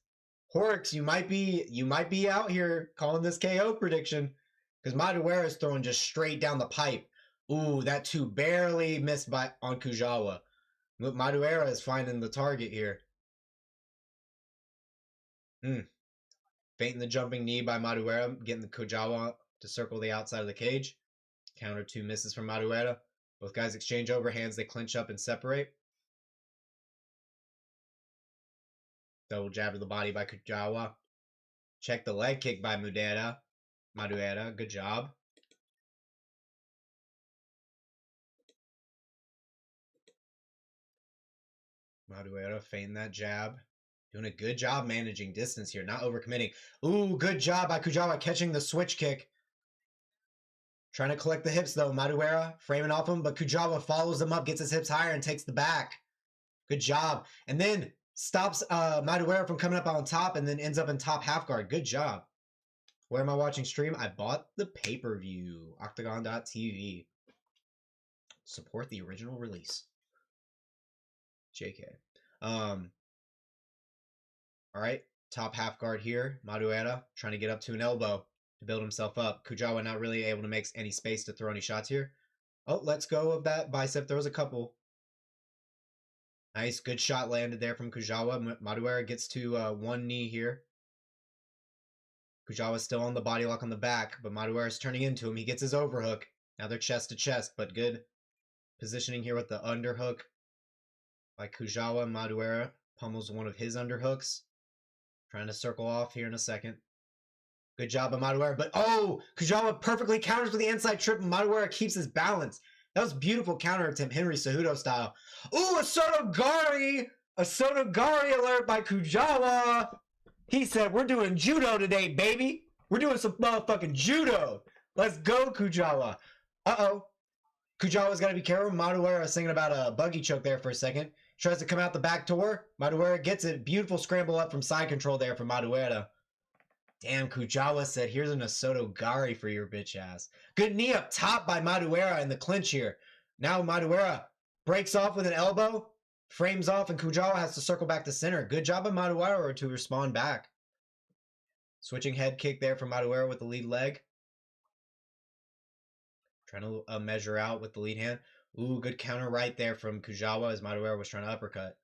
you might be out here calling this KO prediction. Because Madureira is throwing just straight down the pipe. Ooh, that 2 barely missed on Kujawa. Madureira is finding the target here. Feinting the jumping knee by Madureira, getting the Kujawa to circle the outside of the cage. Counter 2 misses from Madureira. Both guys exchange overhands. They clinch up and separate. Double jab to the body by Kujawa. Check the leg kick by Madureira. Good job. Madureira feinting that jab. Doing a good job managing distance here, not overcommitting. Ooh, good job by Kujawa catching the switch kick. Trying to collect the hips, though. Madureira framing off him, but Kujawa follows him up, gets his hips higher, and takes the back. Good job. And then stops Madureira from coming up on top and then ends up in top half guard. Good job. Where am I watching stream? I bought the pay-per-view. OKTAGON.tv. Support the original release. JK. All right, top half guard here. Madureira trying to get up to an elbow to build himself up. Kujawa not really able to make any space to throw any shots here. Oh, let's go of that bicep. There was a couple. Nice, good shot landed there from Kujawa. Madureira gets to 1 knee here. Kujawa's still on the body lock on the back, but Madureira's turning into him. He gets his overhook. Now they're chest to chest, but good positioning here with the underhook by Kujawa. Madureira pummels one of his underhooks. Trying to circle off here in a second. Good job by Madureira. But, oh, Kujawa perfectly counters with the inside trip. Madureira keeps his balance. That was beautiful counter attempt, Henry Cejudo style. Ooh, a Sotogari! A Sotogari alert by Kujawa. He said, we're doing judo today, baby. We're doing some motherfucking judo. Let's go, Kujawa. Uh-oh. Kujawa's got to be careful. Madureira was thinking about a buggy choke there for a second. Tries to come out the back door. Madureira gets it. Beautiful scramble up from side control there from Madureira. Damn, Kujawa said, here's an Asoto Gari for your bitch ass. Good knee up top by Madureira in the clinch here. Now Madureira breaks off with an elbow. Frames off, and Kujawa has to circle back to center. Good job of Madureira to respond back. Switching head kick there from Madureira with the lead leg. Trying to measure out with the lead hand. Ooh, good counter right there from Kujawa as Madureira was trying to uppercut.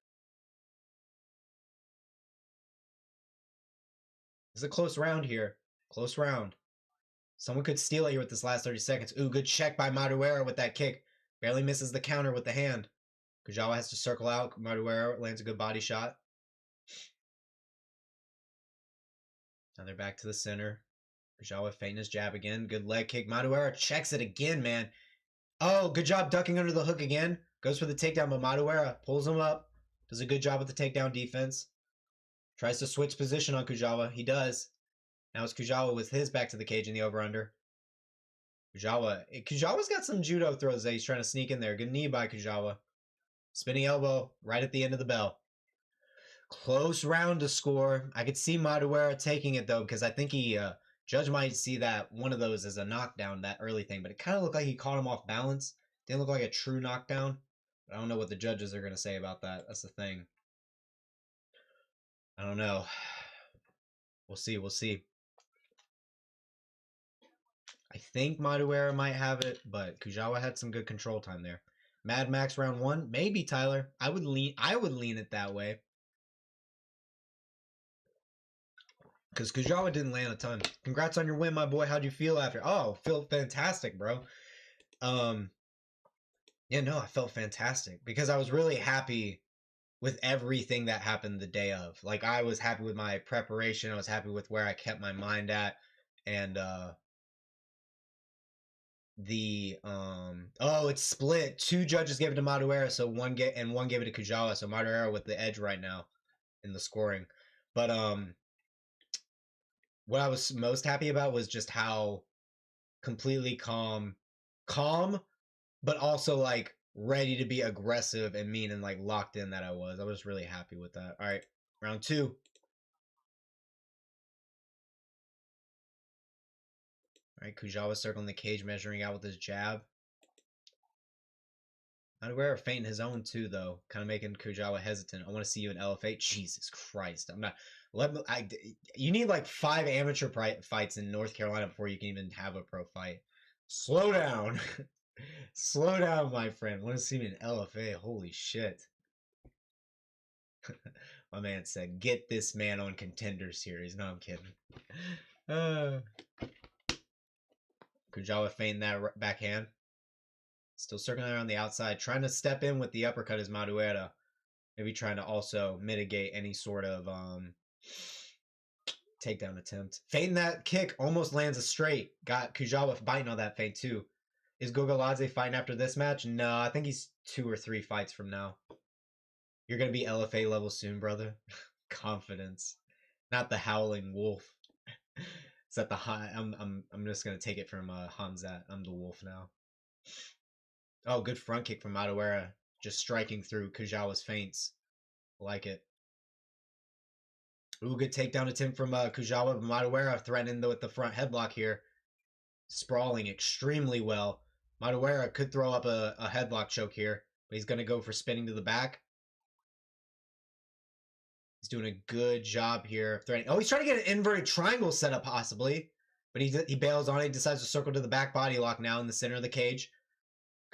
This is a close round here. Close round. Someone could steal it here with this last 30 seconds. Ooh, good check by Madureira with that kick. Barely misses the counter with the hand. Kujawa has to circle out. Madureira lands a good body shot. Now they're back to the center. Kujawa feinting his jab again. Good leg kick. Madureira checks it again, man. Oh, good job ducking under the hook again. Goes for the takedown, but Madureira pulls him up. Does a good job with the takedown defense. Tries to switch position on Kujawa. He does. Now it's Kujawa with his back to the cage in the over-under. Kujawa's got some judo throws that he's trying to sneak in there. Good knee by Kujawa. Spinning elbow right at the end of the bell. Close round to score. I could see Madureira taking it, though, because I think Judge might see that one of those as a knockdown, that early thing. But it kind of looked like he caught him off balance. Didn't look like a true knockdown. But I don't know what the judges are going to say about that. That's the thing. I don't know. We'll see. We'll see. I think Madureira might have it, but Kujawa had some good control time there. Mad Max round 1, maybe Tyler. I would lean it that way. Because Kujawa didn't land a ton. Congrats on your win, my boy. How'd you feel after? Oh, feel fantastic, bro. Yeah, no, I felt fantastic because I was really happy with everything that happened the day of. Like, I was happy with my preparation. I was happy with where I kept my mind at. And, it's split. 2 judges gave it to Madureira, so one gave it to Kujawa. So Madureira with the edge right now in the scoring. But, what I was most happy about was just how completely calm, but also like ready to be aggressive and mean and like locked in that I was. I was really happy with that. All right, round 2. All right, Kujawa circling the cage, measuring out with his jab. Madureira feinting his own too, though, kind of making Kujawa hesitant. I want to see you in LFA. Jesus Christ, I'm not. You need like 5 amateur fights in North Carolina before you can even have a pro fight. Slow down. Slow down, my friend. Want to see me in LFA? Holy shit. My man said, get this man on Contender Series. No, I'm kidding. Kujawa feigned that backhand. Still circling around the outside. Trying to step in with the uppercut is Madureira. Maybe trying to also mitigate any sort of takedown attempt. Feinting that kick. Almost lands a straight. Got Kujawa biting on that feint too. Is Gogoladze fighting after this match? No, I think he's 2 or 3 fights from now. You're going to be LFA level soon, brother. Confidence. Not the howling wolf. Is that the high? I'm just going to take it from Hamzat. I'm the wolf now. Oh, good front kick from Madureira. Just striking through Kujawa's feints. Like it. Ooh, good takedown attempt from Kujawa. Madureira threatening with the front headlock here. Sprawling extremely well. Madureira could throw up a headlock choke here, but he's going to go for spinning to the back. He's doing a good job here. Oh, he's trying to get an inverted triangle set up possibly, but he bails on it. He decides to circle to the back body lock now in the center of the cage.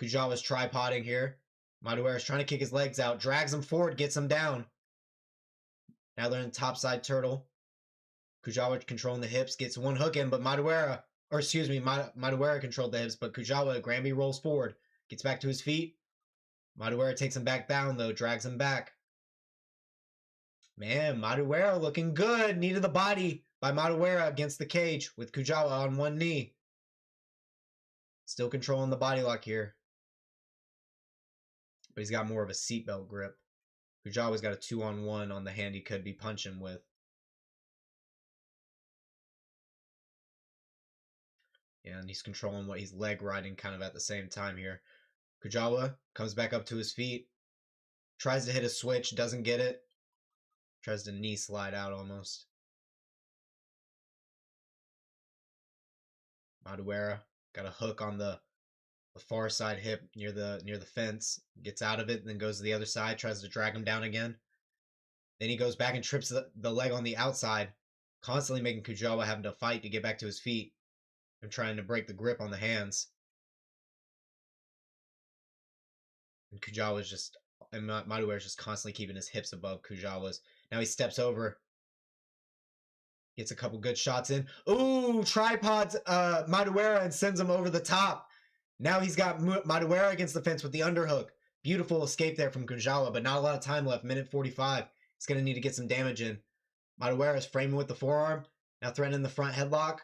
Kujawa's tripoding here. Madureira's trying to kick his legs out. Drags him forward, gets him down. Now they're in the topside turtle. Kujawa controlling the hips, gets one hook in, but Madureira controlled the hips, but Kujawa, Granby rolls forward, gets back to his feet. Madureira takes him back down, though, drags him back. Man, Madureira looking good. Knee to the body by Madureira against the cage with Kujawa on one knee. Still controlling the body lock here. But he's got more of a seatbelt grip. Kujawa's got a 2-on-1 on the hand he could be punching with. Yeah, and he's controlling what he's leg riding kind of at the same time here. Kujawa comes back up to his feet. Tries to hit a switch, doesn't get it. Tries to knee slide out almost. Madureira got a hook on the far side hip near the fence. Gets out of it, then goes to the other side, tries to drag him down again. Then he goes back and trips the leg on the outside, constantly making Kujawa having to fight to get back to his feet and trying to break the grip on the hands. And Kujawa's just, and Madureira's just constantly keeping his hips above Kujawa's. Now he steps over, gets a couple good shots in. Ooh, tripods Madureira and sends him over the top. Now he's got Madureira against the fence with the underhook. Beautiful escape there from Kujawa, but not a lot of time left. Minute 45. He's going to need to get some damage in. Madureira is framing with the forearm. Now threatening the front headlock.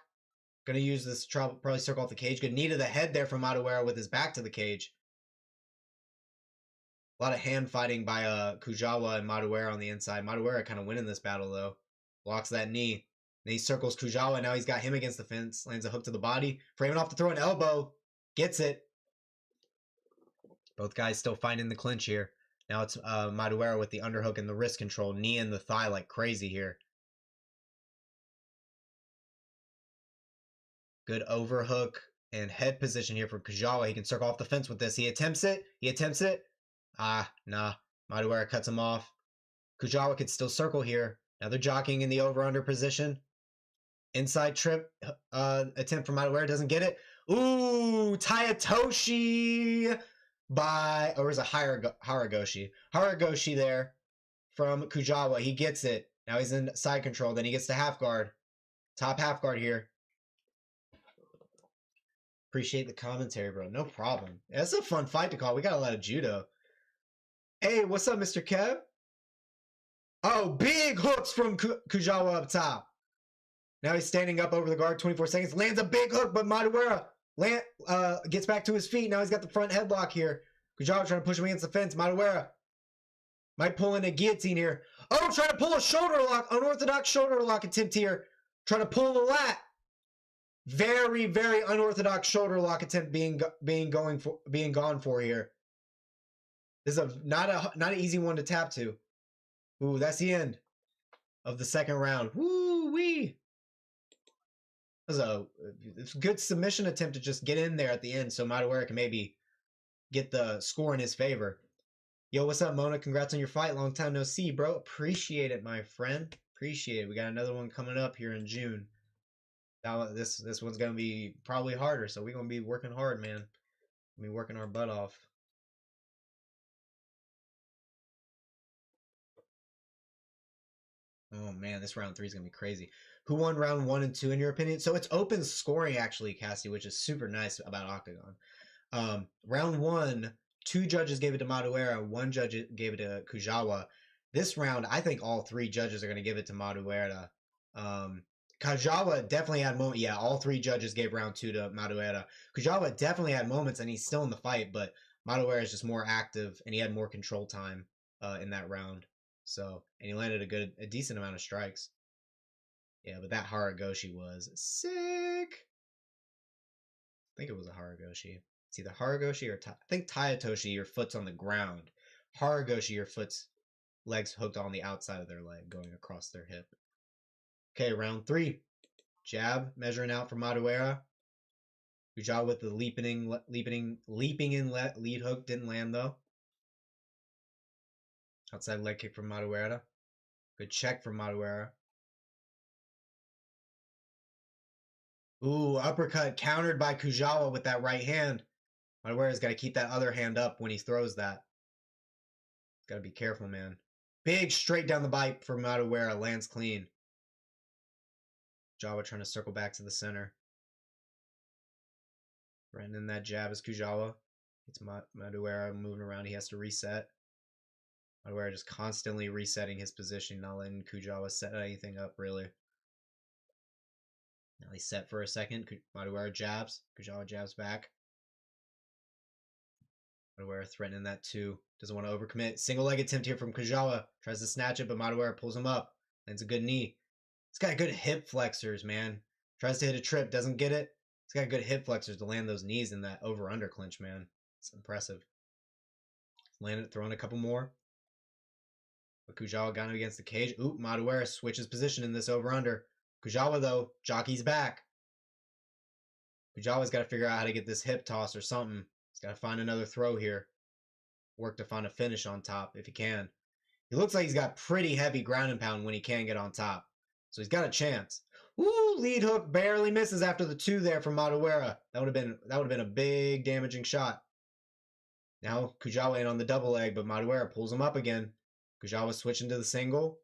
Going to use this to probably circle off the cage. Good knee to the head there from Madureira with his back to the cage. A lot of hand fighting by Kujawa and Madureira on the inside. Madureira kind of winning this battle, though. Blocks that knee. Then he circles Kujawa. Now he's got him against the fence. Lands a hook to the body. Framing off to throw an elbow. Gets it. Both guys still finding the clinch here. Now it's Madureira with the underhook and the wrist control. Knee in the thigh like crazy here. Good overhook and head position here for Kujawa. He can circle off the fence with this. He attempts it. Ah, nah. Madureira cuts him off. Kujawa could still circle here. Now they're jockeying in the over-under position. Inside trip attempt from Madureira. Doesn't get it. Ooh, Tayatoshi by, or is it Haragoshi? Haragoshi there from Kujawa. He gets it. Now he's in side control. Then he gets to half guard. Top half guard here. Appreciate the commentary, bro. No problem. That's a fun fight to call. We got a lot of judo. Hey, what's up, Mr. Kev? Oh, big hooks from Kujawa up top. Now he's standing up over the guard, 24 seconds. Lands a big hook, but Madureira gets back to his feet. Now he's got the front headlock here. Kujawa trying to push him against the fence. Madureira might pull in a guillotine here. Oh, trying to pull a shoulder lock. Unorthodox shoulder lock attempt here. Trying to pull the lat. Very, very unorthodox shoulder lock attempt being gone for here. This is not an easy one to tap to. Ooh, that's the end of the second round. Woo wee. It was a good submission attempt to just get in there at the end so Madureira can maybe get the score in his favor. Yo, what's up, Mona? Congrats on your fight. Long time no see, bro. Appreciate it, my friend. Appreciate it. We got another one coming up here in June. This one's going to be probably harder, so we're going to be working hard, man. We'll be working our butt off. Oh, man, this round 3 is going to be crazy. Who won round 1 and 2 in your opinion? So it's open scoring, actually, Cassie, which is super nice about OKTAGON. Round 1, 2 judges gave it to Madureira, 1 judge gave it to Kujawa. This round, I think all 3 judges are going to give it to Madureira. Kujawa definitely had moments. Yeah, all 3 judges gave round 2 to Madureira. Kujawa definitely had moments, and he's still in the fight, but Madureira is just more active, and he had more control time in that round. So, and he landed a decent amount of strikes. Yeah, but that Haragoshi was sick. I think it was a Haragoshi. It's either Haragoshi or I think Tayatoshi, your foot's on the ground. Haragoshi, your foot's legs hooked on the outside of their leg, going across their hip. Okay, round 3. Jab, measuring out for Madureira. Kujawa with the leaping in lead hook. Didn't land, though. Outside leg kick from Madureira. Good check from Madureira. Ooh, uppercut countered by Kujawa with that right hand. Madureira's got to keep that other hand up when he throws that. Got to be careful, man. Big straight down the bite for Madureira. Lands clean. Kujawa trying to circle back to the center. Right in that jab is Kujawa. It's Madureira moving around. He has to reset. Madureira just constantly resetting his position, not letting Kujawa set anything up, really. Now he's set for a second. Madureira jabs. Kujawa jabs back. Madureira threatening that too. Doesn't want to overcommit. Single leg attempt here from Kujawa. Tries to snatch it, but Madureira pulls him up. Lands a good knee. He's got good hip flexors, man. Tries to hit a trip. Doesn't get it. He's got good hip flexors to land those knees in that over-under clinch, man. It's impressive. Landed, throwing a couple more. But Kujawa got him against the cage. Oop, Madureira switches position in this over-under. Kujawa, though, jockey's back. Kujawa's got to figure out how to get this hip toss or something. He's got to find another throw here. Work to find a finish on top if he can. He looks like he's got pretty heavy ground and pound when he can get on top. So he's got a chance. Ooh, lead hook barely misses after the 2 there from Madureira. That would have been a big damaging shot. Now Kujawa in on the double leg, but Madureira pulls him up again. Kujawa switching to the single.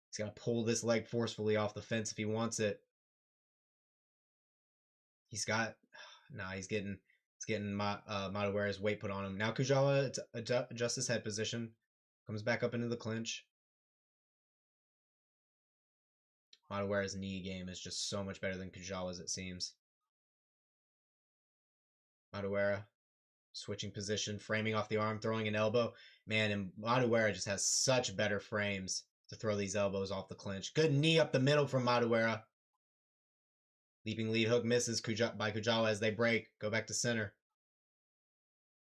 He's got to pull this leg forcefully off the fence if he wants it. He's getting Madureira's weight put on him. Now Kujawa adjusts his head position. Comes back up into the clinch. Madureira's knee game is just so much better than Kujawa's, it seems. Madureira switching position, framing off the arm, throwing an elbow. Man, and Madureira just has such better frames to throw these elbows off the clinch. Good knee up the middle from Madureira. Leaping lead hook misses by Kujawa as they break. Go back to center.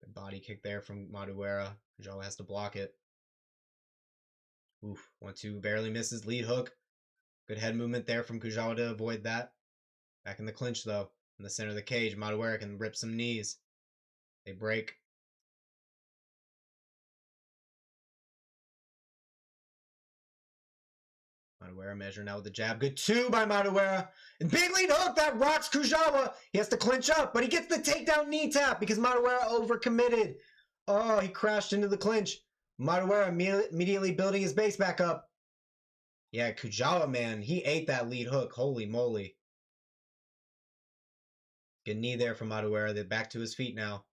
Good body kick there from Madureira. Kujawa has to block it. Oof, 1-2, barely misses. Lead hook. Good head movement there from Kujawa to avoid that. Back in the clinch, though. In the center of the cage, Madureira can rip some knees. They break. Madureira measuring now with the jab. Good 2 by Madureira. And big lead hook that rocks Kujawa. He has to clinch up, but he gets the takedown knee tap because Madureira overcommitted. Oh, he crashed into the clinch. Madureira immediately building his base back up. Yeah, Kujawa, man, he ate that lead hook. Holy moly. Good knee there from Madureira. They're back to his feet now.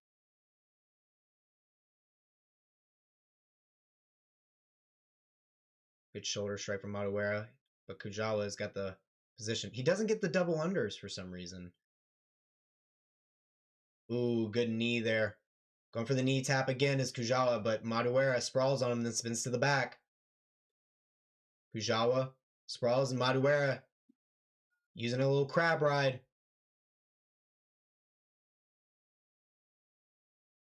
Good shoulder strike from Madureira, but Kujawa's got the position. He doesn't get the double unders for some reason. Ooh, good knee there. Going for the knee tap again is Kujawa, but Madureira sprawls on him and then spins to the back. Kujawa sprawls and Madureira using a little crab ride.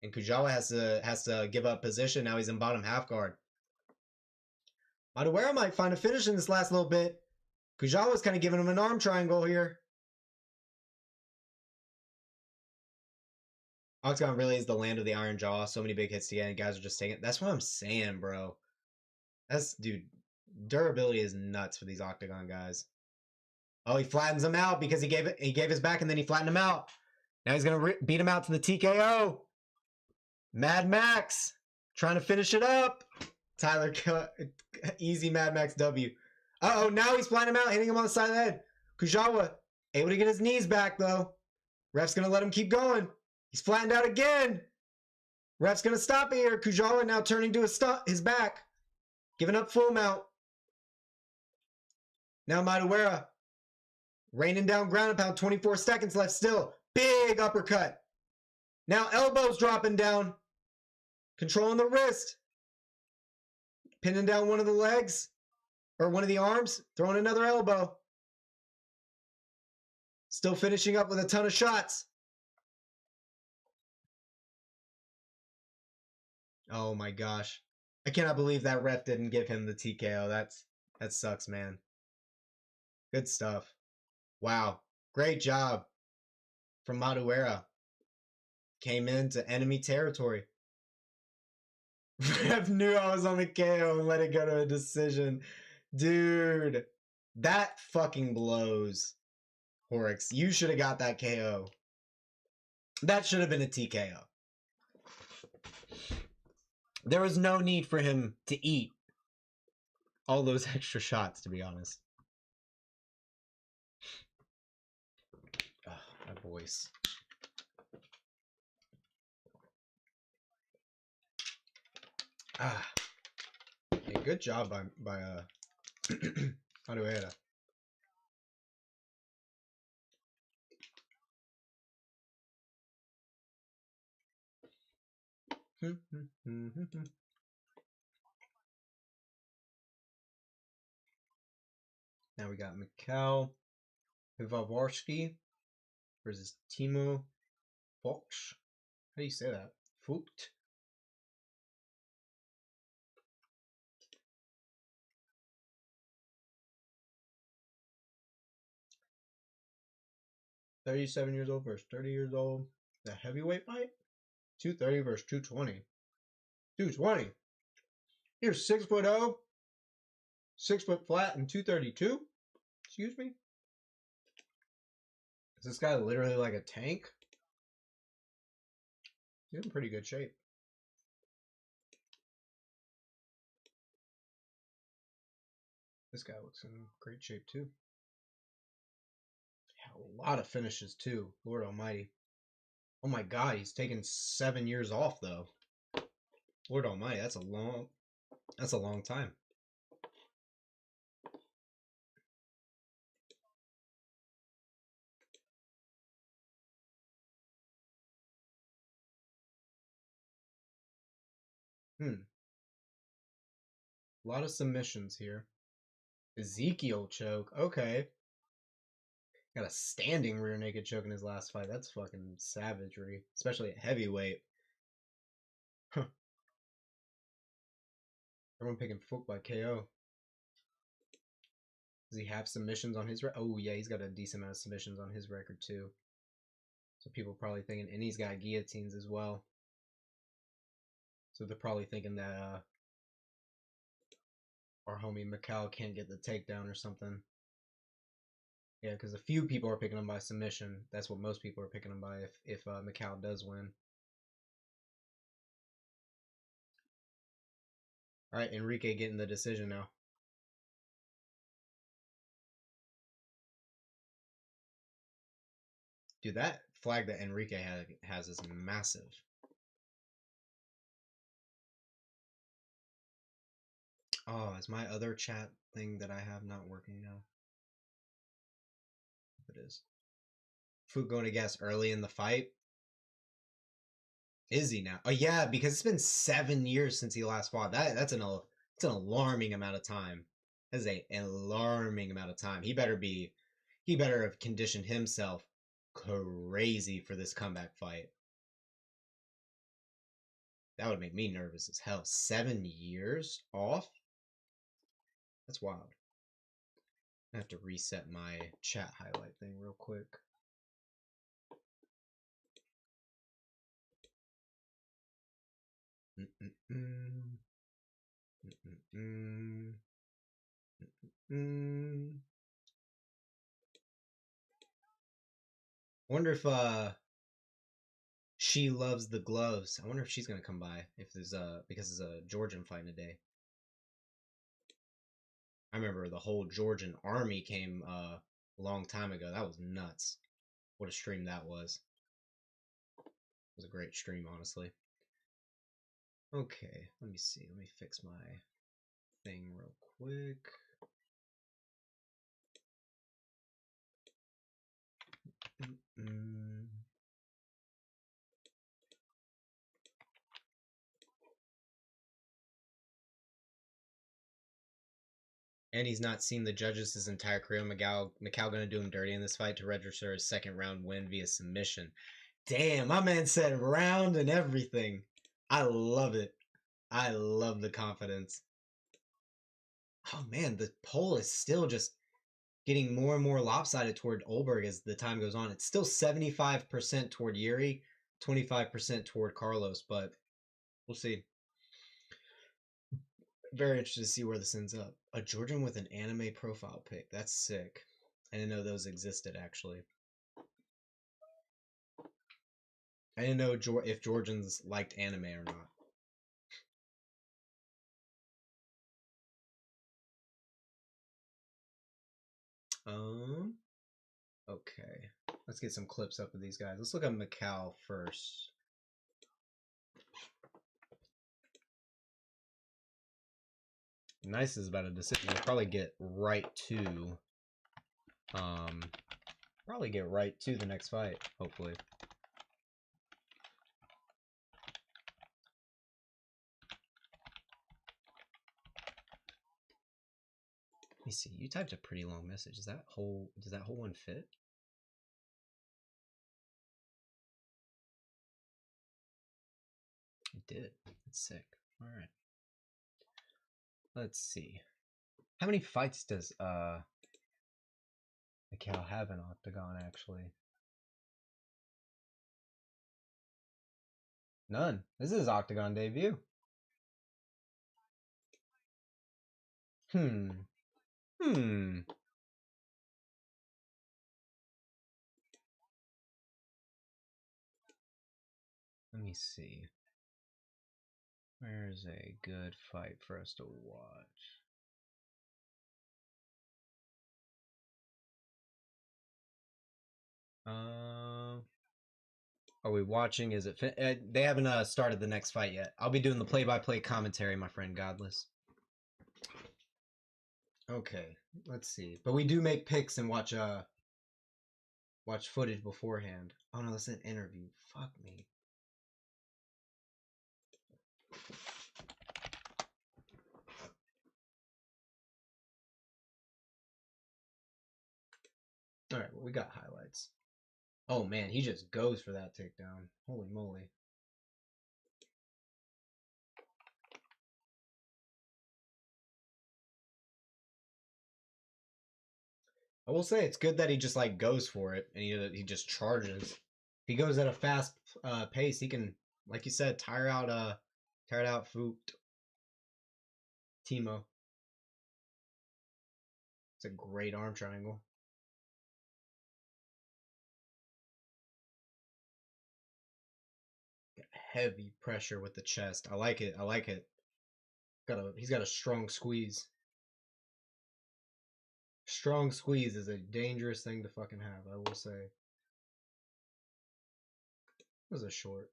And Kujawa has to give up position. Now he's in bottom half guard. Madureira might find a finish in this last little bit. Kujawa's kind of giving him an arm triangle here. Octagon really is the land of the iron jaw. So many big hits together, and guys are just taking it. That's what I'm saying, bro. Dude, durability is nuts for these Octagon guys. Oh, he flattens him out because he gave his back and then he flattened him out. Now he's gonna beat him out to the TKO. Mad Max trying to finish it up. Tyler, easy Mad Max W. Uh-oh, now he's flattening him out, hitting him on the side of the head. Kujawa able to get his knees back, though. Ref's gonna let him keep going. He's flattened out again. Ref's gonna stop it here. Kujawa now turning to his back. Giving up full mount. Now Madureira raining down ground and pound. 24 seconds left still. Big uppercut. Now elbows dropping down. Controlling the wrist. Pinning down one of the legs. Or one of the arms. Throwing another elbow. Still finishing up with a ton of shots. Oh my gosh. I cannot believe that ref didn't give him the TKO. That sucks, man. Good stuff. Wow. Great job from Madureira. Came into enemy territory. Ref knew I was on the KO and let it go to a decision. Dude, that fucking blows. Horrocks, you should have got that KO. That should have been a TKO. There was no need for him to eat all those extra shots, to be honest. Oh, my voice. Okay, good job by Madureira. Now we got Michał, Piwowarski, versus Timo Feucht. How do you say that? Feucht. $37 years old versus 30 years old. The heavyweight fight? 230 versus 220. 220. Here's 6'0", 6 foot flat, and 232. Excuse me. Is this guy literally like a tank? He's in pretty good shape. This guy looks in great shape too. Yeah, a lot of finishes too. Lord Almighty. Oh my God, he's taken 7 years off though. Lord Almighty, that's a long time. A lot of submissions here. Ezekiel choke. Okay. Got a standing rear naked choke in his last fight. That's fucking savagery. Especially at heavyweight. Huh. Everyone picking Feucht by KO. Does he have submissions on his record? Oh yeah, he's got a decent amount of submissions on his record too. So people probably thinking, and he's got guillotines as well. So they're probably thinking that our homie Michał can't get the takedown or something. Yeah, because a few people are picking him by submission. That's what most people are picking him by if Michał does win. All right, Enrique getting the decision now. Dude, that flag that Enrique has is massive. Oh, is my other chat thing that I have not working now? It is. Feucht going to guess early in the fight. Is he now? Oh yeah, because it's been 7 years since he last fought. That's an alarming amount of time. That's an alarming amount of time. He better have conditioned himself crazy for this comeback fight. That would make me nervous as hell. 7 years off? That's wild. I have to reset my chat highlight thing real quick. Wonder if she loves the gloves. I wonder if she's gonna come by if there's because there's a Georgian fight today. I remember the whole Georgian army came a long time ago. That was nuts. What a stream that was. It was a great stream, honestly. Okay, let me see. Let me fix my thing real quick. And he's not seen the judges his entire career. Michał gonna do him dirty in this fight to register his second round win via submission. Damn, my man said round and everything. I love it. I love the confidence. Oh man, the poll is still just getting more and more lopsided toward Olberg as the time goes on. It's still 75% toward Yuri, 25% toward Carlos, but we'll see. Very interested to see where this ends up. A Georgian with an anime profile pic. That's sick. I didn't know those existed, actually. I didn't know if Georgians liked anime or not. Okay. Let's get some clips up of these guys. Let's look at Michał first. Nice is about a decision. We'll probably get right to the next fight, hopefully. Let me see. You typed a pretty long message. Does that whole one fit? did. That's sick. All right. Let's see. How many fights does Michał have in Octagon, actually? None. This is his Octagon debut. Let me see. Where's a good fight for us to watch? Are we watching? Is it? They haven't started the next fight yet. I'll be doing the play-by-play commentary, my friend Godless. Okay, let's see. But we do make picks and watch footage beforehand. Oh no, that's an interview. Fuck me. All right, well, we got highlights. Oh man, he just goes for that takedown. Holy moly. I will say it's good that he just like goes for it and he just charges. If he goes at a fast pace, he can, like you said, tire out Feucht. Timo. It's a great arm triangle. Heavy pressure with the chest. I like it. I like it. He's got a strong squeeze. Strong squeeze is a dangerous thing to fucking have, I will say. It was a short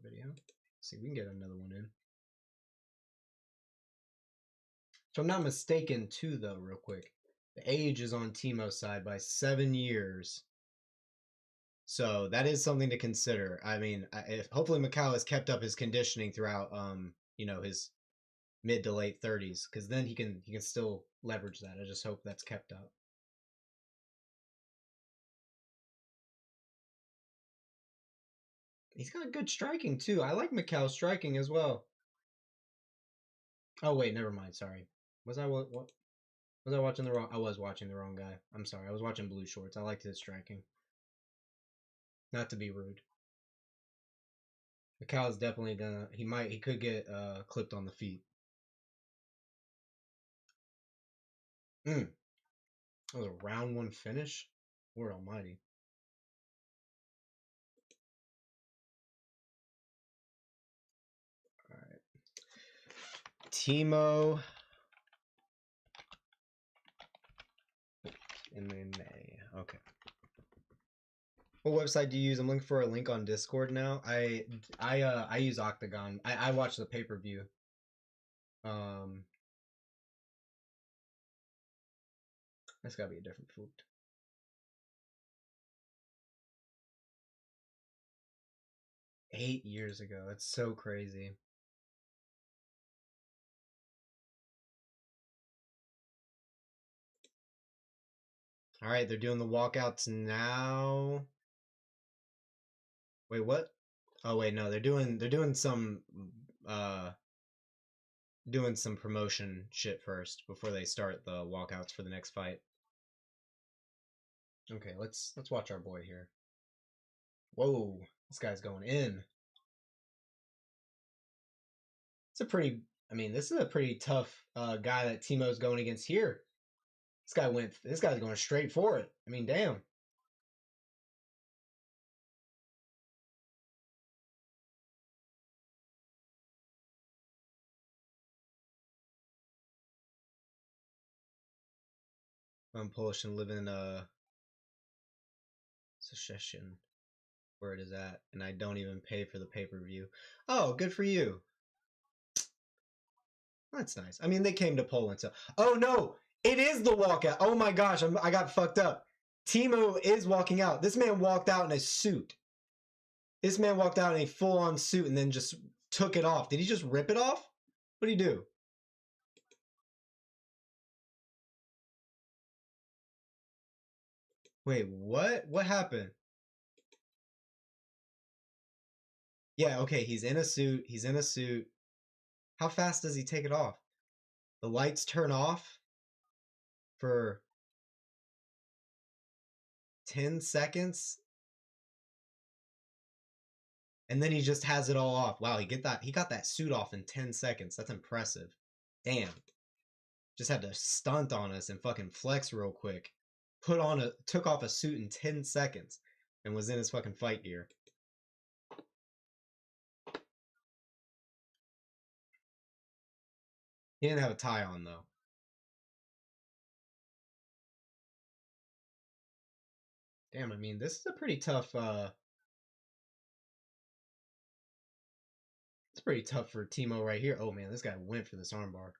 video. Let's see, we can get another one in. If I'm not mistaken, too, though, real quick, the age is on Timo's side by 7 years. So that is something to consider. I mean, hopefully Michał has kept up his conditioning throughout, his mid to late 30s, because then he can still leverage that. I just hope that's kept up. He's got good striking too. I like Michał's striking as well. Oh wait, never mind. Sorry. Was I what? Was I watching the wrong? I was watching the wrong guy. I'm sorry. I was watching Blue Shorts. I liked his striking. Not to be rude. Michał's definitely gonna. He could get clipped on the feet. That was a round 1 finish. Lord Almighty. All right. Timo. MMA. Okay. What website do you use? I'm looking for a link on Discord now. I use Octagon. I watch the pay-per-view. That's gotta be a different Feucht. Eight years ago. That's so crazy. All right, they're doing the walkouts now. Wait, what? Oh wait, no, they're doing some promotion shit first before they start the walkouts for the next fight. Okay, let's watch our boy here. Whoa, this guy's going in. This is a pretty tough guy that Timo's going against here. This guy's going straight for it. I mean, damn. I'm Polish and live in Secession, where it is at, and I don't even pay for the pay-per-view. Oh, good for you. That's nice. I mean, they came to Poland, so. Oh no, it is the walkout. Oh my gosh, I got fucked up. Timo is walking out. This man walked out in a suit. This man walked out in a full-on suit and then just took it off. Did he just rip it off? What did he do? Wait, what? What happened? Yeah, okay, he's in a suit. He's in a suit. How fast does he take it off? The lights turn off for 10 seconds. And then he just has it all off. Wow, he got that suit off in 10 seconds. That's impressive. Damn. Just had to stunt on us and fucking flex real quick. Took off a suit in 10 seconds and was in his fucking fight gear. He didn't have a tie on though. Damn, I mean, this is a pretty tough it's pretty tough for Timo right here. Oh man, this guy went for this armbar.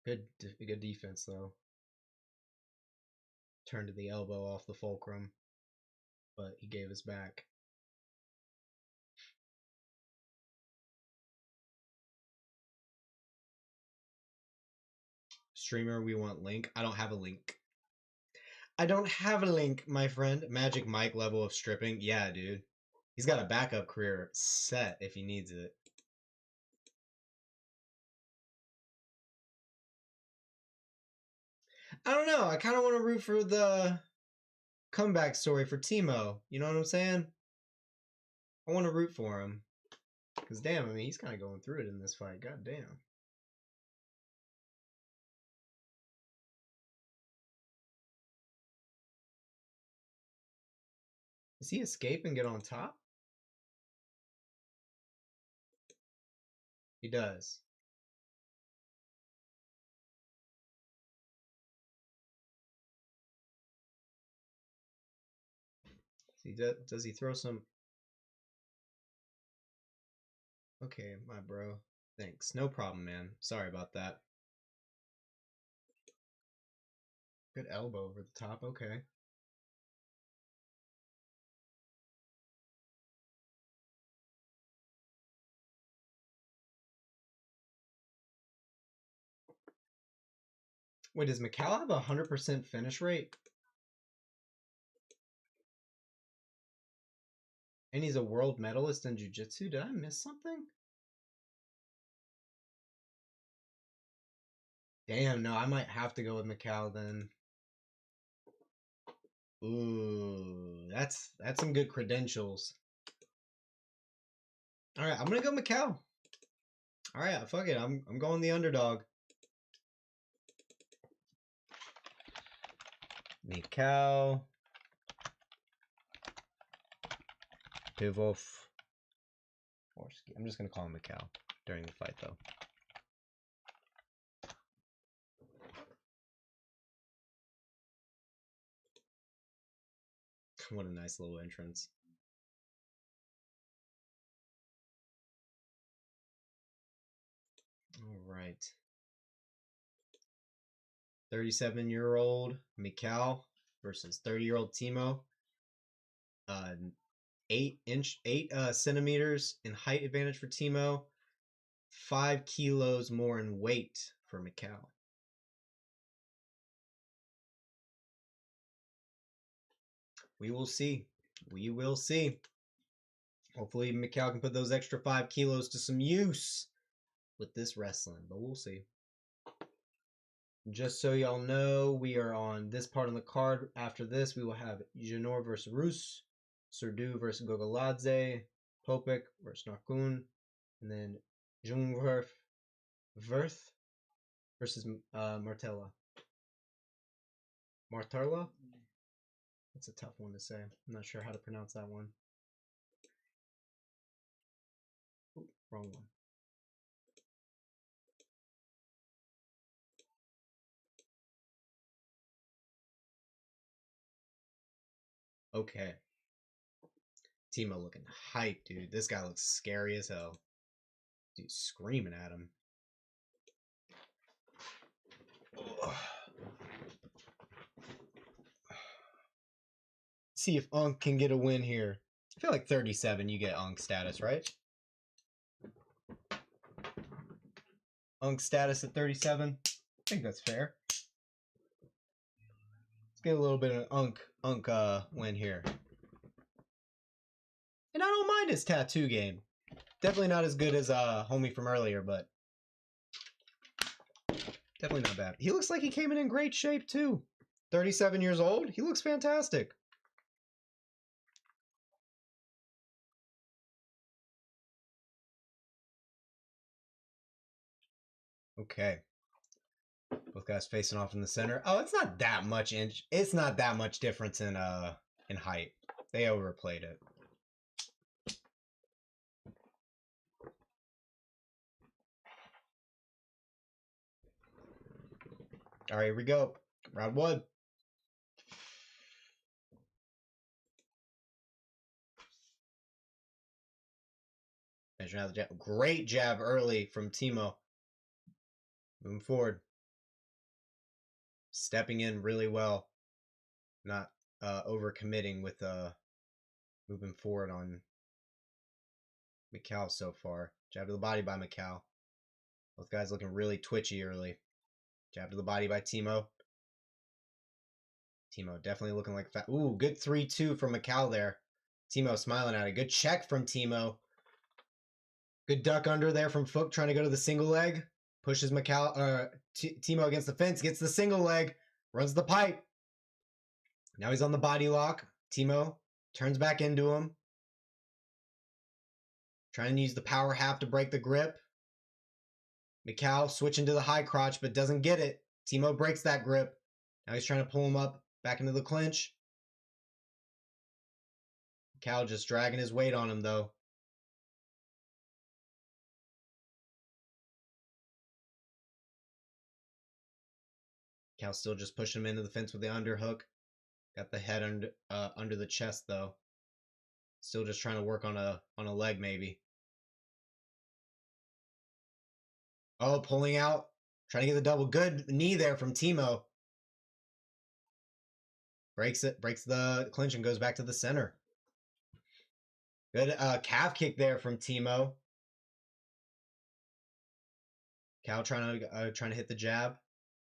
Good defense though. Turned to the elbow off the fulcrum, but he gave us back. Streamer, we want link. I don't have a link. I don't have a link, my friend. Magic Mike level of stripping. Yeah, dude. He's got a backup career set if he needs it. I don't know. I kind of want to root for the comeback story for Timo. You know what I'm saying? I want to root for him. Because damn, I mean, he's kind of going through it in this fight. God damn. Does he escape and get on top? He does. Does he throw some... Okay, my bro. Thanks. No problem, man. Sorry about that. Good elbow over the top. Okay. Wait, does Michał have a 100% finish rate? And he's a world medalist in jiu-jitsu? Did I miss something? Damn, no, I might have to go with Michał then. Ooh, that's some good credentials. All right, I'm gonna go Michał. All right, fuck it, I'm going the underdog. Michał. Piwowarski. I'm just gonna call him Michał during the fight though. What a nice little entrance. All right. 37-year-old Michał versus 30-year-old Timo. 8 centimeters in height advantage for Timo. 5 kilos more in weight for Michał. We will see. We will see. Hopefully Michał can put those extra 5 kilos to some use with this wrestling, but we'll see. Just so y'all know, we are on this part of the card. After this, we will have Janur versus Roos, Surdu versus Gogoladze, Poppeck versus Narkun, and then Jungwirth versus Materla. Materla? That's a tough one to say. I'm not sure how to pronounce that one. Ooh, wrong one. Okay. Timo looking hype, dude. This guy looks scary as hell. Dude screaming at him. See if Unk can get a win here. I feel like 37, you get Unk status, right? Unk status at 37. I think that's fair. Let's get a little bit of Unk win here. And I don't mind his tattoo game. Definitely not as good as homie from earlier, but definitely not bad. He looks like he came in great shape too. 37 years old. He looks fantastic. Okay. Both guys facing off in the center. Oh, it's not that much it's not that much difference in height. They overplayed it. All right, here we go. Round one. Measuring out the jab. Great jab early from Timo. Moving forward. Stepping in really well. Not overcommitting with moving forward on Michał so far. Jab to the body by Michał. Both guys looking really twitchy early. Jab to the body by Timo. Timo definitely looking like fat. Ooh, good 3-2 from Michał there. Timo smiling at it. Good check from Timo. Good duck under there from Feucht trying to go to the single leg. Pushes Timo against the fence. Gets the single leg. Runs the pipe. Now he's on the body lock. Timo turns back into him. Trying to use the power half to break the grip. Michał switching to the high crotch but doesn't get it. Timo breaks that grip. Now he's trying to pull him up back into the clinch. Michał just dragging his weight on him though. Michał still just pushing him into the fence with the underhook. Got the head under the chest though. Still just trying to work on a leg maybe. Oh, pulling out. Trying to get the double. Good knee there from Timo. Breaks it. Breaks the clinch and goes back to the center. Good calf kick there from Timo. Michał trying to hit the jab.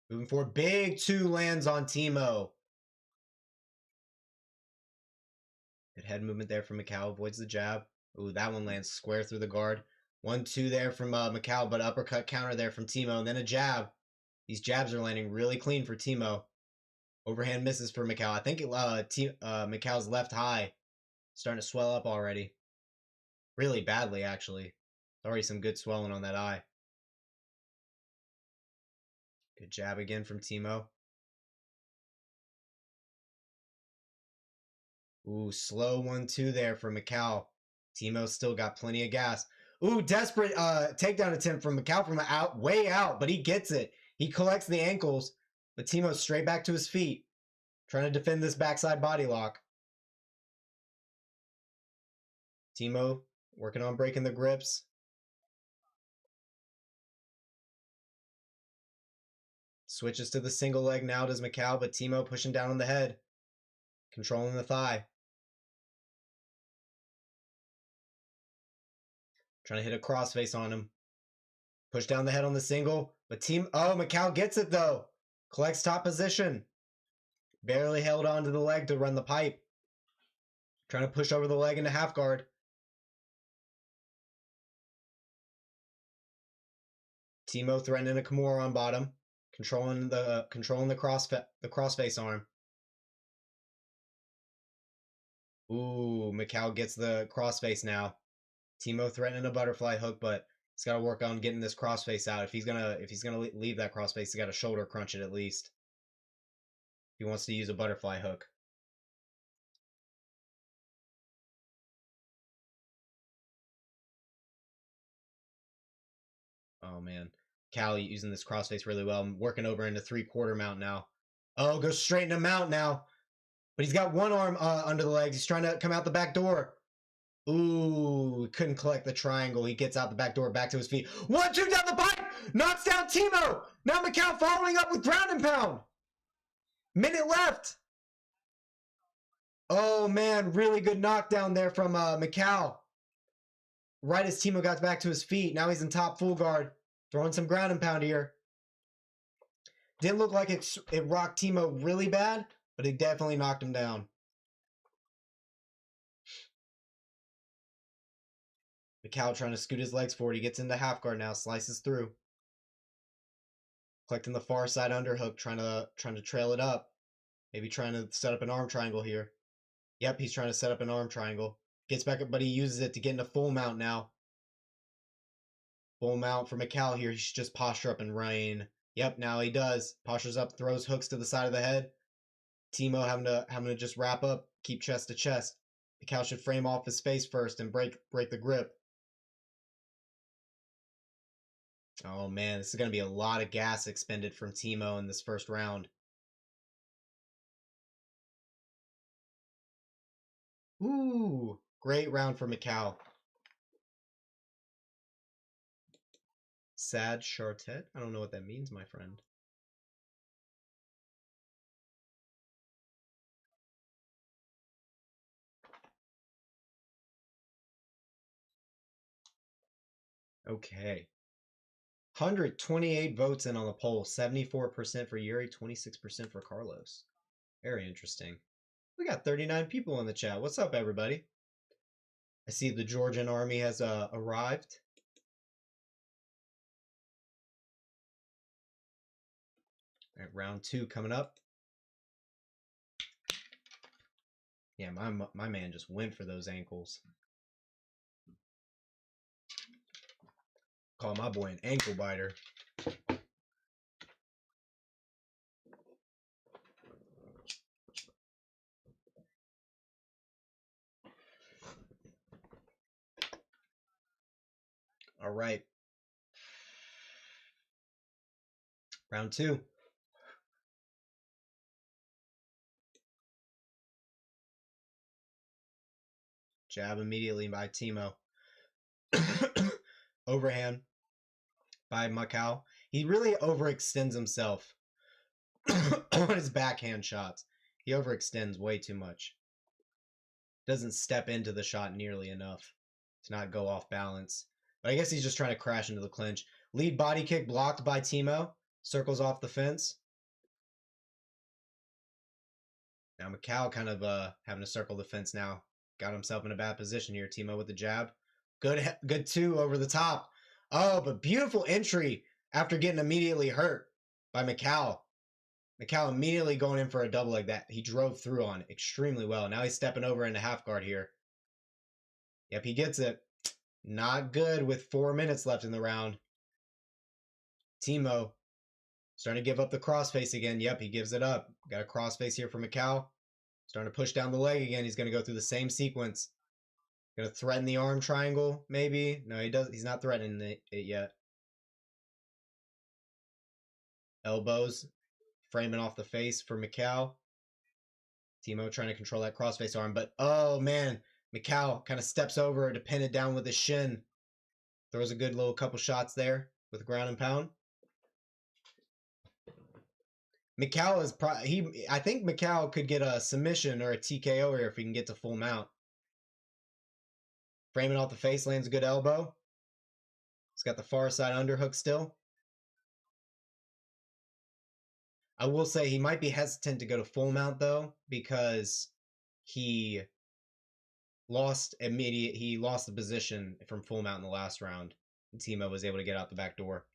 Moving forward. Big 2 lands on Timo. Good head movement there from Michał. Avoids the jab. Ooh, that one lands square through the guard. 1-2 there from Michał, but uppercut counter there from Timo. And then a jab. These jabs are landing really clean for Timo. Overhand misses for Michał. I think Michał's left high starting to swell up already. Really badly, actually. Already some good swelling on that eye. Good jab again from Timo. Ooh, slow 1-2 there for Michał. Timo still got plenty of gas. Ooh, desperate takedown attempt from Michał from way out, but he gets it. He collects the ankles, but Timo's straight back to his feet, trying to defend this backside body lock. Timo working on breaking the grips. Switches to the single leg now, does Michał, but Timo pushing down on the head, controlling the thigh. Trying to hit a crossface on him. Push down the head on the single. But Michał gets it though. Collects top position. Barely held on to the leg to run the pipe. Trying to push over the leg into half guard. Timo threatening a Kimura on bottom. Controlling the crossface arm. Ooh, Michał gets the crossface now. Timo threatening a butterfly hook, but he's got to work on getting this crossface out. If he's gonna leave that crossface, he's got to shoulder crunch it at least. He wants to use a butterfly hook. Oh man, Cal using this crossface really well. I'm working over into 3/4 mount now. Oh, goes straight into mount now, but he's got one arm under the legs. He's trying to come out the back door. Ooh, couldn't collect the triangle. He gets out the back door, back to his feet. 1-2 down the pipe! Knocks down Timo! Now Michał following up with ground and pound. Minute left. Oh, man, really good knockdown there from Michał. Right as Timo got back to his feet. Now he's in top full guard. Throwing some ground and pound here. Didn't look like it rocked Timo really bad, but it definitely knocked him down. Michał trying to scoot his legs forward. He gets into half guard now, slices through. Collecting the far side underhook, trying to trail it up. Maybe trying to set up an arm triangle here. Yep, he's trying to set up an arm triangle. Gets back up, but he uses it to get into full mount now. Full mount for Michał here. He should just posture up and rain. Yep, now he does. Postures up, throws hooks to the side of the head. Timo having to just wrap up, keep chest to chest. Michał should frame off his face first and break the grip. Oh man, this is going to be a lot of gas expended from Timo in this first round. Ooh, great round for Michał. Sad Chartet? I don't know what that means, my friend. Okay. 128 votes in on the poll. 74% for Yuri, 26% for Carlos. Very interesting. We got 39 people in the chat. What's up, everybody? I see the Georgian army has arrived. All right, round 2 coming up. Yeah, my man just went for those ankles. Call my boy an ankle biter. All right. Round 2. Jab immediately by Timo. Overhand by Michał. He really overextends himself on his backhand shots. He overextends way too much. Doesn't step into the shot nearly enough to not go off balance. But I guess he's just trying to crash into the clinch. Lead body kick blocked by Timo. Circles off the fence. Now Michał kind of having to circle the fence now. Got himself in a bad position here. Timo with the jab. Good 2 over the top. Oh, but beautiful entry after getting immediately hurt by Michał. Michał immediately going in for a double like that. He drove through on extremely well. Now he's stepping over into half guard here. Yep, he gets it. Not good with 4 minutes left in the round. Timo starting to give up the crossface again. Yep, he gives it up. Got a crossface here for Michał. Starting to push down the leg again. He's going to go through the same sequence. Going to threaten the arm triangle, maybe. No, he's not threatening it yet. Elbows. Framing off the face for Michał. Timo trying to control that crossface arm. But, oh, man. Michał kind of steps over to pin it down with his shin. Throws a good little couple shots there with ground and pound. Michał is I think Michał could get a submission or a TKO here if he can get to full mount. Framing off the face, lands a good elbow. He's got the far side underhook still. I will say he might be hesitant to go to full mount though, because he lost the position from full mount in the last round. And Timo was able to get out the back door.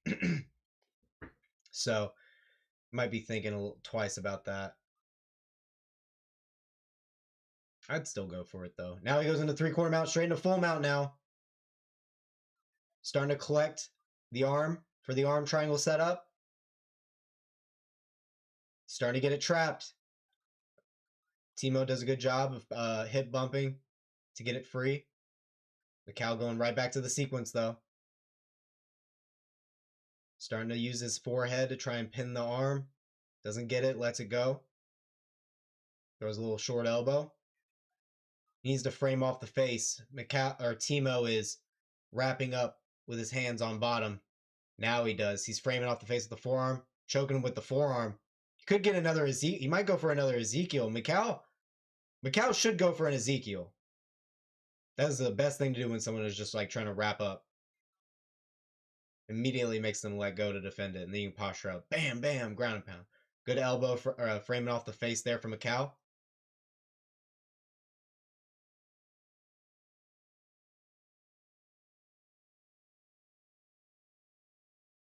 So might be thinking twice about that. I'd still go for it though. Now he goes into 3/4 mount, straight into full mount now. Starting to collect the arm for the arm triangle setup. Starting to get it trapped. Timo does a good job of hip bumping to get it free. Michał going right back to the sequence though. Starting to use his forehead to try and pin the arm. Doesn't get it, lets it go. Throws a little short elbow. He needs to frame off the face. Timo is wrapping up with his hands on bottom. Now he does. He's framing off the face with the forearm. Choking him with the forearm. He could get another Ezekiel. He might go for another Ezekiel. Michał should go for an Ezekiel. That's the best thing to do when someone is just like trying to wrap up. Immediately makes them let go to defend it. And then you can posture out. Bam, bam, ground and pound. Good elbow for framing off the face there for Michał.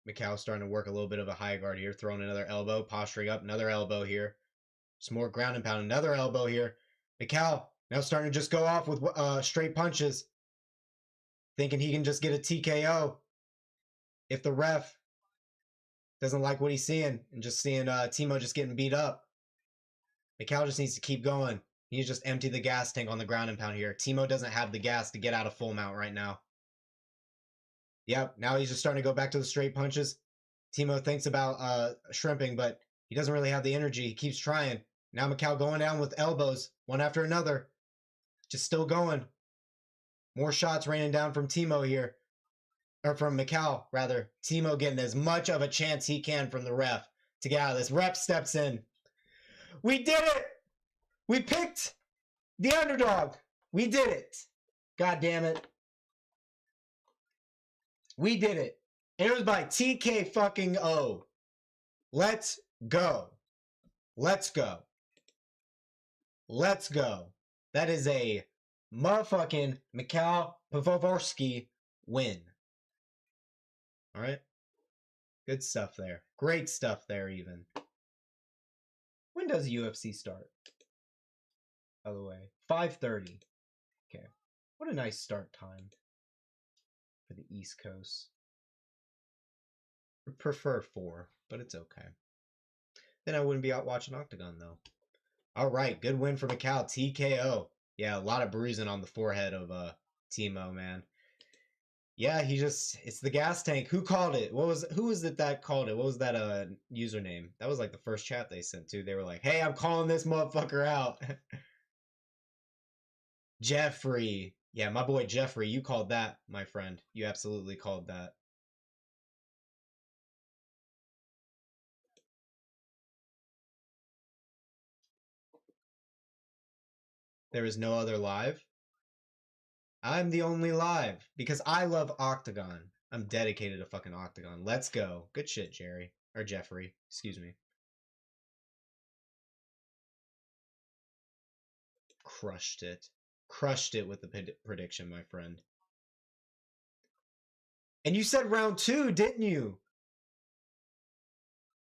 Michał starting to work a little bit of a high guard here, throwing another elbow, posturing up, another elbow here. Some more ground and pound, another elbow here. Michał now starting to just go off with straight punches, thinking he can just get a TKO if the ref doesn't like what he's seeing and just seeing Timo just getting beat up. Michał just needs to keep going. He needs to just empty the gas tank on the ground and pound here. Timo doesn't have the gas to get out of full mount right now. Yep, now he's just starting to go back to the straight punches. Timo thinks about shrimping, but he doesn't really have the energy. He keeps trying. Now Michał going down with elbows, one after another. Just still going. More shots raining down from Timo here. Or from Michał, rather. Timo getting as much of a chance he can from the ref to get out of this. Ref steps in. We did it! We picked the underdog. We did it. God damn it. We did it. And it was by TK fucking O. Let's go. Let's go. Let's go. That is a motherfucking Michał Piwowarski win. All right. Good stuff there. Great stuff there even. When does UFC start? By the way, 5:30. Okay. What a nice start time for the East Coast. I prefer 4, but it's okay. Then I wouldn't be out watching Octagon though. All right, good win for Michał. TKO. Yeah, a lot of bruising on the forehead of Timo, man. Yeah, it's the gas tank. Who called it? Who was it that called it? What was that username? That was like the first chat they sent to. They were like, "Hey, I'm calling this motherfucker out." Jeffrey. Yeah, my boy Jeffrey, you called that, my friend. You absolutely called that. There is no other live. I'm the only live because I love Octagon. I'm dedicated to fucking Octagon. Let's go. Good shit, Jerry. Or Jeffrey. Excuse me. Crushed it. Crushed it with the prediction, my friend. And you said round 2, didn't you?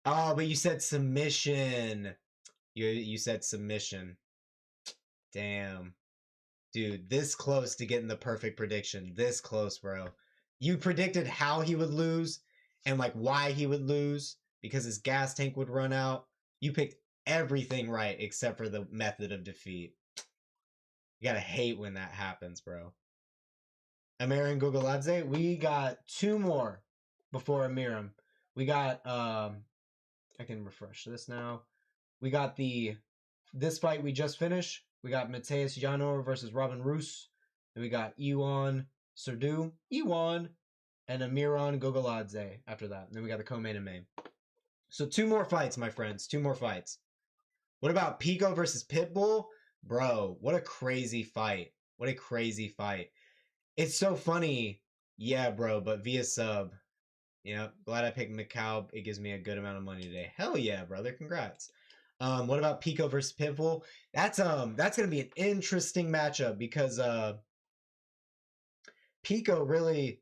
Oh, but you said submission. You said submission. Damn. Dude, this close to getting the perfect prediction. This close, bro. You predicted how he would lose and like why he would lose because his gas tank would run out. You picked everything right except for the method of defeat. You gotta hate when that happens, bro. Amir and Gogoladze, we got 2 more before Amiram. We got I can refresh this now. We got this fight we just finished. We got Mateusz Janur versus Robin Roos. And we got Ewan Sdu, and Amiran Gogoladze after that. And then we got the co-main and main. So 2 more fights, my friends. 2 more fights. What about Pico versus Pitbull? Bro, what a crazy fight. What a crazy fight. It's so funny. Yeah, bro, but via sub. Yeah, glad I picked Michał. It gives me a good amount of money today. Hell yeah, brother. Congrats. What about Pico versus Pitbull? That's gonna be an interesting matchup because Pico really,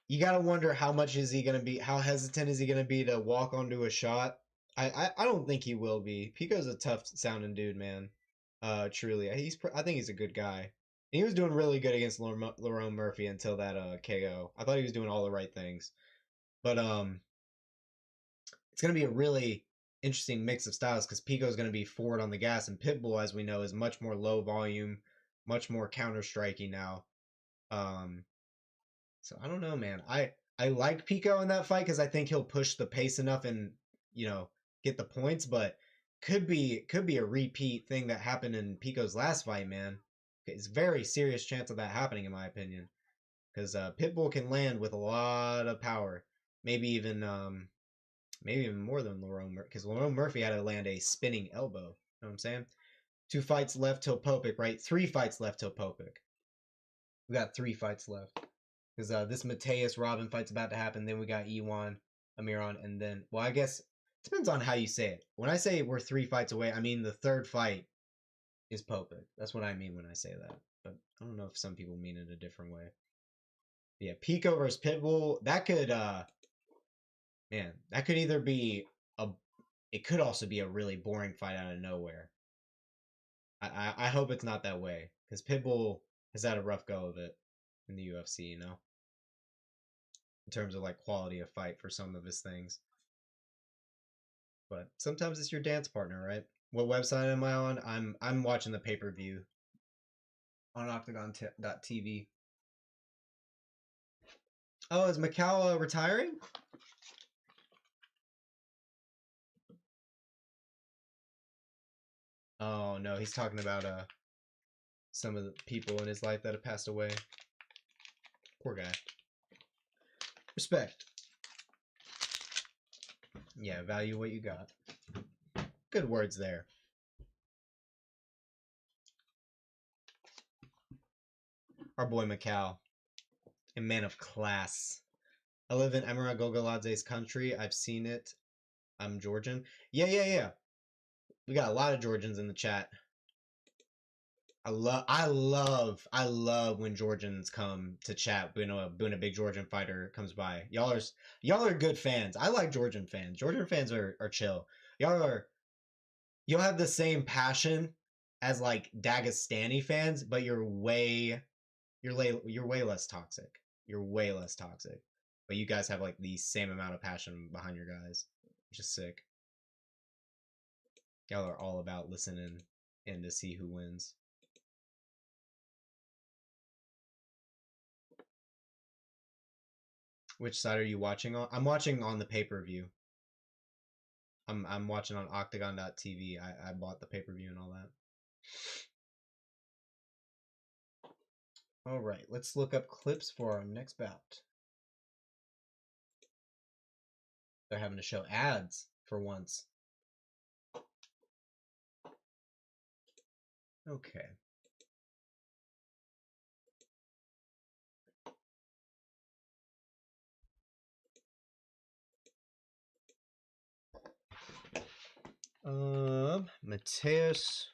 you gotta wonder how much is he gonna be, how hesitant is he gonna be to walk onto a shot. I don't think he will be. Pico's a tough sounding dude, man. Truly, I think he's a good guy. And he was doing really good against Lerone Murphy until that KO. I thought he was doing all the right things, but it's gonna be a really interesting mix of styles because Pico is going to be forward on the gas, and Pitbull, as we know, is much more low volume, much more counter striking now. So I don't know, man. I like Pico in that fight because I think he'll push the pace enough and get the points, but could be a repeat thing that happened in Pico's last fight, man. It's a very serious chance of that happening, in my opinion, because Pitbull can land with a lot of power, maybe even more than Lerone Murphy, because Lerone Murphy had to land a spinning elbow. You know what I'm saying? 2 fights left till Poppeck, right? 3 fights left till Poppeck. We got 3 fights left. Because this Mateusz Robin fight's about to happen. Then we got Ewan, Amiran, and then, well, I guess, it depends on how you say it. When I say we're 3 fights away, I mean the 3rd fight is Poppeck. That's what I mean when I say that. But I don't know if some people mean it a different way. Yeah, Pico versus Pitbull, that could Man, that could either be a. It could also be a really boring fight out of nowhere. I hope it's not that way because Pitbull has had a rough go of it in the UFC. You know, in terms of like quality of fight for some of his things. But sometimes it's your dance partner, right? What website am I on? I'm watching the pay-per-view on OKTAGON.tv. Oh, is Michał retiring? Oh no, he's talking about some of the people in his life that have passed away. Poor guy. Respect. Yeah, value what you got. Good words there. Our boy Michał, a man of class. I live in Emira Gogoladze's country. I've seen it. I'm Georgian. Yeah. We got a lot of Georgians in the chat. I love when Georgians come to chat when a big Georgian fighter comes by. Y'all are good fans. I like Georgian fans. Georgian fans are chill. You'll have the same passion as like Dagestani fans, but you're way less toxic. You're way less toxic. But you guys have like the same amount of passion behind your guys, which is sick. Y'all are all about listening and to see who wins. Which side are you watching on? I'm watching on the pay-per-view. I'm watching on OKTAGON.tv. I bought the pay-per-view and all that. All right, let's look up clips for our next bout. They're having to show ads for once. Okay. Mateusz.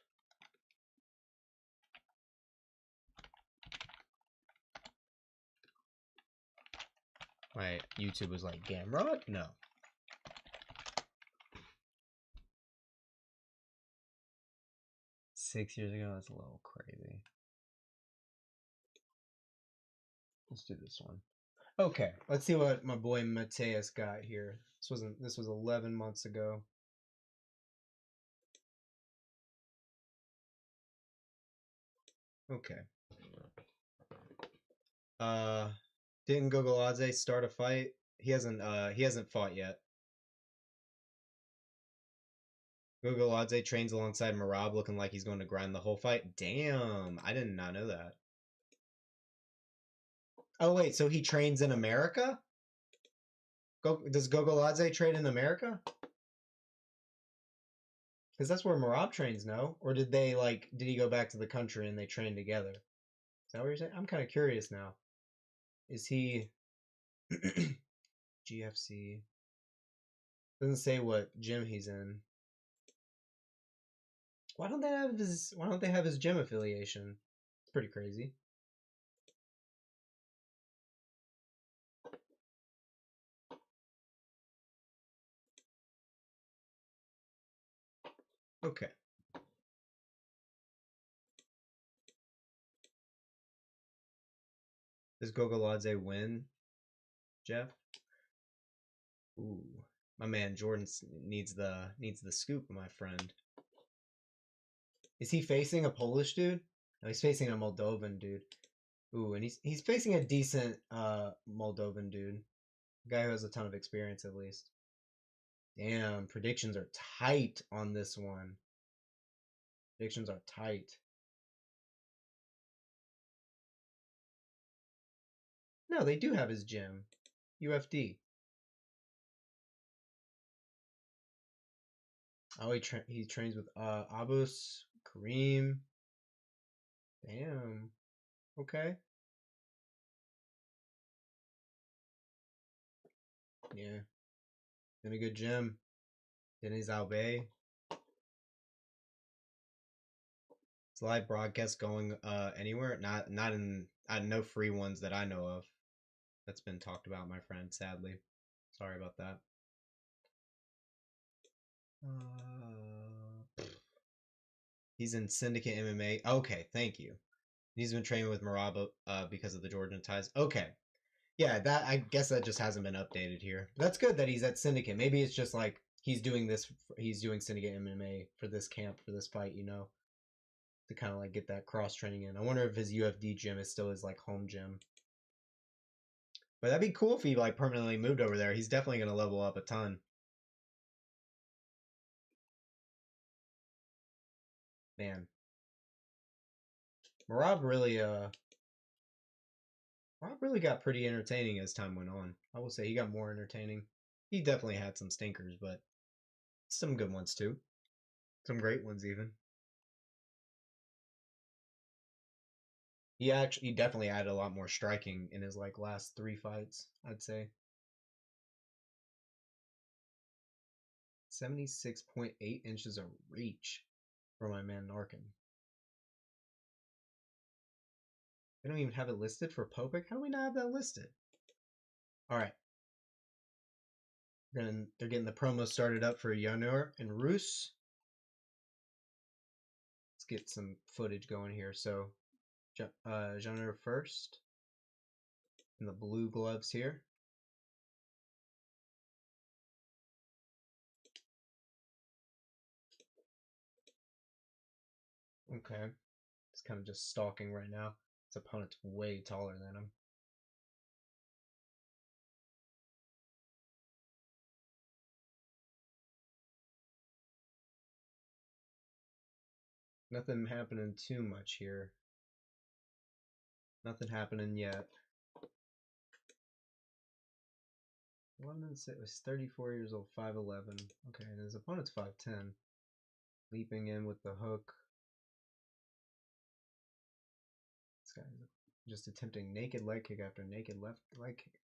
My YouTube was like, Gamrod? No. $6 years ago, that's a little crazy. Let's do this one. Okay, let's see what my boy Mateusz got here. This was 11 months ago. Okay. Didn't Gogoladze start a fight? He hasn't fought yet. Gogoladze trains alongside Merab, looking like he's going to grind the whole fight. Damn, I did not know that. Oh wait, so he trains in America? Does Gogoladze train in America? Because that's where Merab trains, no? Or did he go back to the country and they train together? Is that what you're saying? I'm kind of curious now. Is he GFC? Doesn't say what gym he's in. Why don't they have his gym affiliation? It's pretty crazy. Okay. Does Gogoladze win, Jeff? Ooh, my man Jordan needs the scoop, my friend. Is he facing a Polish dude? No, he's facing a Moldovan dude. Ooh, and he's facing a decent Moldovan dude. A guy who has a ton of experience at least. Damn, predictions are tight on this one. Predictions are tight. No, they do have his gym. UFD. Oh, he trains with Abus, Kareem. Damn. Okay. Yeah. In a good gym. Denny's Albay. Is live broadcast going anywhere? Not in no free ones that I know of. That's been talked about, my friend, sadly. Sorry about that. He's in Syndicate MMA. Okay, thank you. He's been training with Maraba because of the Georgian ties. Okay. Yeah, that I guess that just hasn't been updated here. That's good that he's at Syndicate. Maybe it's just like he's doing Syndicate MMA for this camp, for this fight, to kind of like get that cross training in. I wonder if his UFD gym is still his like home gym. But that'd be cool if he like permanently moved over there. He's definitely gonna level up a ton. Man. Marab really got pretty entertaining as time went on. I will say he got more entertaining. He definitely had some stinkers, but some good ones too. Some great ones even. He definitely added a lot more striking in his like last 3 fights, I'd say. 76.8 inches of reach for my man Narkun. They don't even have it listed for Poppeck. How do we not have that listed? All right. They're getting the promo started up for Janur and Roos. Let's get some footage going here. So, Janur first. In the blue gloves here. Okay. He's kind of just stalking right now. His opponent's way taller than him. Nothing happening too much here. Nothing happening yet. 11 and 6 was 34 years old, 5'11. Okay, and his opponent's 5'10. Leaping in with the hook. This guy's just attempting naked leg kick after naked left leg kick.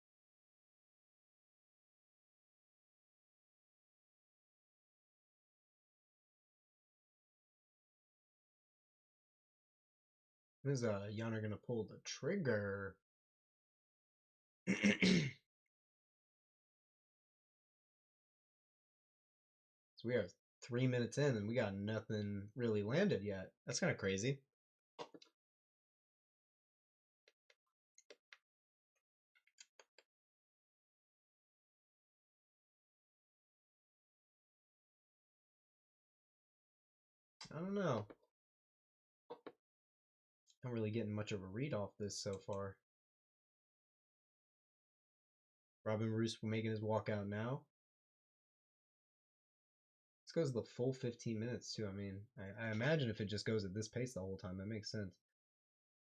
Is Janur gonna pull the trigger? So we are 3 minutes in and we got nothing really landed yet. That's kind of crazy. I don't know. Not really getting much of a read off this so far. Robin Roos making his walkout now. This goes the full 15 minutes too. I mean, I imagine if it just goes at this pace the whole time, that makes sense.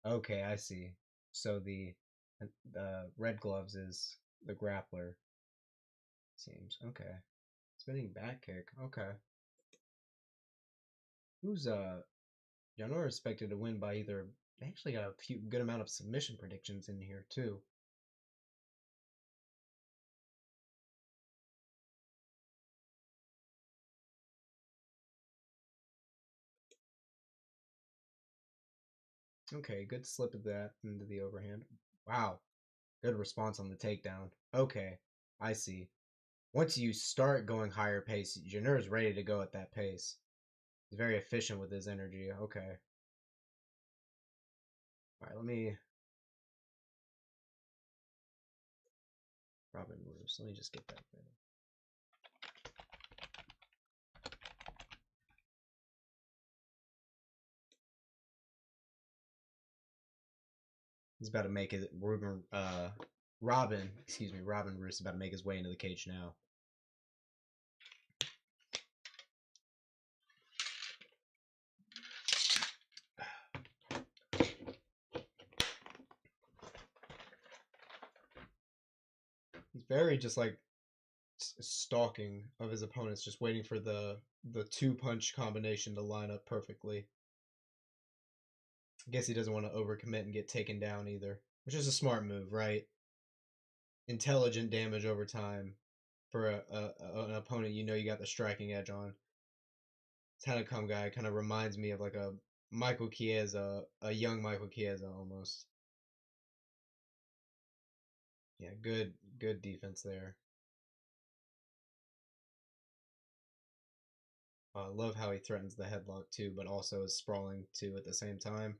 Okay, I see. So the red gloves is the grappler. Seems okay. Spinning back kick. Okay. Who's Janur expected to win by either? They actually got a few good amount of submission predictions in here too. Okay, good slip of that into the overhand. Wow, good response on the takedown. Okay, I see. Once you start going higher pace, Janur is ready to go at that pace. He's very efficient with his energy. Okay. All right, let me. Robin Roos. Let me just get that ready. He's about to make it. Robin Roos is about to make his way into the cage now. He's very just like stalking of his opponents, just waiting for the 2-punch combination to line up perfectly. I guess he doesn't want to overcommit and get taken down either, which is a smart move, right? Intelligent damage over time for an opponent you know you got the striking edge on. Tanacom guy kind of reminds me of like a Michael Chiesa, a young Michael Chiesa almost. Yeah, good defense there. I love how he threatens the headlock too, but also is sprawling too at the same time.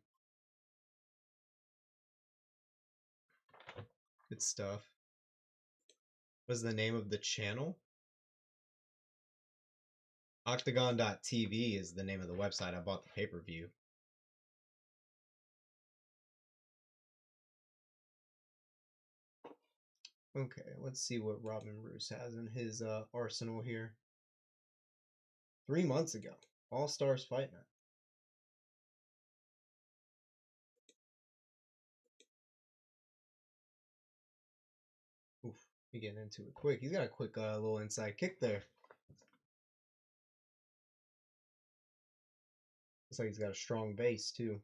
Good stuff. What is the name of the channel? OKTAGON.tv is the name of the website. I bought the pay-per-view. Okay, let's see what Robin Roos has in his arsenal here. 3 months ago. All Stars Fight Night. Oof, he getting into it quick. He's got a quick little inside kick there. Looks like he's got a strong base too.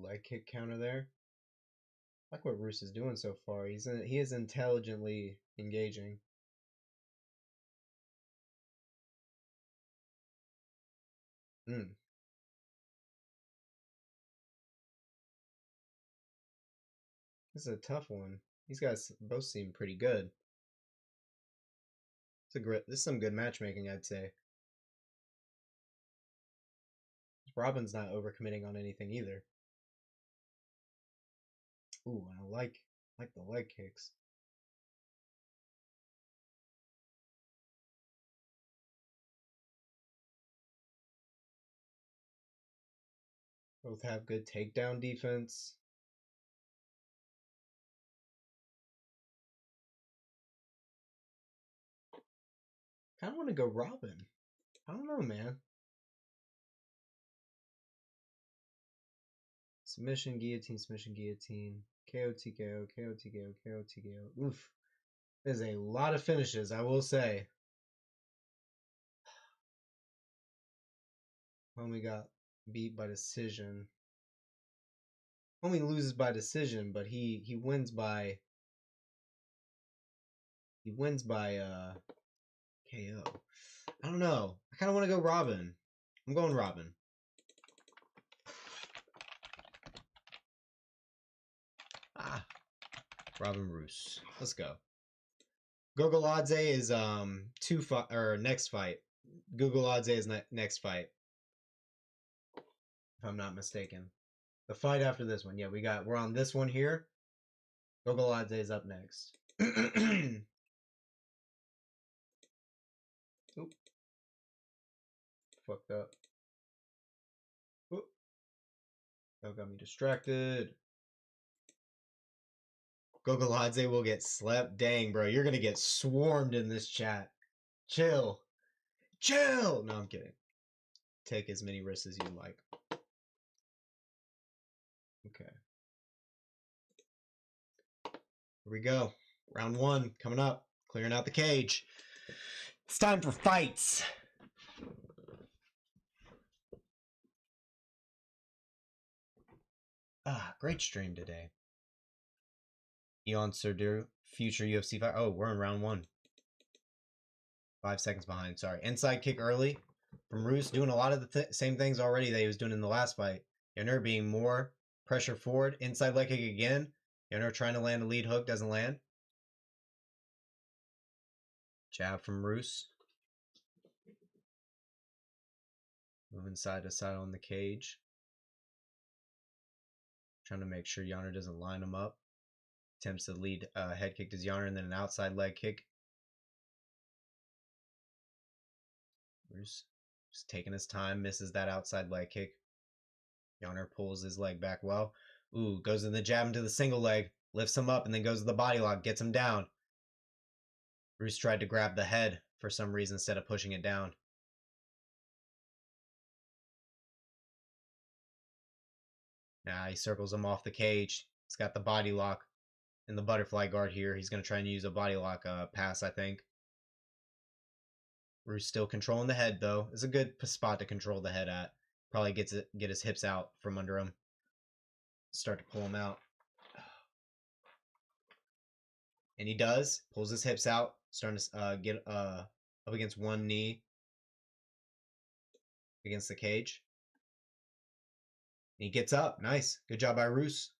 Leg kick counter there. I like what Roos is doing so far. He is intelligently engaging. This is a tough one. These guys both seem pretty good. This is some good matchmaking, I'd say. Robin's not overcommitting on anything either. Ooh, I like the leg kicks. Both have good takedown defense. I kind of want to go Robin. I don't know, man. Submission, guillotine, KO, TKO, KO, TKO, KO, TKO. Oof. There's a lot of finishes, I will say. Homie got beat by decision. Homie loses by decision, but he wins by KO. I don't know. I kind of want to go Robin. I'm going Robin. Robin Roos. Let's go. Gogoladze is next fight. Gogoladze is next fight. If I'm not mistaken. The fight after this one. Yeah, we're on this one here. Gogoladze is up next. Oop. Fucked up. Oop. That got me distracted. Gogoladze will get slept. Dang, bro. You're going to get swarmed in this chat. Chill. Chill. No, I'm kidding. Take as many risks as you like. Okay. Here we go. Round 1 coming up. Clearing out the cage. It's time for fights. Great stream today. Ewan Sdu, future UFC fight. Oh, we're in round 1. 5 seconds behind. Sorry. Inside kick early from Roos, doing a lot of the same things already that he was doing in the last fight. Janur being more pressure forward. Inside leg kick again. Janur trying to land a lead hook. Doesn't land. Jab from Roos. Moving side to side on the cage. Trying to make sure Janur doesn't line him up. Attempts to lead head kick to Janur and then an outside leg kick. Roos just taking his time, misses that outside leg kick. Janur pulls his leg back well. Ooh, goes in the jab into the single leg, lifts him up, and then goes to the body lock, gets him down. Roos tried to grab the head for some reason instead of pushing it down. Now he circles him off the cage. He's got the body lock and the butterfly guard here. He's going to try and use a body lock pass, I think. Roos still controlling the head, though. It's a good spot to control the head at. Probably get his hips out from under him. Start to pull him out. And he does. Pulls his hips out. Starting to get up against one knee. Against the cage. And he gets up. Nice. Good job by Roos.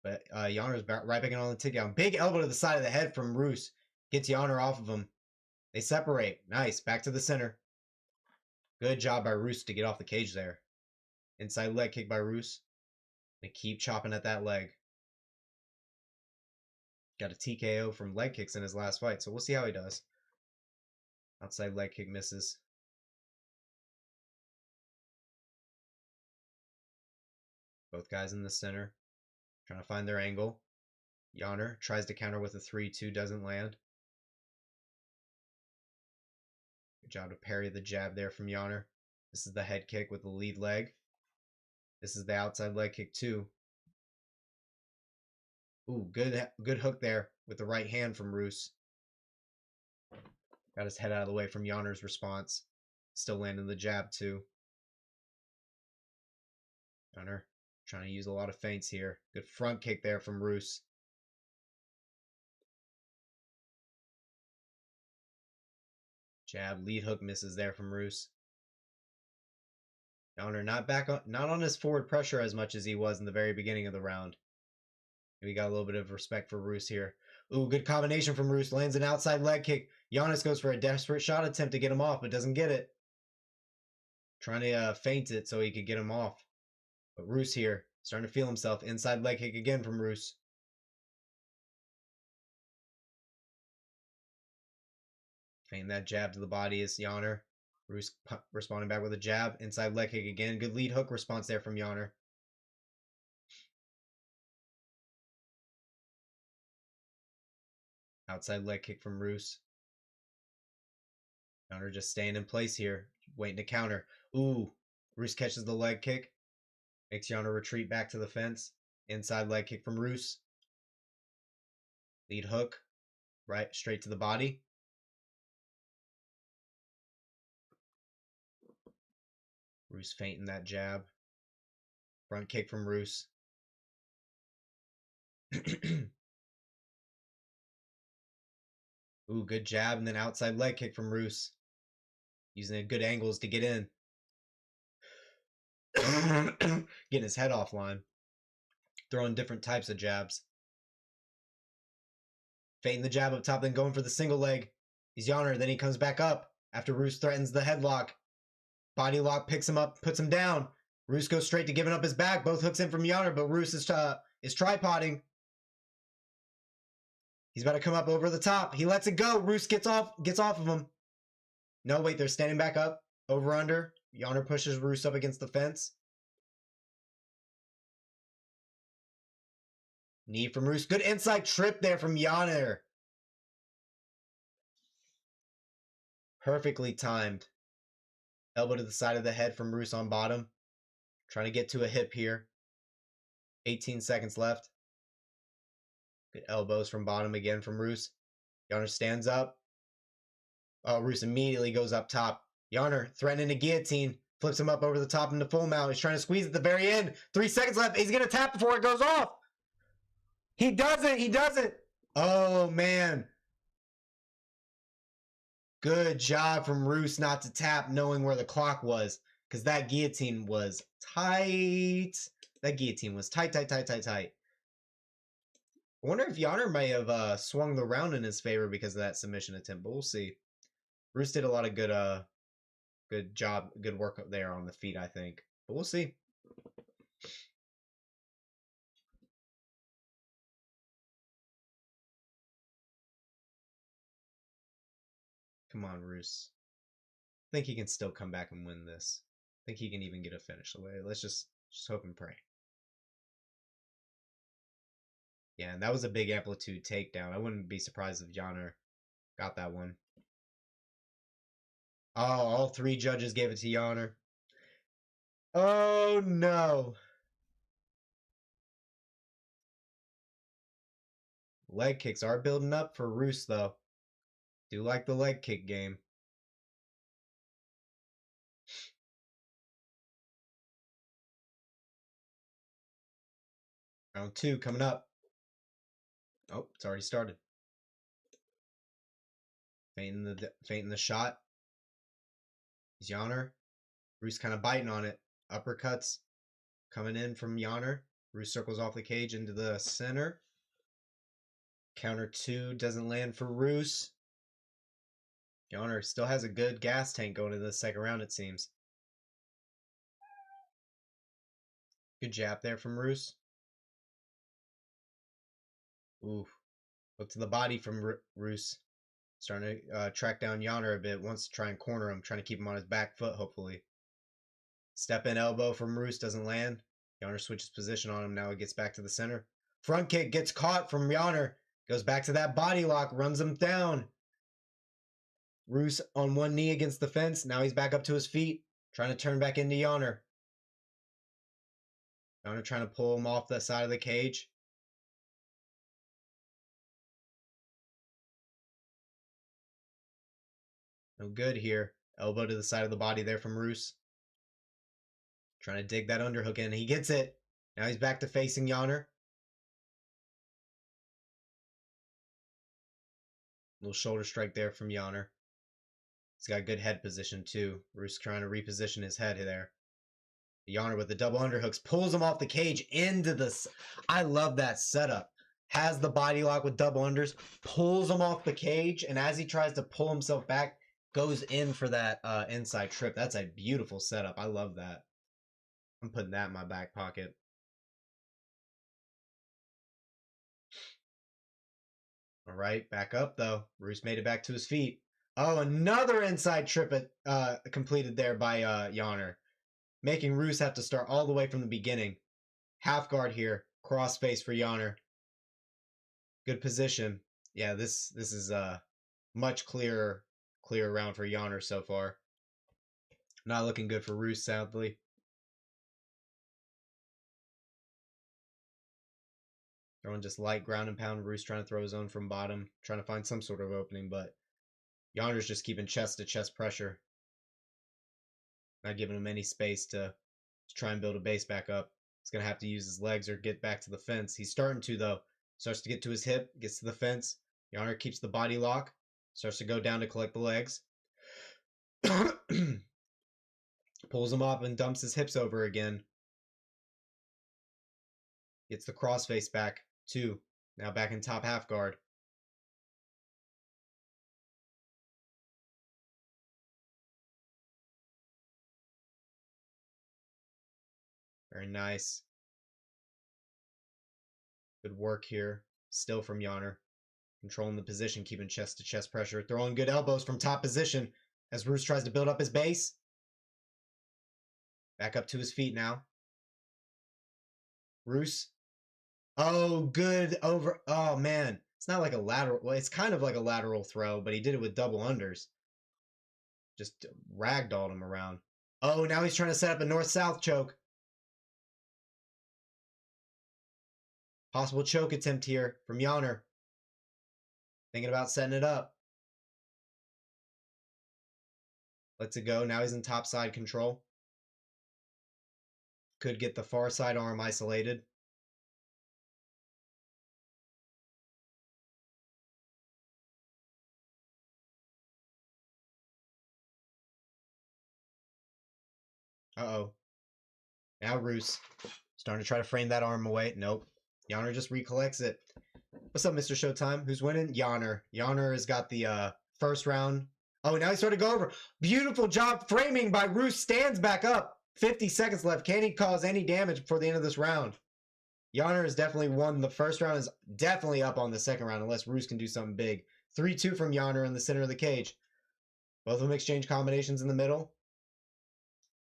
But Janur's right back on the takedown. Big elbow to the side of the head from Roos. Gets Janur off of him. They separate. Nice. Back to the center. Good job by Roos to get off the cage there. Inside leg kick by Roos. They keep chopping at that leg. Got a TKO from leg kicks in his last fight, so we'll see how he does. Outside leg kick misses. Both guys in the center. Trying to find their angle. Janur tries to counter with a 3-2, doesn't land. Good job to parry the jab there from Janur. This is the head kick with the lead leg. This is the outside leg kick too. Ooh, good hook there with the right hand from Roos. Got his head out of the way from Janur's response. Still landing the jab too. Janur trying to use a lot of feints here. Good front kick there from Roos. Jab, lead hook misses there from Roos. Janur not on his forward pressure as much as he was in the very beginning of the round. We got a little bit of respect for Roos here. Ooh, good combination from Roos. Lands an outside leg kick. Giannis goes for a desperate shot attempt to get him off, but doesn't get it. Trying to feint it so he could get him off. But Roos here, starting to feel himself. Inside leg kick again from Roos. Feint that jab to the body is Janur. Roos responding back with a jab. Inside leg kick again. Good lead hook response there from Janur. Outside leg kick from Roos. Janur just staying in place here. Waiting to counter. Ooh. Roos catches the leg kick. Makes Janur retreat back to the fence. Inside leg kick from Roos. Lead hook. Right, straight to the body. Roos feinting that jab. Front kick from Roos. Ooh, good jab and then outside leg kick from Roos. Using good angles to get in. Getting his head offline. Throwing different types of jabs. Feinting the jab up top, then going for the single leg. He's Janur, then he comes back up after Roos threatens the headlock. Body lock picks him up, puts him down. Roos goes straight to giving up his back. Both hooks in from Janur, but Roos is tripoding. He's about to come up over the top. He lets it go. Roos gets off of him. No, wait, they're standing back up. Over under. Janur pushes Roos up against the fence. Knee from Roos. Good inside trip there from Janur. Perfectly timed. Elbow to the side of the head from Roos on bottom. Trying to get to a hip here. 18 seconds left. Good elbows from bottom again from Roos. Janur stands up. Oh, Roos immediately goes up top. Janur threatening a guillotine. Flips him up over the top into full mount. He's trying to squeeze at the very end. 3 seconds left. He's going to tap before it goes off. He doesn't. He doesn't. Oh, man. Good job from Roos not to tap knowing where the clock was. Because that guillotine was tight. That guillotine was tight. I wonder if Janur may have swung the round in his favor because of that submission attempt, but we'll see. Roos did a lot of good job, good work up there on the feet, I think. But we'll see. Come on, Roos. I think he can still come back and win this. I think he can even get a finish away. Let's just hope and pray. Yeah, and that was a big amplitude takedown. I wouldn't be surprised if Janur got that one. Oh, all 3 judges gave it to Janur. Oh, no. Leg kicks are building up for Roos, though. Do like the leg kick game. Round 2 coming up. Oh, it's already started. Feinting the shot. Is Janur. Roos kind of biting on it. Uppercuts coming in from Janur. Roos circles off the cage into the center. Counter 2 doesn't land for Roos. Janur still has a good gas tank going into the second round, it seems. Good jab there from Roos. Ooh. Look to the body from Roos. Starting to track down Janur a bit. Wants to try and corner him. Trying to keep him on his back foot, hopefully. Step in elbow from Roos doesn't land. Janur switches position on him. Now it gets back to the center. Front kick gets caught from Janur. Goes back to that body lock. Runs him down. Roos on one knee against the fence. Now he's back up to his feet. Trying to turn back into Janur. Janur trying to pull him off the side of the cage. No good here. Elbow to the side of the body there from Roos. Trying to dig that underhook in. He gets it. Now he's back to facing Janur. Little shoulder strike there from Janur. He's got good head position too. Roos trying to reposition his head there. Janur with the double underhooks pulls him off the cage into the... I love that setup. Has the body lock with double unders, pulls him off the cage, and as he tries to pull himself back, goes in for that inside trip. That's a beautiful setup. I love that. I'm putting that in my back pocket. All right, back up though. Roos made it back to his feet. Oh, another inside trip completed there by Janur, making Roos have to start all the way from the beginning. Half guard here, cross face for Janur. Good position. Yeah, this is a much clearer round for Janur so far. Not looking good for Roos, sadly. Throwing just light ground and pound. Roos trying to throw his own from bottom, trying to find some sort of opening, but Janur's just keeping chest-to-chest pressure. Not giving him any space to try and build a base back up. He's going to have to use his legs or get back to the fence. He's starting to, though. Starts to get to his hip, gets to the fence. Janur keeps the body lock. Starts to go down to collect the legs. Pulls him up and dumps his hips over again. Gets the crossface back. 2. Now back in top half guard. Very nice. Good work here. Still from Janur. Controlling the position, keeping chest-to-chest pressure. Throwing good elbows from top position as Roos tries to build up his base. Back up to his feet now. Roos. Oh, good over. Oh, man. It's not like a lateral. Well, it's kind of like a lateral throw, but he did it with double unders. Just ragdolled him around. Oh, now he's trying to set up a north-south choke. Possible choke attempt here from Janur. Thinking about setting it up. Lets it go. Now he's in top side control. Could get the far side arm isolated. Uh-oh. Now Roos starting to try to frame that arm away. Nope. Janur just recollects it. What's up, Mr. Showtime? Who's winning? Janur. Janur has got the first round. Oh, now he's starting to go over. Beautiful job framing by Roos. Stands back up. 50 seconds left. Can he cause any damage before the end of this round? Janur has definitely won. The first round is definitely up on the second round unless Roos can do something big. 3-2 from Janur in the center of the cage. Both of them exchange combinations in the middle.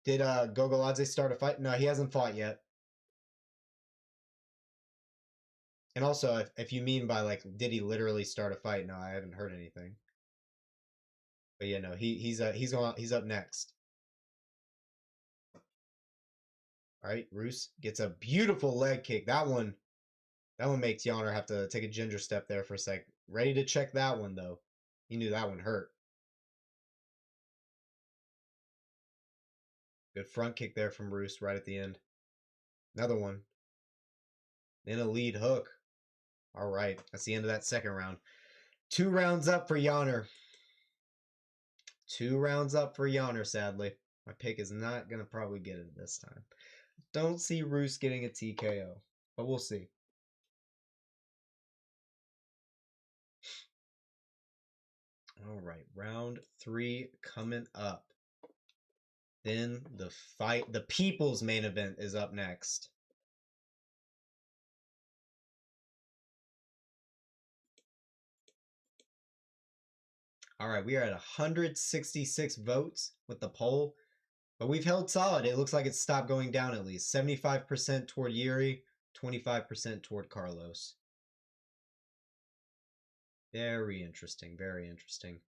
Did Gogoladze start a fight? No, he hasn't fought yet. And also, if you mean by, like, did he literally start a fight? No, I haven't heard anything. But yeah, no, he's up next. All right, Roos gets a beautiful leg kick. That one makes Janur have to take a ginger step there for a sec. Ready to check that one though. He knew that one hurt. Good front kick there from Roos right at the end. Another one. Then a lead hook. All right, that's the end of that second round. 2 rounds up for Janur. 2 rounds up for Janur, sadly. My pick is not going to probably get it this time. Don't see Roos getting a TKO. but we'll see. All right, round 3 coming up. Then the people's main event is up next. All right, we are at 166 votes with the poll, but we've held solid. It looks like it's stopped going down at least. 75% toward Yuri, 25% toward Carlos. Very interesting, very interesting.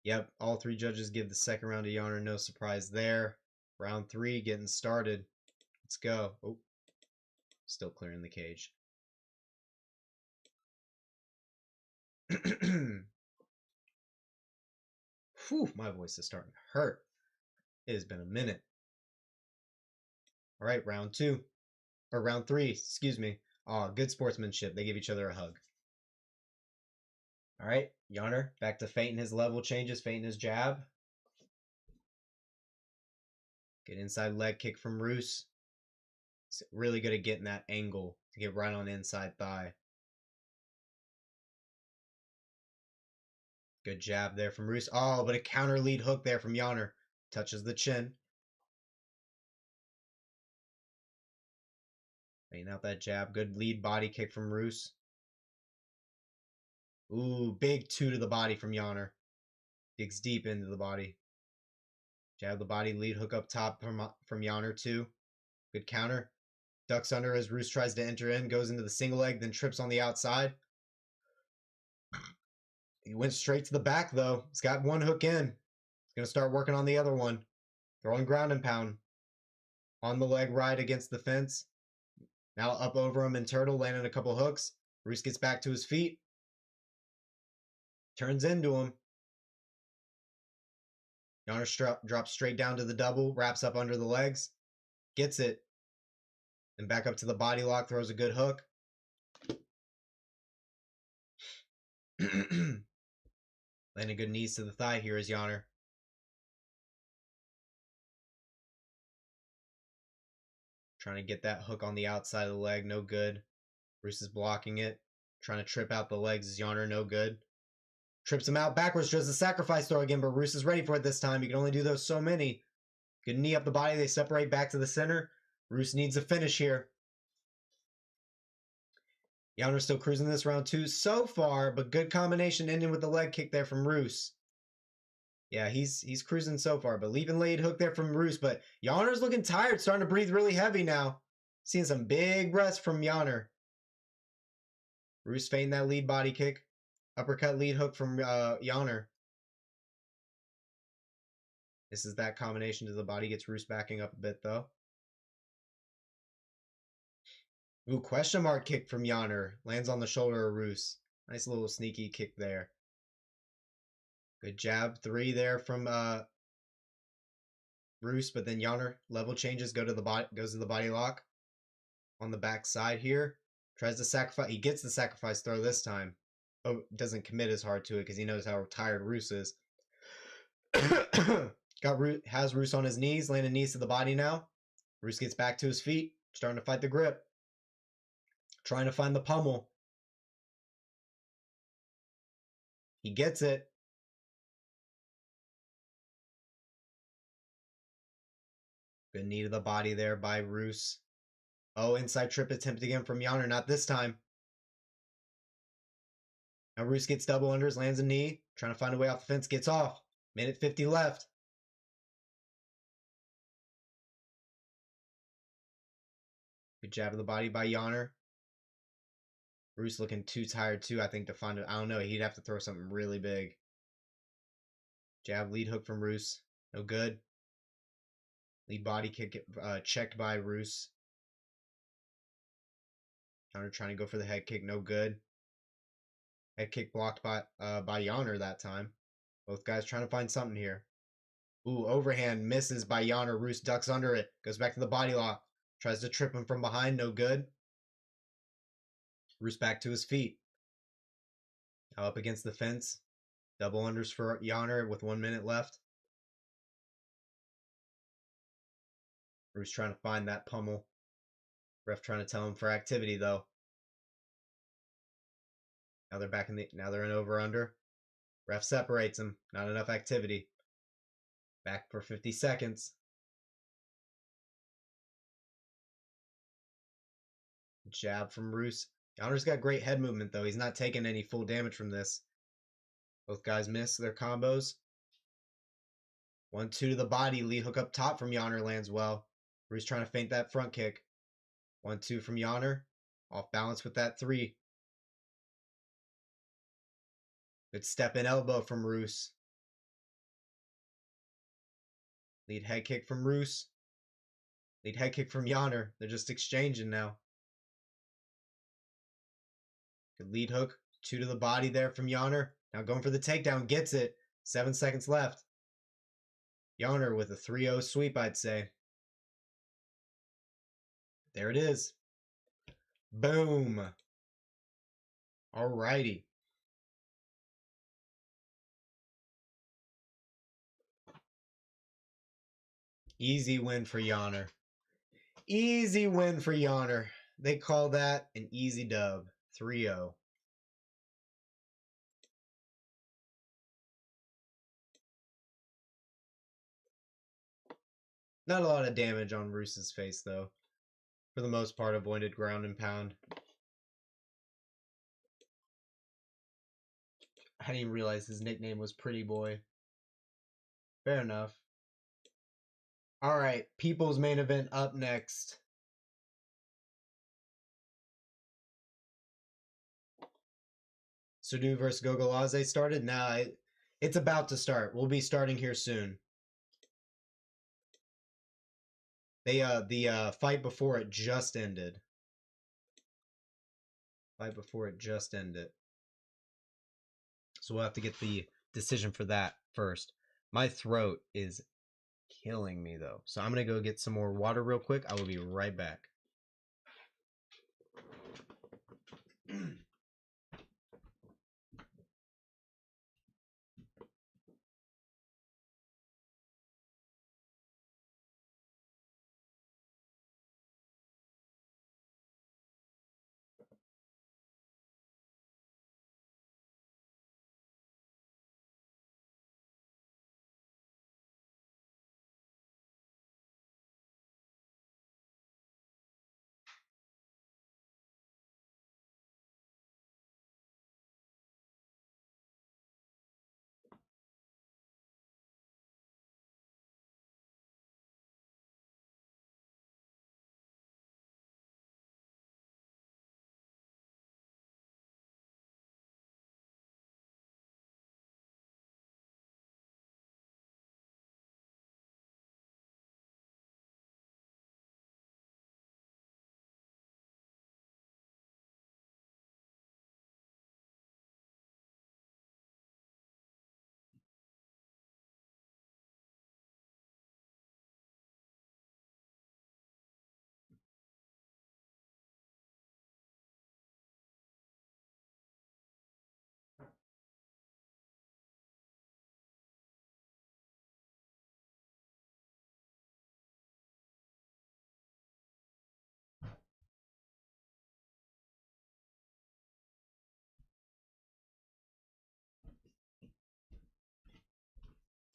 Yep, all 3 judges give the second round to Janur. No surprise there. Round 3 getting started. Let's go. Oh, still clearing the cage. Whew, my voice is starting to hurt. It has been a minute. All right, round 2. Or round 3, excuse me. Oh, good sportsmanship. They give each other a hug. All right, Janur back to feinting his level changes, feinting his jab. Good inside leg kick from Roos. He's really good at getting that angle to get right on the inside thigh. Good jab there from Roos. Oh, but a counter lead hook there from Janur. Touches the chin. Feinting out that jab. Good lead body kick from Roos. Ooh, big 2 to the body from Janur. Digs deep into the body. Jab the body, lead hook up top from Janur too. Good counter. Ducks under as Roos tries to enter in. Goes into the single leg, then trips on the outside. He went straight to the back, though. He's got 1 hook in. He's going to start working on the other one. Throwing ground and pound. On the leg right against the fence. Now up over him and turtle, landing a couple hooks. Roos gets back to his feet. Turns into him. Janur drops straight down to the double. Wraps up under the legs. Gets it. Then back up to the body lock. Throws a good hook. Landing good knees to the thigh here is Janur. Trying to get that hook on the outside of the leg. No good. Roos is blocking it. Trying to trip out the legs is Janur. No good. Trips him out backwards. Does the sacrifice throw again, but Roos is ready for it this time. You can only do those so many. Good knee up the body. They separate back to the center. Roos needs a finish here. Janur still cruising this round 2 so far, but good combination ending with the leg kick there from Roos. Yeah, he's cruising so far, but leaving lead hook there from Roos. But Janur's looking tired, starting to breathe really heavy now. Seeing some big breaths from Janur. Roos feinting that lead body kick. Uppercut lead hook from Janur. This is that combination to the body. Gets Roos backing up a bit, though. Ooh, question mark kick from Janur. Lands on the shoulder of Roos. Nice little sneaky kick there. Good jab. 3 there from Roos, but then Janur level changes, goes to the body lock. On the back side here. Tries to sacrifice. He gets the sacrifice throw this time. Oh, doesn't commit as hard to it because he knows how tired Roos is. Has Roos on his knees, landing knees to the body now. Roos gets back to his feet, starting to fight the grip. Trying to find the pummel. He gets it. Good knee to the body there by Roos. Oh, inside trip attempt again from Janur. Not this time. Now Roos gets double unders, lands a knee. Trying to find a way off the fence, gets off. Minute 50 left. Good jab to the body by Janur. Roos looking too tired too, I think, to find it. I don't know. He'd have to throw something really big. Jab lead hook from Roos. No good. Lead body kick checked by Roos. Janur trying to go for the head kick. No good. Head kick blocked by Janur that time. Both guys trying to find something here. Ooh, overhand misses by Janur. Roos ducks under it. Goes back to the body lock. Tries to trip him from behind. No good. Roos back to his feet. Now up against the fence. Double unders for Janur with 1 minute left. Roos trying to find that pummel. Ref trying to tell him for activity though. Now they're back in the. Now they're in over under. Ref separates him. Not enough activity. Back for 50 seconds. Jab from Roos. Janur's got great head movement though. He's not taking any full damage from this. Both guys miss their combos. 1-2 to the body. Lead hook up top from Janur lands well. Roos trying to feint that front kick. 1-2 from Janur. Off balance with that 3. Good step in elbow from Roos. Lead head kick from Roos. Lead head kick from Janur. They're just exchanging now. Good lead hook. 2 to the body there from Janur. Now going for the takedown. Gets it. 7 seconds left. Janur with a 3-0 sweep, I'd say. There it is. Boom. Alrighty. Easy win for Janur. Easy win for Janur. They call that an easy dub. 3-0. Not a lot of damage on Roos's face, though. For the most part, avoided ground and pound. I didn't even realize his nickname was Pretty Boy. Fair enough. Alright, People's main event up next. Surdu versus Gogoladze started. Now it's about to start. We'll be starting here soon. The fight before it just ended. Fight before it just ended. So we'll have to get the decision for that first. My throat is killing me though. So I'm gonna go get some more water real quick. I will be right back.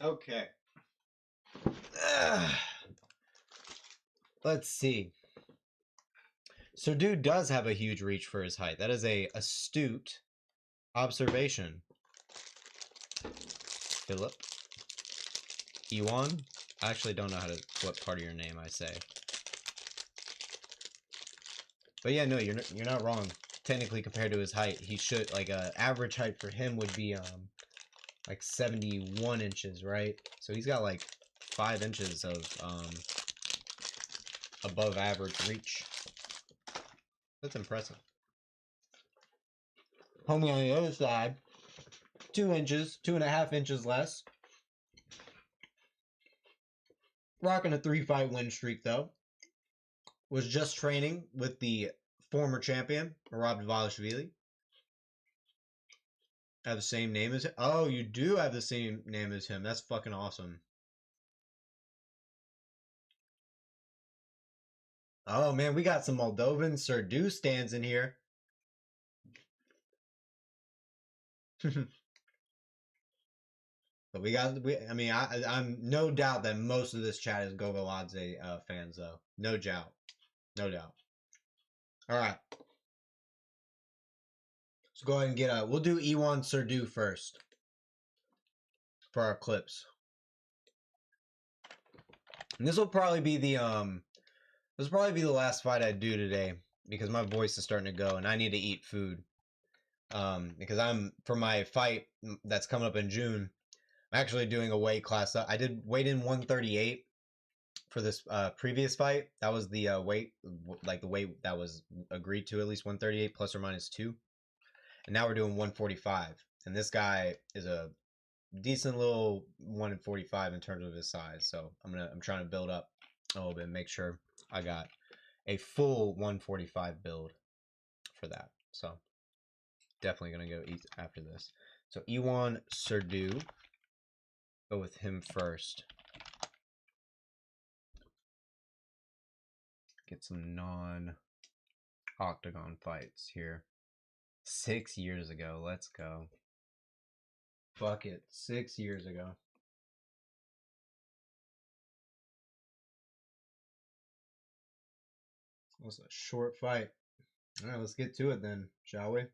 Okay. Let's see. Surdu does have a huge reach for his height. That is a astute observation. Philip. Ewan. I actually don't know what part of your name I say. But yeah, no, you're not wrong. Technically, compared to his height, he should like average height for him would be like 71 inches, right? So he's got like 5 inches of above average reach. That's impressive. Homie on the other side, 2 inches, 2.5 inches less. Rocking a 3-fight win streak though. Was just training with the former champion, Rob Dvalishvili. Have the same name as him? Oh, you do have the same name as him. That's fucking awesome. Oh man, we got some Moldovan Surdu stands in here. But I'm no doubt that most of this chat is Gogoladze fans, though. No doubt. No doubt. All right. Let's go ahead and get we'll do Ewan Sdu first for our clips. And this will probably be the last fight I do today because my voice is starting to go and I need to eat food. Because for my fight that's coming up in June, I'm actually doing a weight class. I did weight in 138 for this previous fight. That was the weight, like the weight that was agreed to, at least 138 plus or minus 2. And now we're doing 145. And this guy is a decent little 145 in terms of his size. So I'm trying to build up a little bit and make sure I got a full 145 build for that. So definitely gonna go eat after this. So Ewan Sdu, go with him first. Get some non-octagon fights here. 6 years ago, let's go. Fuck it, 6 years ago. It was a short fight. All right, let's get to it then, shall we? Let's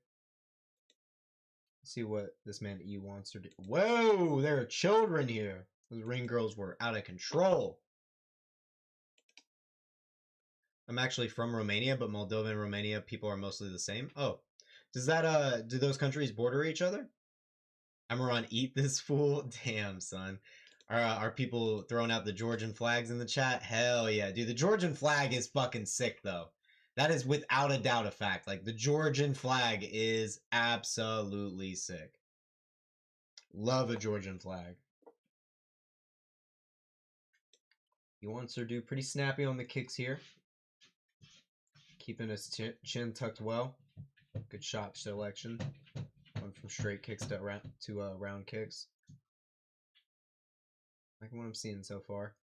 see what this man E wants to do. Whoa, there are children here. Those ring girls were out of control. I'm actually from Romania, but Moldova and Romania people are mostly the same. Oh, does that do those countries border each other? I'm around eat this fool. Damn, son. Are people throwing out the Georgian flags in the chat? Hell yeah, dude. The Georgian flag is fucking sick, though. That is without a doubt a fact. Like, the Georgian flag is absolutely sick. Love a Georgian flag. Ewan Sdu pretty snappy on the kicks here. Keeping his chin tucked well. Good shot selection. Went from straight kicks to round kicks. Like what I'm seeing so far.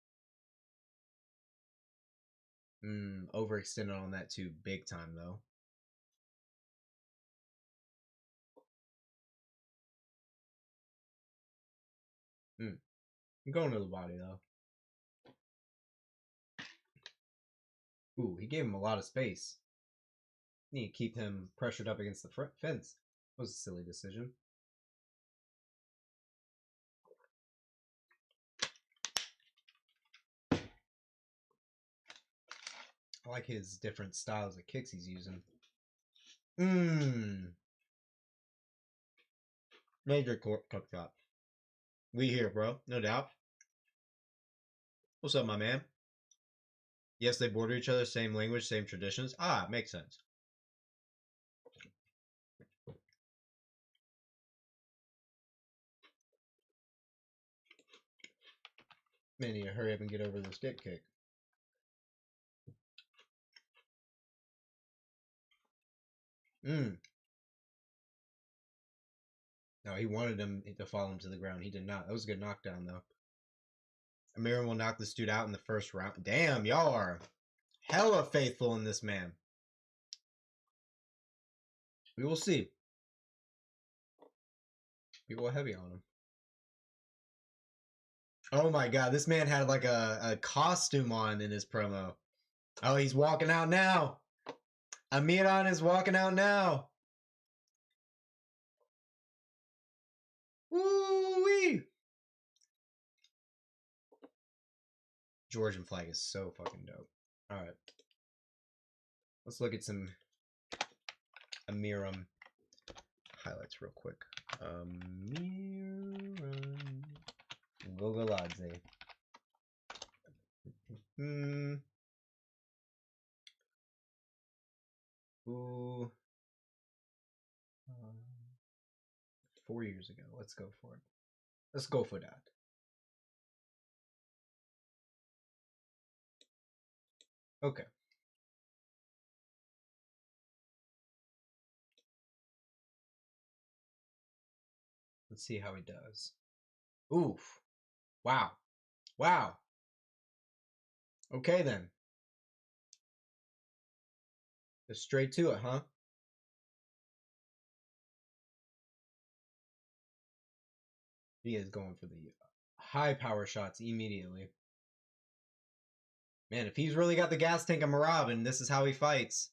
Overextended on that too, big time though. I'm going to the body though. Ooh, he gave him a lot of space. Need to keep him pressured up against the fence. That was a silly decision. I like his different styles of kicks he's using. Major cook shot. We here, bro. No doubt. What's up, my man? Yes, they border each other. Same language, same traditions. Ah, makes sense. Man, you hurry up and get over this dick kick. No, he wanted him to fall him to the ground. He did not. That was a good knockdown, though. Amiram will knock this dude out in the first round. Damn, y'all are hella faithful in this man. We will see. People are heavy on him. Oh my god, this man had like a costume on in his promo. Oh, he's walking out now. Amiran is walking out now. Woo-wee! Georgian flag is so fucking dope. Alright. Let's look at some Amiram highlights real quick. Amiram Gogoladze. Ooh. 4 years ago. Let's go for it. Let's go for that. Okay. Let's see how he does. Oof. Wow. Wow. Okay then. Just straight to it, huh? He is going for the high power shots immediately. Man, if he's really got the gas tank of Marab and this is how he fights,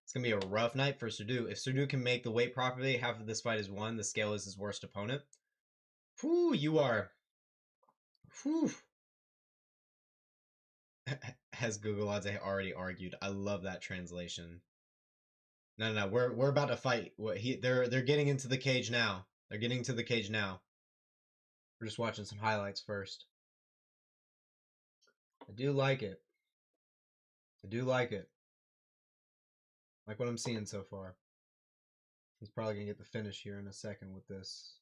it's going to be a rough night for Surdu. If Surdu can make the weight properly, half of this fight is won. The scale is his worst opponent. Whew, you are... Whew. Has Gogoladze already argued. I love that translation. No, we're about to fight. They're getting into the cage now. They're getting to the cage now. We're just watching some highlights first. I do like it. I do like it. Like what I'm seeing so far. He's probably gonna get the finish here in a second with this.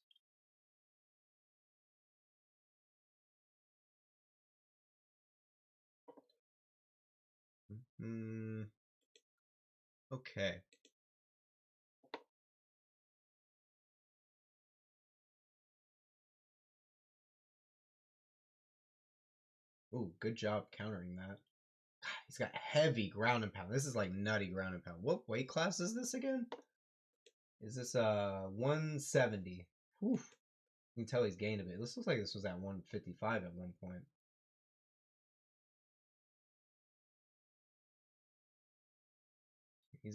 Okay. Ooh, good job countering that. God, he's got heavy ground and pound. This is like nutty ground and pound. What weight class is this again? Is this 170? Whew. You can tell he's gained a bit. This looks like this was at 155 at one point.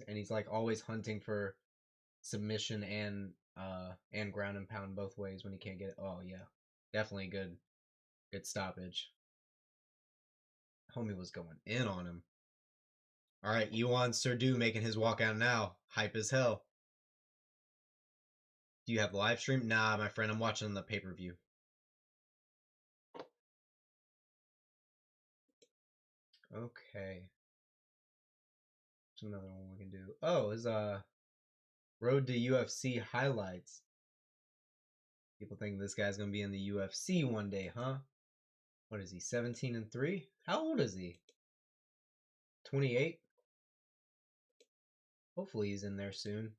He's like always hunting for submission and ground and pound both ways when he can't get it. Oh yeah, definitely good stoppage. Homie was going in on him. All right, Ewan Sdu making his walkout now. Hype as hell. Do you have the live stream? Nah, my friend, I'm watching the pay-per-view. Okay. What's another one we can do? Oh, is Road to UFC highlights. People think this guy's gonna be in the UFC one day, huh? What is he, 17-3? How old is he? 28? Hopefully he's in there soon.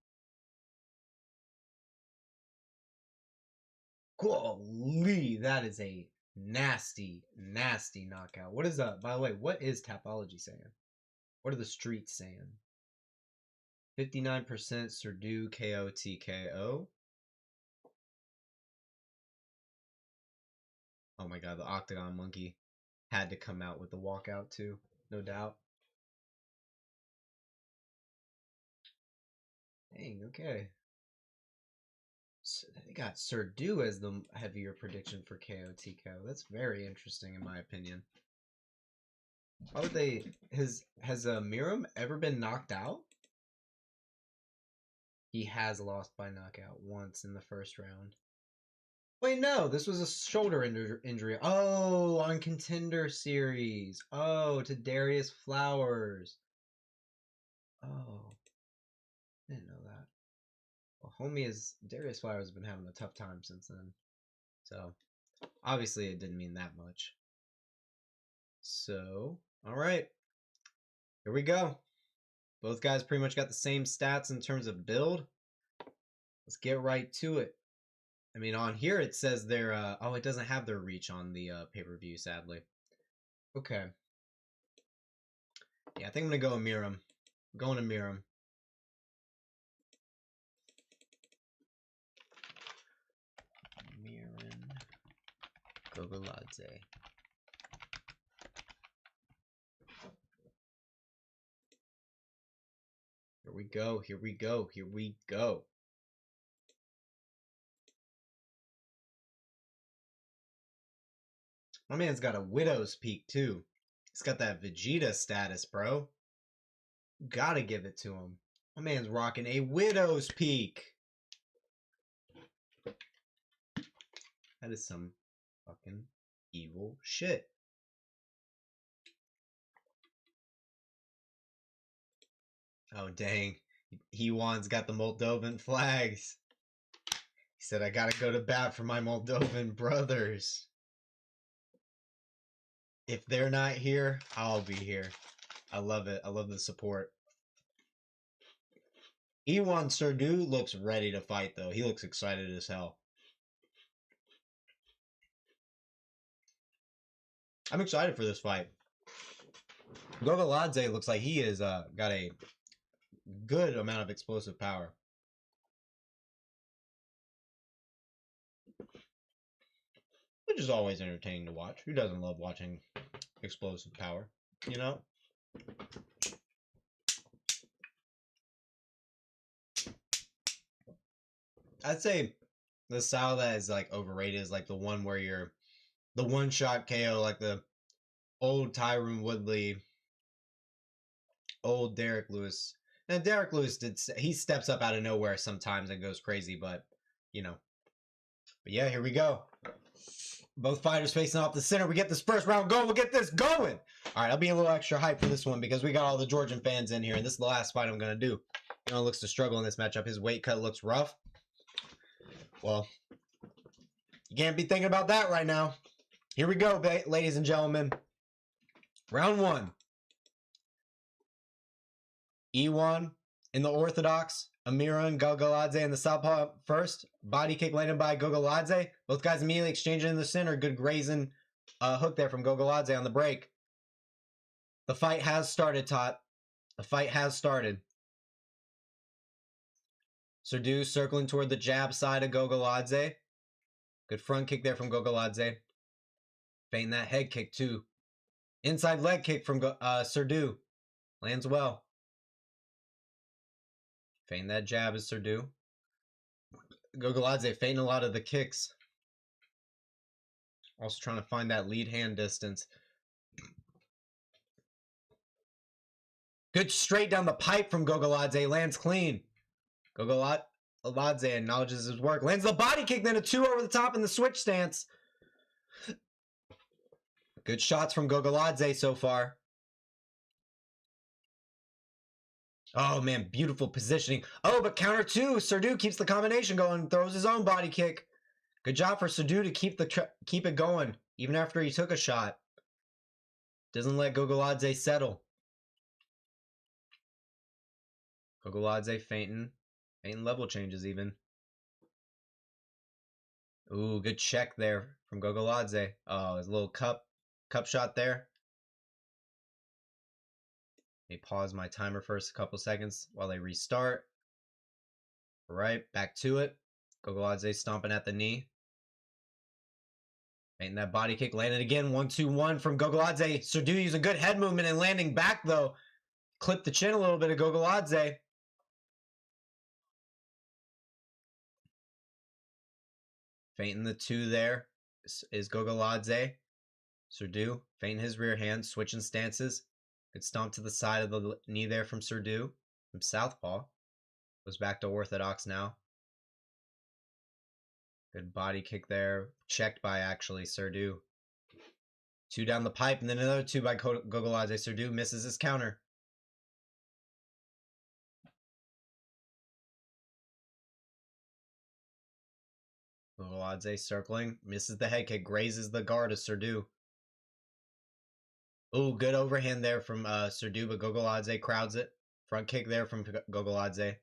Golly, that is a nasty, nasty knockout. What is by the way, what is Tapology saying? What are the streets saying? 59% Surdu KO TKO. Oh my god, the Octagon Monkey had to come out with the walkout too, no doubt. Dang, okay. So they got Surdu as the heavier prediction for KO TKO. That's very interesting in my opinion. Why would they... Has Miram ever been knocked out? He has lost by knockout once in the first round. Wait, no, this was a shoulder injury. Oh, on Contender Series. Oh, to Darius Flowers. Oh, I didn't know that. Well, Darius Flowers has been having a tough time since then. So, obviously it didn't mean that much. So, all right. Here we go. Both guys pretty much got the same stats in terms of build. Let's get right to it. I mean, on here it says they're... oh, it doesn't have their reach on the pay-per-view, sadly. Okay. Yeah, I think I'm going to go with Miram. I'm going to Miram. Miram Gogoladze. Here we go, here we go, here we go. My man's got a widow's peak, too. He's got that Vegeta status, bro. Gotta give it to him. My man's rocking a widow's peak. That is some fucking evil shit. Oh, dang. Ewan's got the Moldovan flags. He said, I gotta go to bat for my Moldovan brothers. If they're not here, I'll be here. I love it. I love the support. Ewan Sdu looks ready to fight, though. He looks excited as hell. I'm excited for this fight. Gogoladze looks like he is got a good amount of explosive power. Which is always entertaining to watch. Who doesn't love watching explosive power, you know? I'd say the style that is like overrated is like the one where you're the one-shot KO, like the old Tyron Woodley, old Derek Lewis. And Derek Lewis he steps up out of nowhere sometimes and goes crazy, but you know. But yeah, here we go. Both fighters facing off the center. We get this first round going. We'll get this going. All right, I'll be a little extra hype for this one because we got all the Georgian fans in here, and this is the last fight I'm going to do. You know, looks to struggle in this matchup. His weight cut looks rough. Well, you can't be thinking about that right now. Here we go, ladies and gentlemen. Round one. Ewan in the orthodox. Amira and Gogoladze in the southpaw first. Body kick landed by Gogoladze. Both guys immediately exchanging in the center. Good grazing hook there from Gogoladze on the break. The fight has started, Tot. The fight has started. Surdu circling toward the jab side of Gogoladze. Good front kick there from Gogoladze. Feinting that head kick too. Inside leg kick from Surdu. Lands well. Feign that jab is Surdu. Gogoladze feinting a lot of the kicks. Also trying to find that lead hand distance. Good straight down the pipe from Gogoladze. Lands clean. Gogoladze acknowledges his work. Lands the body kick, then a 2 over the top in the switch stance. Good shots from Gogoladze so far. Oh, man, beautiful positioning. Oh, but counter 2. Surdu keeps the combination going. Throws his own body kick. Good job for Surdu to keep it going, even after he took a shot. Doesn't let Gogoladze settle. Gogoladze feinting. Feinting level changes even. Ooh, good check there from Gogoladze. Oh, his little cup shot there. Let me pause my timer for a couple seconds while they restart. All right, back to it. Gogoladze stomping at the knee. Feinting that body kick, landed again. 1-2-1 from Gogoladze. Surdu using good head movement and landing back though. Clipped the chin a little bit of Gogoladze. Feinting the 2 there is Gogoladze. Surdu feinting his rear hand, switching stances. Good stomp to the side of the knee there from Surdu. From southpaw. Goes back to orthodox now. Good body kick there. Checked by actually Surdu. 2 down the pipe and then another 2 by Gogoladze. Surdu misses his counter. Gogoladze circling. Misses the head kick. Grazes the guard of Surdu. Ooh, good overhand there from Surdu, but Gogoladze crowds it. Front kick there from Gogoladze.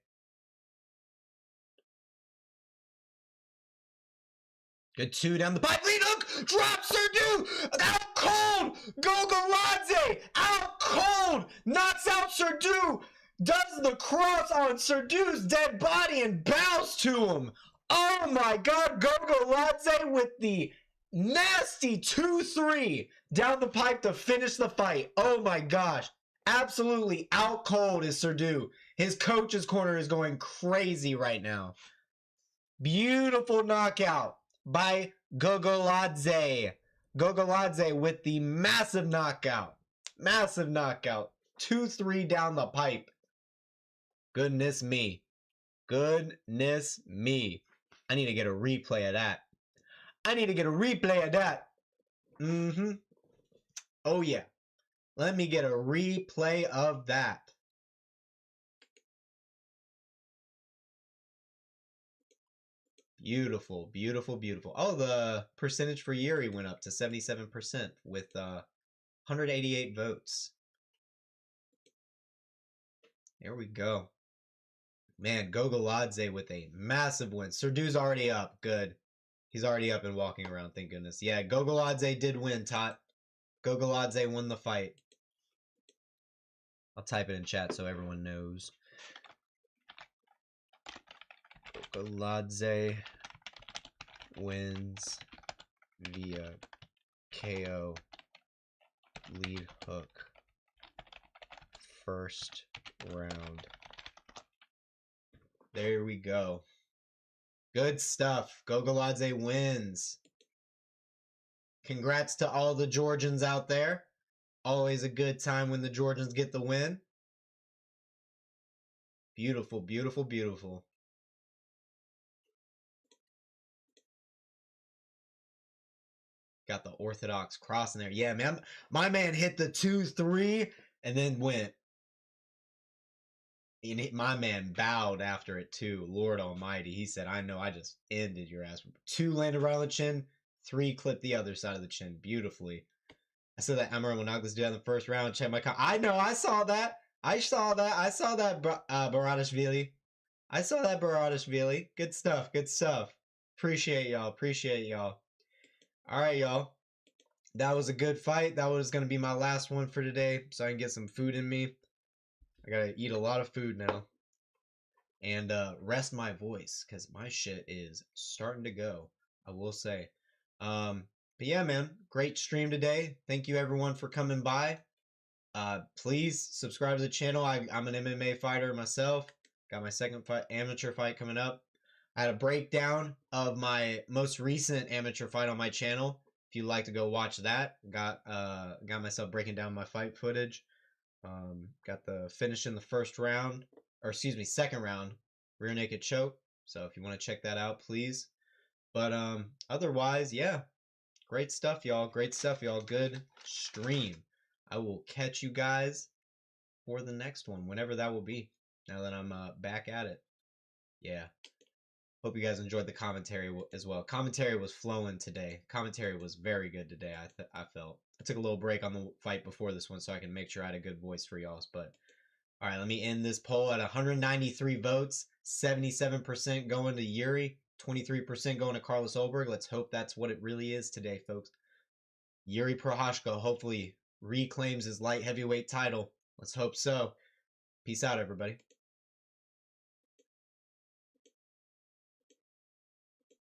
Good 2 down the pipe. Lead hook! Drop Surdu! Out cold! Gogoladze! Out cold! Knocks out Surdu! Does the cross on Surdu's dead body and bows to him! Oh my god! Gogoladze with the nasty 2-3 down the pipe to finish the fight. Oh my gosh. Absolutely out cold is Surdu. His coach's corner is going crazy right now. Beautiful knockout by Gogoladze. Gogoladze with the massive knockout. Massive knockout. 2-3 down the pipe. Goodness me. Goodness me. I need to get a replay of that. I need to get a replay of that. Oh, yeah. Let me get a replay of that. Beautiful, beautiful, beautiful. Oh, the percentage for Yuri went up to 77% with 188 votes. There we go. Man, Gogoladze with a massive win. Surdu's already up. Good. He's already up and walking around, thank goodness. Yeah, Gogoladze did win, Tot. Gogoladze won the fight. I'll type it in chat so everyone knows. Gogoladze wins via KO lead hook first round. There we go. Good stuff. Gogoladze wins. Congrats to all the Georgians out there. Always a good time when the Georgians get the win. Beautiful, beautiful, beautiful. Got the Orthodox cross in there. Yeah, man. My man hit the 2-3 and then went. And my man bowed after it too. Lord Almighty. He said, I know I just ended your ass. 2 landed right on the chin. 3 clipped the other side of the chin beautifully. I said that Amara will knock this dude out in the first round. Check my I know. I saw that. I saw that Baratashvili. I saw that Baratashvili. Good stuff. Good stuff. Appreciate y'all. Appreciate y'all. All right, y'all. That was a good fight. That was going to be my last one for today so I can get some food in me. I got to eat a lot of food now. And rest my voice because my shit is starting to go, I will say. But yeah, man. Great stream today. Thank you, everyone, for coming by. Please subscribe to the channel. I'm an MMA fighter myself. Got my second amateur fight coming up. I had a breakdown of my most recent amateur fight on my channel. If you'd like to go watch that, got myself breaking down my fight footage. Got the finish in the first round, or excuse me, second round, rear naked choke. So if you want to check that out, please. But otherwise, yeah, great stuff, y'all. Great stuff, y'all. Good stream. I will catch you guys for the next one, whenever that will be. Now that I'm back at it, yeah. Hope you guys enjoyed the commentary as well. Commentary was flowing today. Commentary was very good today, I felt. I took a little break on the fight before this one so I can make sure I had a good voice for y'all. But, all right, let me end this poll at 193 votes. 77% going to Yuri. 23% going to Carlos Ulberg. Let's hope that's what it really is today, folks. Yuri Prochazka hopefully reclaims his light heavyweight title. Let's hope so. Peace out, everybody.